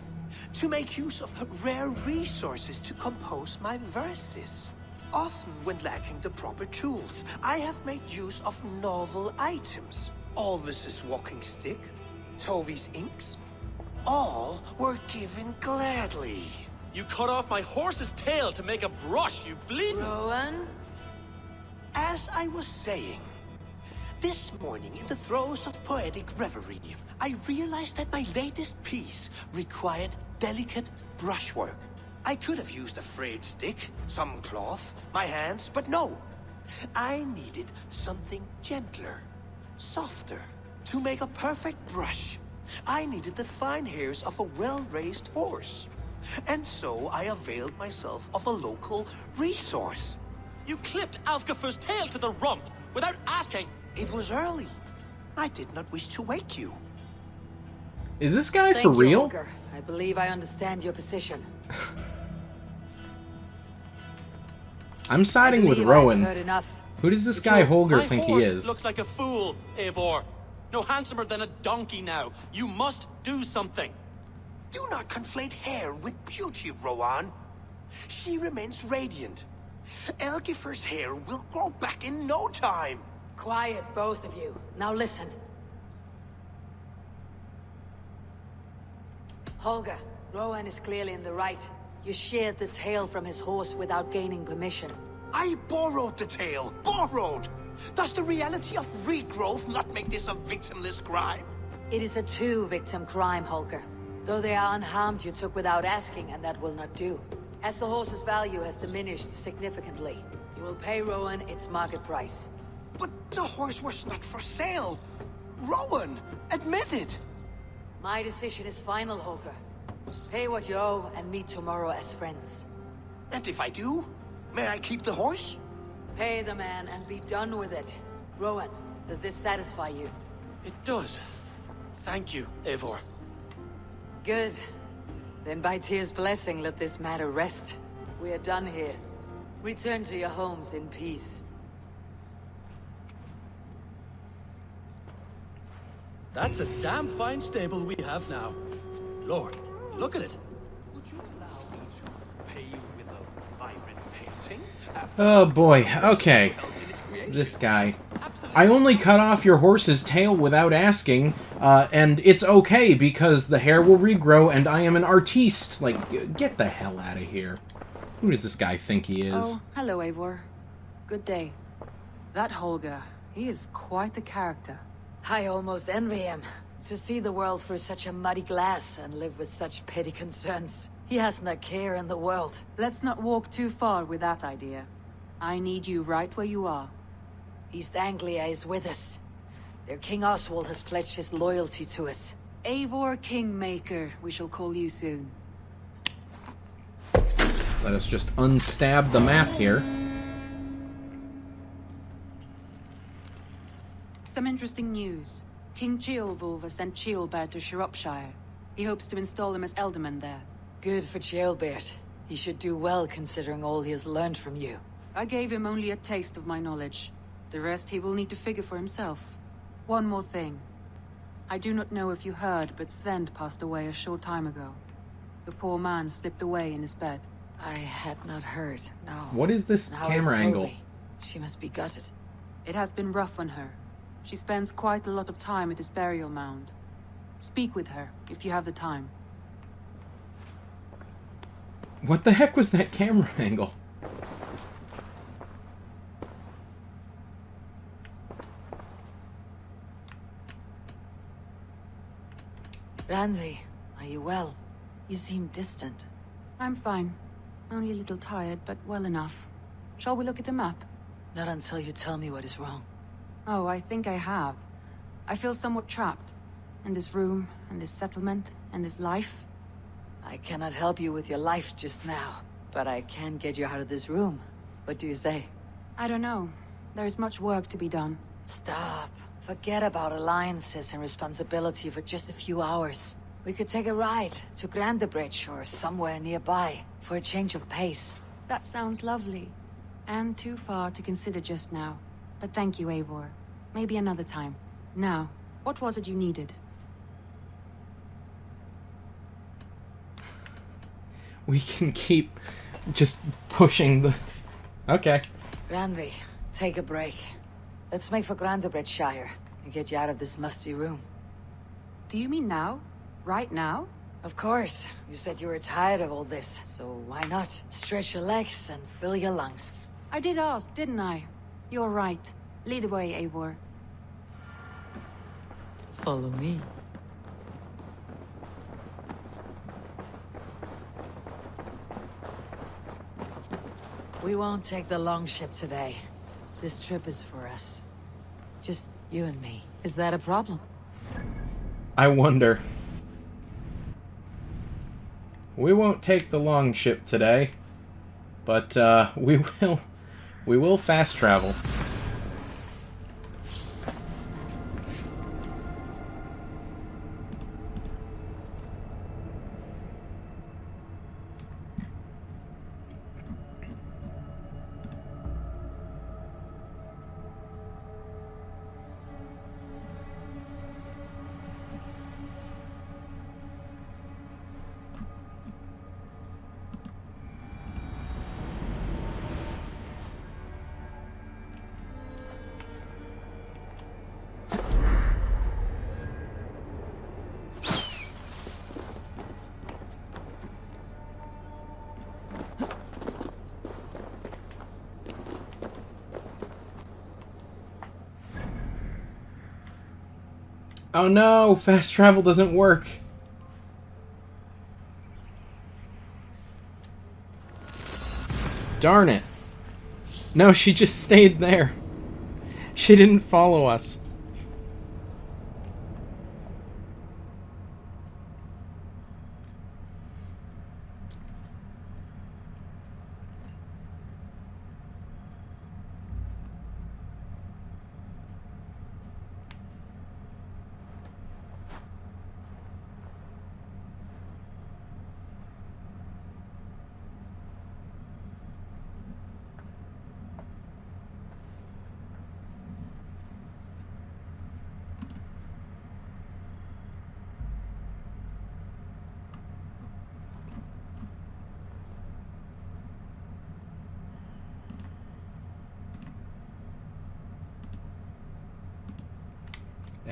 To make use of rare resources to compose my verses. Often when lacking the proper tools, I have made use of novel items. Alvis's walking stick, Tovi's inks, all were given gladly. You cut off my horse's tail to make a brush, you bleeding... Rowan? As I was saying, this morning in the throes of poetic reverie, I realized that my latest piece required delicate brushwork. I could have used a frayed stick, some cloth, my hands, but no. I needed something gentler, softer. To make a perfect brush, I needed the fine hairs of a well-raised horse. And so I availed myself of a local resource. You clipped Alfgafu's tail to the rump without asking. It was early. I did not wish to wake you. Is this guy Thank for you, real? Holger. I believe I understand your position. I'm siding with Rowan. Who does this guy Holger think he is? Looks like a fool, Eivor. No handsomer than a donkey now. You must do something. Do not conflate hair with beauty, Rowan. She remains radiant. Elgifer's hair will grow back in no time. Quiet, both of you. Now listen. Holger, Rowan is clearly in the right. You sheared the tail from his horse without gaining permission. I borrowed the tail. Borrowed! Does the reality of regrowth not make this a victimless crime? It is a two-victim crime, Holger. Though they are unharmed, you took without asking, and that will not do. As the horse's value has diminished significantly, you will pay Rowan its market price. But the horse was not for sale. Rowan, admit it. My decision is final, Holger. Pay what you owe and meet tomorrow as friends. And if I do, may I keep the horse? Pay the man and be done with it. Rowan, does this satisfy you? It does. Thank you, Eivor. Good. Then by Tyr's blessing, let this matter rest. We are done here. Return to your homes in peace. That's a damn fine stable we have now. Lord, look at it. Would you allow me to pay you with a vibrant painting? Oh boy, okay. This guy. I only cut off your horse's tail without asking, and it's okay because the hair will regrow and I am an artiste. Like, get the hell out of here. Who does this guy think he is? Oh, hello, Eivor. Good day. That Holger, he is quite the character. I almost envy him. To see the world through such a muddy glass and live with such petty concerns. He hasn't a care in the world. Let's not walk too far with that idea. I need you right where you are. East Anglia is with us. Their King Oswald has pledged his loyalty to us. Eivor Kingmaker, we shall call you soon. Let us just unstab the map here. Some interesting news. King Ceolwulf has sent Ceolbert to Shropshire. He hopes to install him as Elderman there. Good for Ceolbert. He should do well considering all he has learned from you. I gave him only a taste of my knowledge. The rest he will need to figure for himself. One more thing. I do not know if you heard, but Svend passed away a short time ago. The poor man slipped away in his bed. I had not heard, no. What is this camera angle? She must be gutted. It has been rough on her. She spends quite a lot of time at his burial mound. Speak with her, if you have the time. What the heck was that camera angle? Randvi, are you well? You seem distant. I'm fine. Only a little tired, but well enough. Shall we look at the map? Not until you tell me what is wrong. Oh, I think I have. I feel somewhat trapped. In this room, in this settlement, in this life. I cannot help you with your life just now, but I can get you out of this room. What do you say? I don't know. There is much work to be done. Stop. Forget about alliances and responsibility for just a few hours. We could take a ride to Grandebridge or somewhere nearby for a change of pace. That sounds lovely. And too far to consider just now. But thank you, Eivor. Maybe another time. Now, what was it you needed? We can keep just pushing the... Okay. Randvi, take a break. Let's make for Grandebridgeshire and get you out of this musty room. Do you mean now? Right now? Of course. You said you were tired of all this, so why not? Stretch your legs and fill your lungs. I did ask, didn't I? You're right. Lead the way, Eivor. Follow me. We won't take the long ship today. This trip is for us. Just you and me. Is that a problem? I wonder. We won't take the long ship today, but we will fast travel. Oh no, fast travel doesn't work. Darn it. No, she just stayed there. She didn't follow us.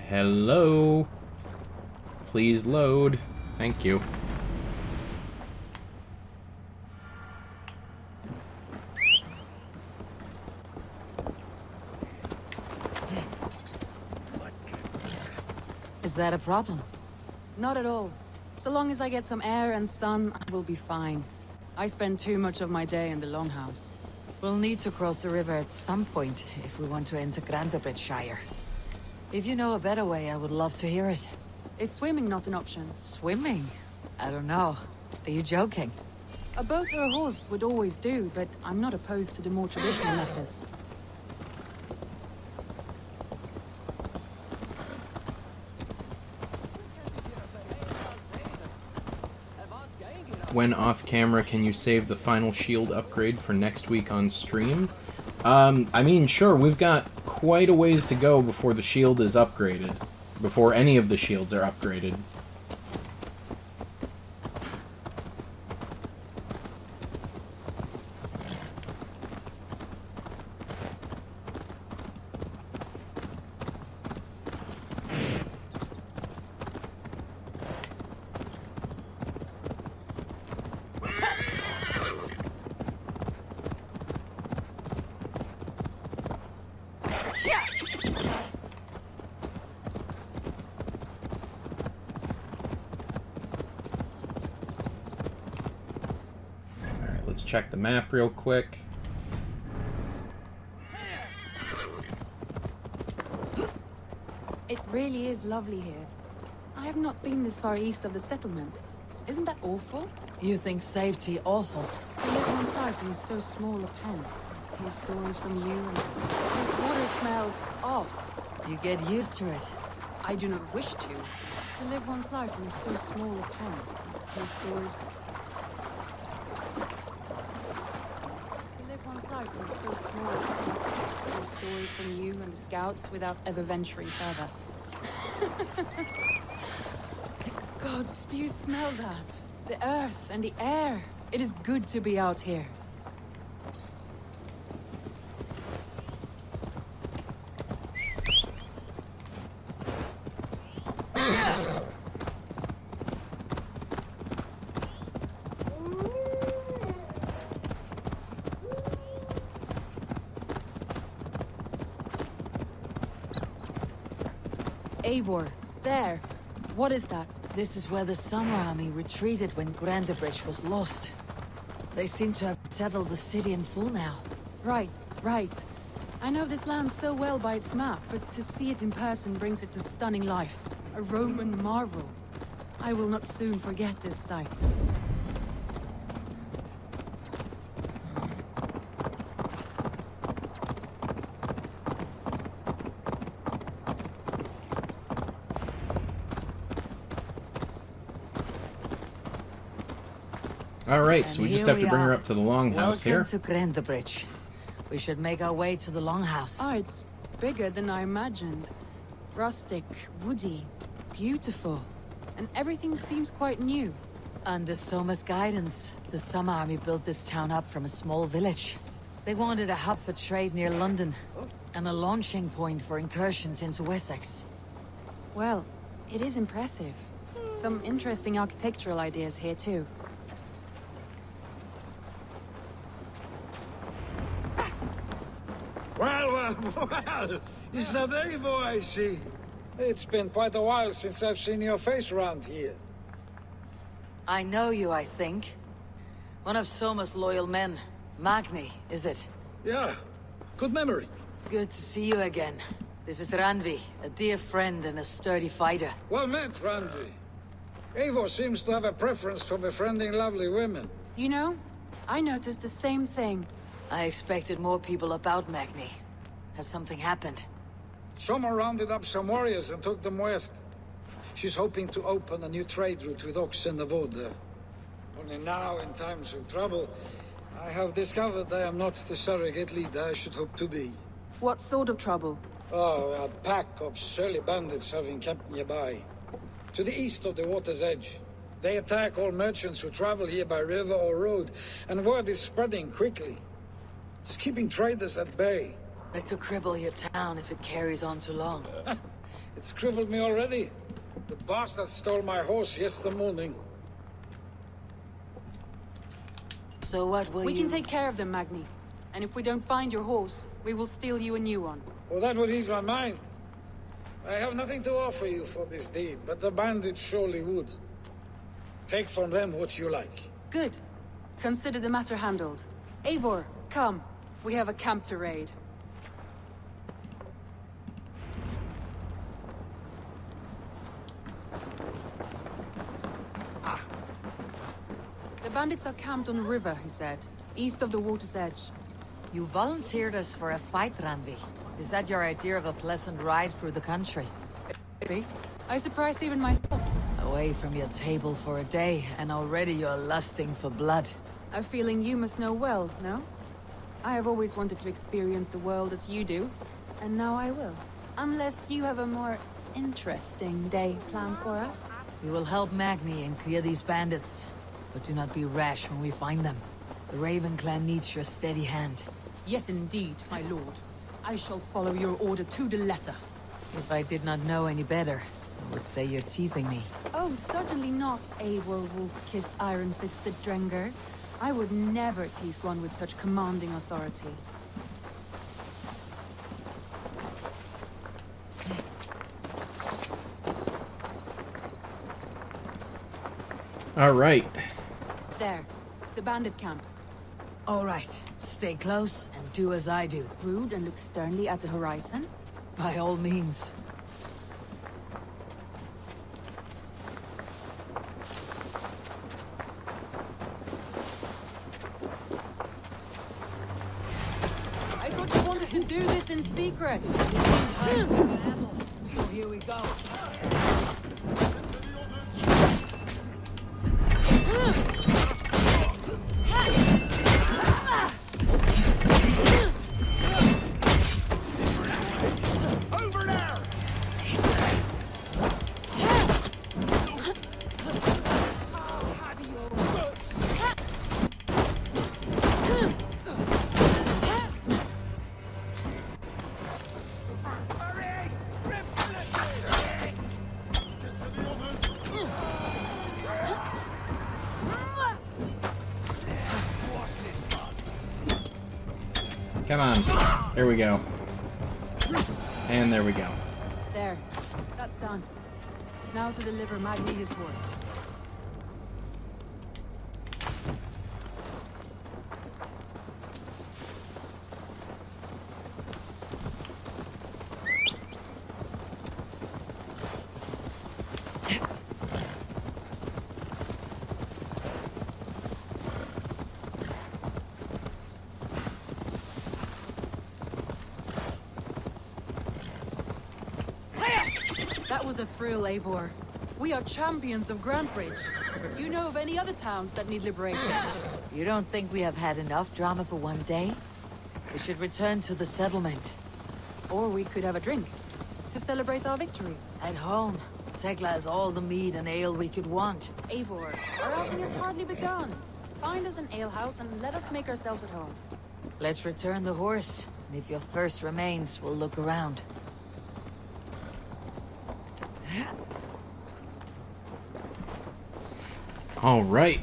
Hello? Please load. Thank you. Is that a problem? Not at all. So long as I get some air and sun, I will be fine. I spend too much of my day in the Longhouse. We'll need to cross the river at some point if we want to enter Grandabridgeshire. If you know a better way, I would love to hear it. Is swimming not an option? Swimming? I don't know. Are you joking? A boat or a horse would always do, but I'm not opposed to the more traditional methods. When off camera, can you save the final shield upgrade for next week on stream? I mean, sure, we've got quite a ways to go before the shield is upgraded. Before any of the shields are upgraded. Let's check the map real quick. It really is lovely here. I have not been this far east of the settlement. Isn't that awful? You think safety awful? To live one's life in so small a pen. Hear stories from you and... This water smells off. You get used to it. I do not wish to. To live one's life in so small a pen. Hear stories... life is so small. Hear stories from you and the scouts without ever venturing further. Gods, do you smell that? The earth and the air. It is good to be out here. Eivor, there. What is that? This is where the Summer Army retreated when Grandabridge was lost. They seem to have settled the city in full now. Right. I know this land so well by its map, but to see it in person brings it to stunning life. A Roman marvel. I will not soon forget this sight. Alright, so we just have to bring her up to the Longhouse here. Welcome to Grandabridge. We should make our way to the Longhouse. Oh, it's bigger than I imagined. Rustic, woody, beautiful. And everything seems quite new. Under Soma's guidance, the Summer Army built this town up from a small village. They wanted a hub for trade near London, and a launching point for incursions into Wessex. Well, it is impressive. Some interesting architectural ideas here too. Well, is that Eivor I see? It's been quite a while since I've seen your face around here. I know you, I think. One of Soma's loyal men. Magni, is it? Yeah, good memory. Good to see you again. This is Randvi, a dear friend and a sturdy fighter. Well met, Randvi. Eivor seems to have a preference for befriending lovely women. You know, I noticed the same thing. I expected more people about Magni. Has something happened? Soma rounded up some warriors and took them west. She's hoping to open a new trade route with oxen of wood there. Only now, in times of trouble, I have discovered I am not the surrogate leader I should hope to be. What sort of trouble? Oh, a pack of surly bandits have encamped nearby. To the east of the water's edge. They attack all merchants who travel here by river or road, and word is spreading quickly. It's keeping traders at bay. It could cripple your town if it carries on too long. It's crippled me already. The bastard stole my horse yesterday morning. So what will We you... can take care of them, Magni. And if we don't find your horse, we will steal you a new one. Well, that would ease my mind. I have nothing to offer you for this deed, but the bandits surely would. Take from them what you like. Good. Consider the matter handled. Eivor, come. We have a camp to raid. The bandits are camped on a river, he said, east of the water's edge. You volunteered us for a fight, Randvi. Is that your idea of a pleasant ride through the country? Maybe. I surprised even myself. Away from your table for a day, and already you're lusting for blood. A feeling you must know well, no? I have always wanted to experience the world as you do, and now I will. Unless you have a more interesting day planned for us. We will help Magni and clear these bandits. But do not be rash when we find them. The Raven clan needs your steady hand. Yes, indeed, my lord. I shall follow your order to the letter. If I did not know any better, I would say you're teasing me. Oh, certainly not, Eivor wolf-kissed iron-fisted Drenger. I would never tease one with such commanding authority. All right. There, the bandit camp. All right, stay close and do as I do. Rude and look sternly at the horizon? By all means. I thought you wanted to do this in secret. So here we go. Come on. There we go. And there we go. There. That's done. Now to deliver Magni his horse. That was a thrill, Eivor. We are champions of Grantbridge. Do you know of any other towns that need liberation? You don't think we have had enough drama for one day? We should return to the settlement. Or we could have a drink, to celebrate our victory. At home, Tekla has all the mead and ale we could want. Eivor, our outing has hardly begun. Find us an alehouse and let us make ourselves at home. Let's return the horse, and if your thirst remains, we'll look around. All right.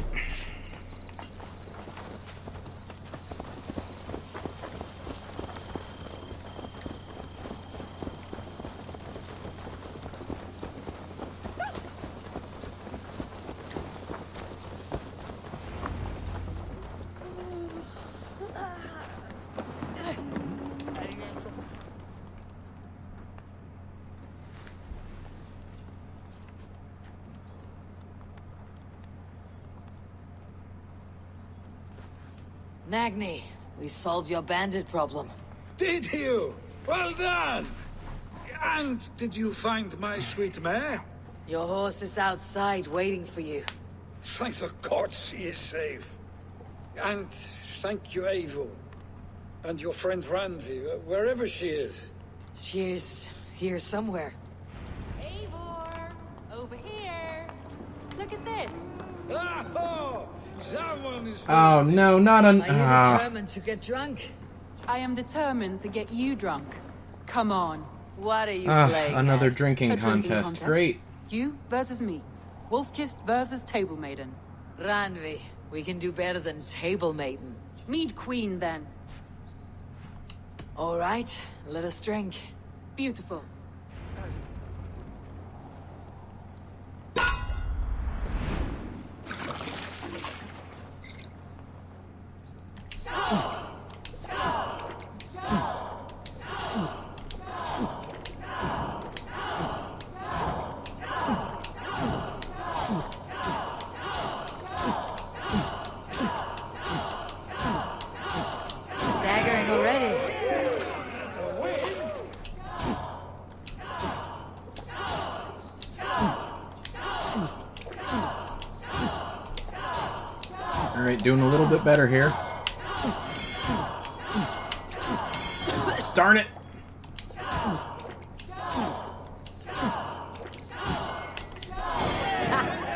Magni, we solved your bandit problem. Did you? Well done! And did you find my sweet mare? Your horse is outside waiting for you. Thank the gods he is safe. And thank you, Eivor. And your friend Randvi, wherever she is. She is here somewhere. Eivor! Over here! Look at this! Oh! Someone is Oh no, not an. Are you determined to get drunk? I am determined to get you drunk. Come on. What are you playing Another at? drinking A drinking contest. contest. Great. You versus me. Wolf-kissed versus Table Maiden. Ranvi, we can do better than Table Maiden. Mead Queen, then. All right, let us drink. Beautiful. Staggering already. All right, doing a little bit better here. Darn it!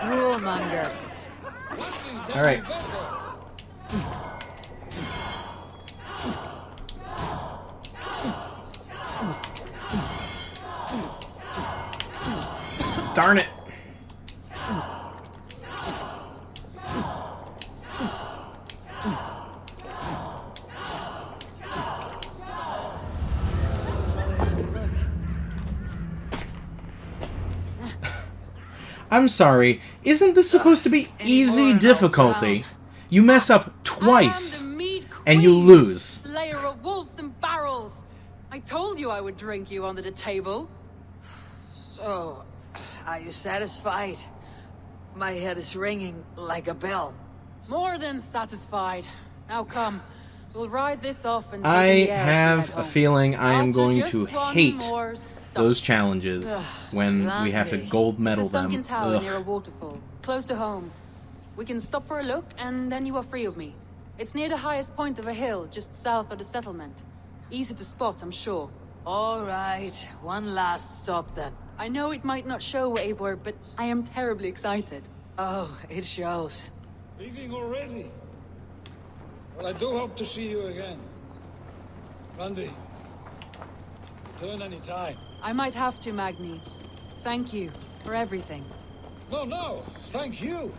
Droolmonger. All right. Darn it! I'm sorry, isn't this supposed to be easy difficulty? You mess up twice, and you lose. Slayer of wolves and barrels. I told you I would drink you under the table. So, are you satisfied? My head is ringing like a bell. More than satisfied. Now come, we'll ride this off and take I the airs have and a head home. feeling I am After going just to one hate more stop. those challenges when we have to gold medal It's a sunken them. tower Ugh. near a waterfall, close to home. We can stop for a look, and then you are free of me. It's near the highest point of a hill, just south of the settlement. Easy to spot, I'm sure. All right, one last stop then. I know it might not show, Eivor, but I am terribly excited. Oh, it shows. Leaving already? Well, I do hope to see you again. Randy, return any time. I might have to, Magni. Thank you for everything. No, thank you.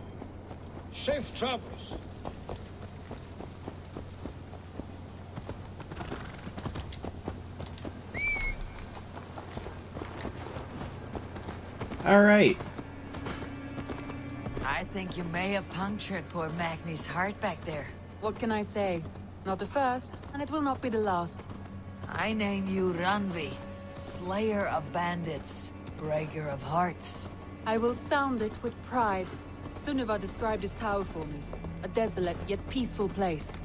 Safe travels. All right. I think you may have punctured poor Magni's heart back there. What can I say? Not the first, and it will not be the last. I name you Ranvi, Slayer of Bandits, Breaker of Hearts. I will sound it with pride. Sunniva described this tower for me. A desolate yet peaceful place.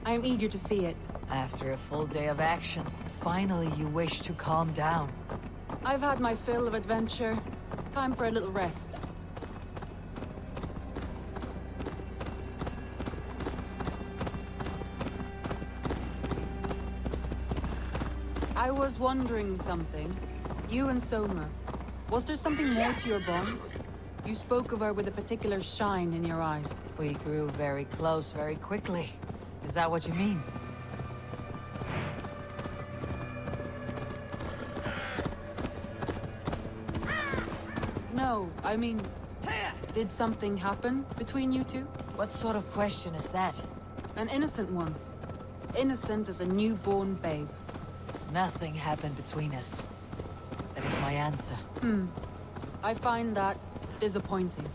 I am eager to see it. After a full day of action, finally you wish to calm down. I've had my fill of adventure. Time for a little rest. I was wondering something. You and Soma. Was there something more to your bond? You spoke of her with a particular shine in your eyes. We grew very close very quickly. Is that what you mean? No, I mean... Did something happen between you two? What sort of question is that? An innocent one. Innocent as a newborn babe. Nothing happened between us. That is my answer. I find that disappointing.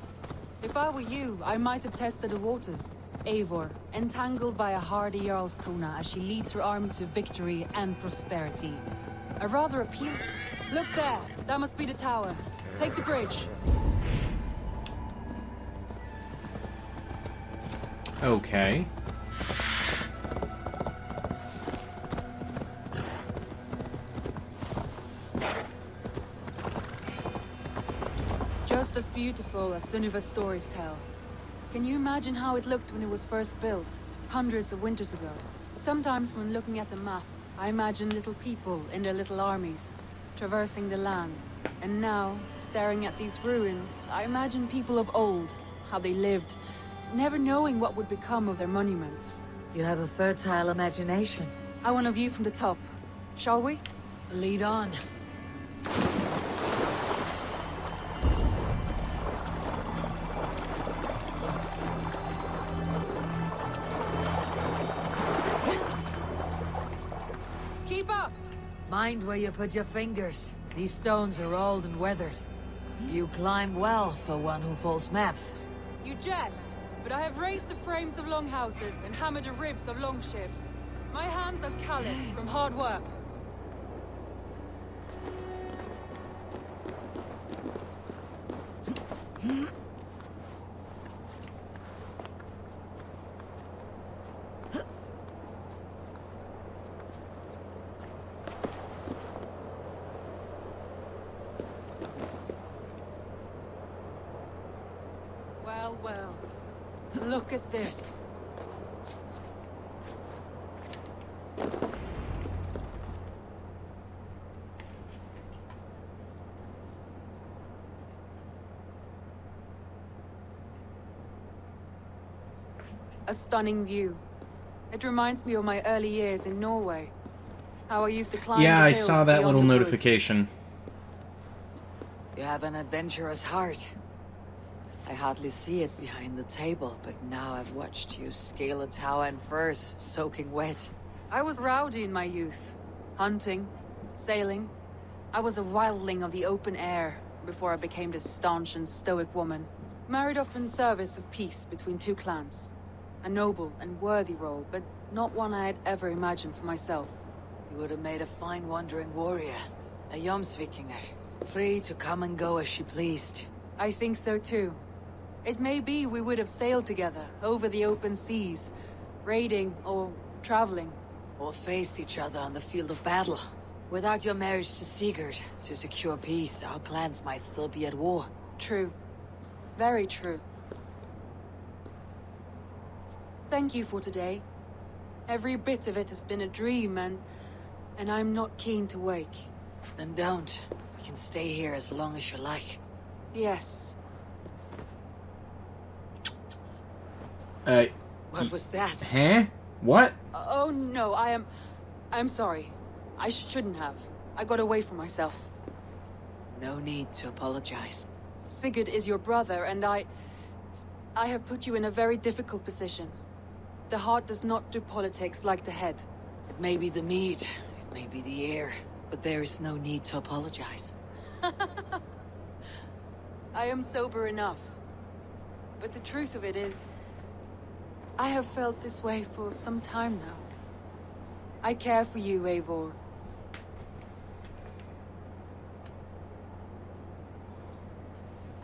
If I were you, I might have tested the waters. Eivor, entangled by a hardy Jarlskona as she leads her army to victory and prosperity. A rather appeal... Look there! That must be the tower. Take the bridge. Okay. Just as beautiful as Sunniva's stories tell. Can you imagine how it looked when it was first built, hundreds of winters ago? Sometimes when looking at a map, I imagine little people in their little armies, traversing the land. And now, staring at these ruins, I imagine people of old, how they lived, never knowing what would become of their monuments. You have a fertile imagination. I want a view from the top. Shall we? Lead on. Keep up! Mind where you put your fingers. These stones are old and weathered. You climb well for one who folds maps. You jest, but I have raised the frames of longhouses and hammered the ribs of longships. My hands are calloused from hard work. Well, well. Look at this. A stunning view. It reminds me of my early years in Norway. How I used to climb Yeah, the I hills saw that beyond little the wood. notification. You have an adventurous heart. I hardly see it behind the table, but now I've watched you scale a tower in furs, soaking wet. I was rowdy in my youth. Hunting, sailing. I was a wildling of the open air before I became this staunch and stoic woman. Married off in service of peace between two clans. A noble and worthy role, but not one I had ever imagined for myself. You would have made a fine wandering warrior. A Jomsvikinger. Free to come and go as she pleased. I think so too. It may be we would have sailed together, over the open seas, raiding or traveling. Or faced each other on the field of battle. Without your marriage to Sigurd, to secure peace, our clans might still be at war. True. Very true. Thank you for today. Every bit of it has been a dream, and I'm not keen to wake. Then don't. We can stay here as long as you like. Yes. What was that? Huh? What? Oh no, I'm sorry. I shouldn't have. I got away from myself. No need to apologize. Sigurd is your brother, and I have put you in a very difficult position. The heart does not do politics like the head. It may be the mead, it may be the air, but there is no need to apologize. I am sober enough. But the truth of it is, I have felt this way for some time now. I care for you, Eivor.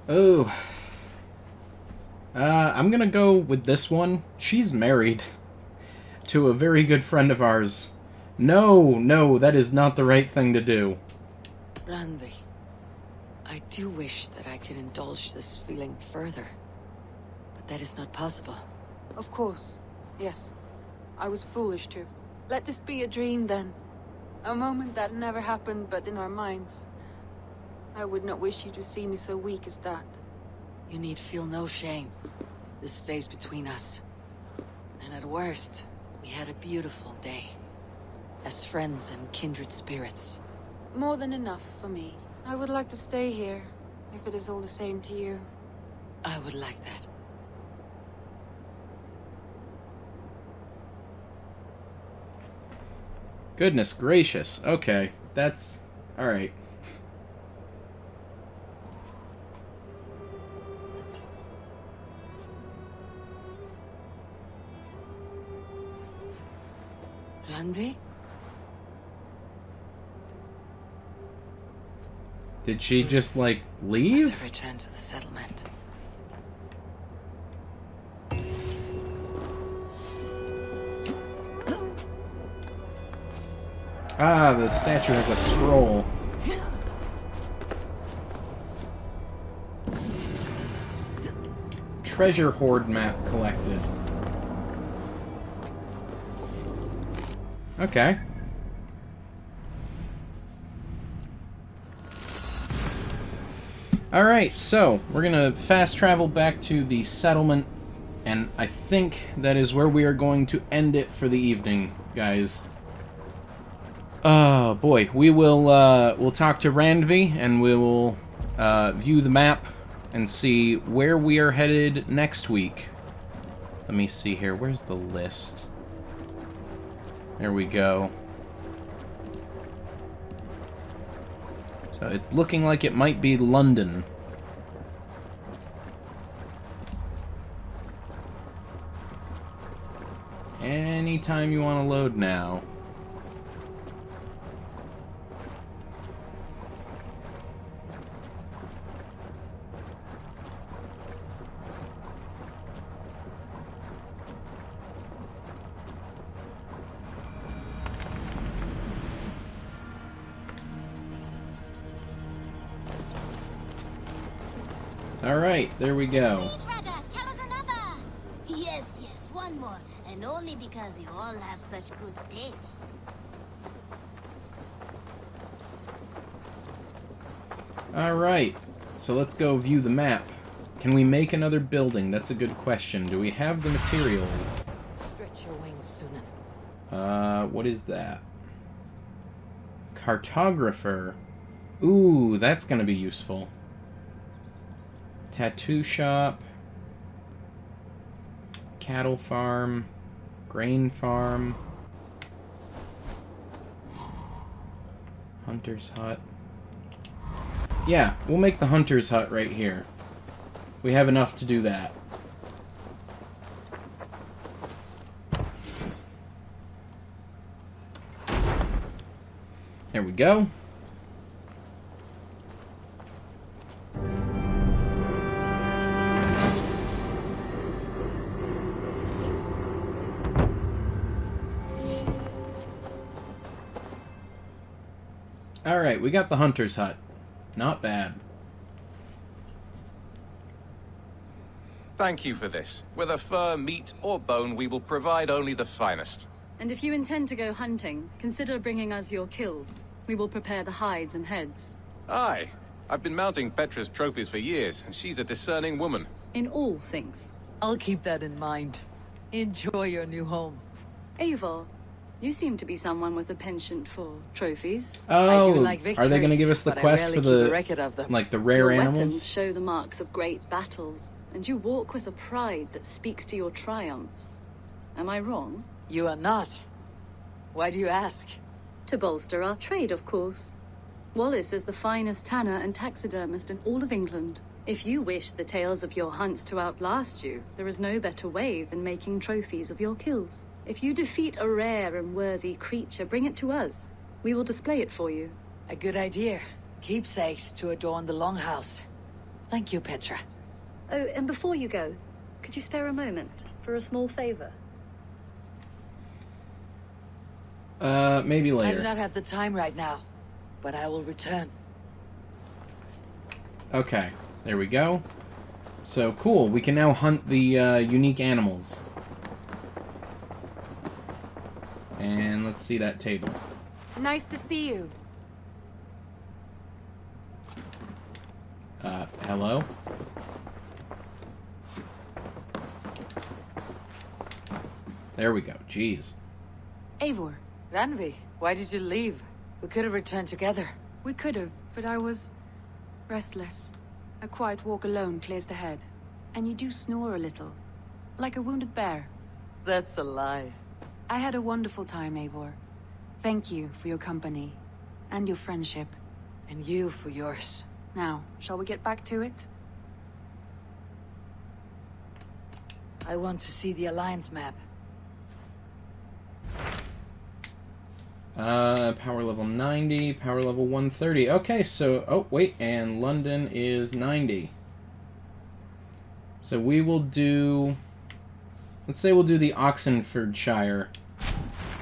Oh. I'm gonna go with this one. She's married to a very good friend of ours. No, that is not the right thing to do. Randvi, I do wish that I could indulge this feeling further. But that is not possible. Of course. Yes. I was foolish to. Let this be a dream, then. A moment that never happened, but in our minds. I would not wish you to see me so weak as that. You need feel no shame. This stays between us. And at worst, we had a beautiful day. As friends and kindred spirits. More than enough for me. I would like to stay here, if it is all the same to you. I would like that. Goodness gracious. Okay, that's... alright. Randvi? Did she just, like, Must leave? have returned to the settlement. Ah, the statue has a scroll. Treasure hoard map collected. Okay. Alright, so we're gonna fast travel back to the settlement, and I think that is where we are going to end it for the evening, guys. Oh boy, we'll talk to Randvi and we will view the map and see where we are headed next week. Let me see here. Where's the list? There we go. So it's looking like it might be London. Anytime you want to load now. Alright, there we go. Yes, yes, one more. And only because you all have such good taste. Alright, so let's go view the map. Can we make another building? That's a good question. Do we have the materials? Stretch your wings, Sunan. What is that? Cartographer. Ooh, that's gonna be useful. Tattoo shop. Cattle farm. Grain farm. Hunter's hut. Yeah, we'll make the hunter's hut right here. We have enough to do that. There we go. Alright, we got the hunter's hut. Not bad. Thank you for this. Whether fur, meat, or bone, we will provide only the finest. And if you intend to go hunting, consider bringing us your kills. We will prepare the hides and heads. Aye. I've been mounting Petra's trophies for years, and she's a discerning woman. In all things. I'll keep that in mind. Enjoy your new home. Eivor, you seem to be someone with a penchant for trophies. Oh, I do like victories, are they going to give us the but I quest rarely for keep a the, record of them. like, the rare Your animals? weapons show the marks of great battles, and you walk with a pride that speaks to your triumphs. Am I wrong? You are not. Why do you ask? To bolster our trade, of course. Wallace is the finest tanner and taxidermist in all of England. If you wish the tales of your hunts to outlast you, there is no better way than making trophies of your kills. If you defeat a rare and worthy creature, bring it to us. We will display it for you. A good idea. Keepsakes to adorn the longhouse. Thank you, Petra. Oh, and before you go, could you spare a moment for a small favor? Maybe I do later. not have the time right now, but I will return. Okay, there we go. So, cool. We can now hunt the unique animals. And let's see that table. Nice to see you. Hello? There we go. Jeez. Eivor. Randvi, why did you leave? We could have returned together. We could have, but I was restless. A quiet walk alone clears the head. And you do snore a little, like a wounded bear. That's a lie. I had a wonderful time, Eivor. Thank you for your company, and your friendship. And you for yours. Now, shall we get back to it? I want to see the Alliance map. Power level 90, power level 130. Okay, so, oh, wait, and London is 90. So we will do, let's say we'll do the Oxenfordshire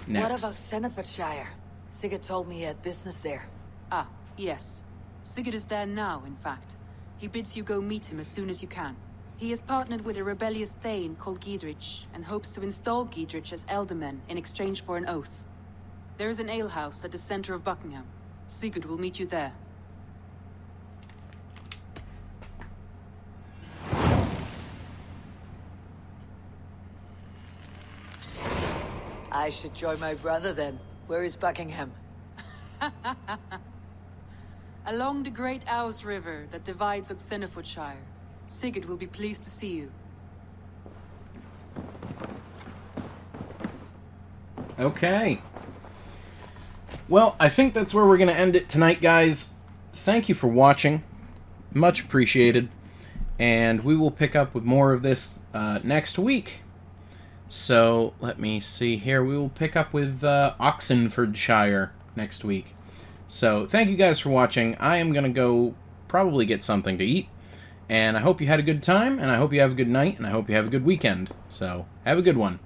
next. What about Senefordshire? Sigurd told me he had business there. Ah, yes. Sigurd is there now, in fact. He bids you go meet him as soon as you can. He has partnered with a rebellious thane called Giedrich, and hopes to install Giedrich as Elderman in exchange for an oath. There is an alehouse at the center of Buckingham. Sigurd will meet you there. I should join my brother then. Where is Buckingham? Along the great Ouse River that divides Oxenfordshire, Sigurd will be pleased to see you. Okay. Well, I think that's where we're going to end it tonight, guys. Thank you for watching. Much appreciated. And we will pick up with more of this next week. So, let me see here. We will pick up with Oxenfordshire next week. So, thank you guys for watching. I am going to go probably get something to eat. And I hope you had a good time, and I hope you have a good night, and I hope you have a good weekend. So, have a good one.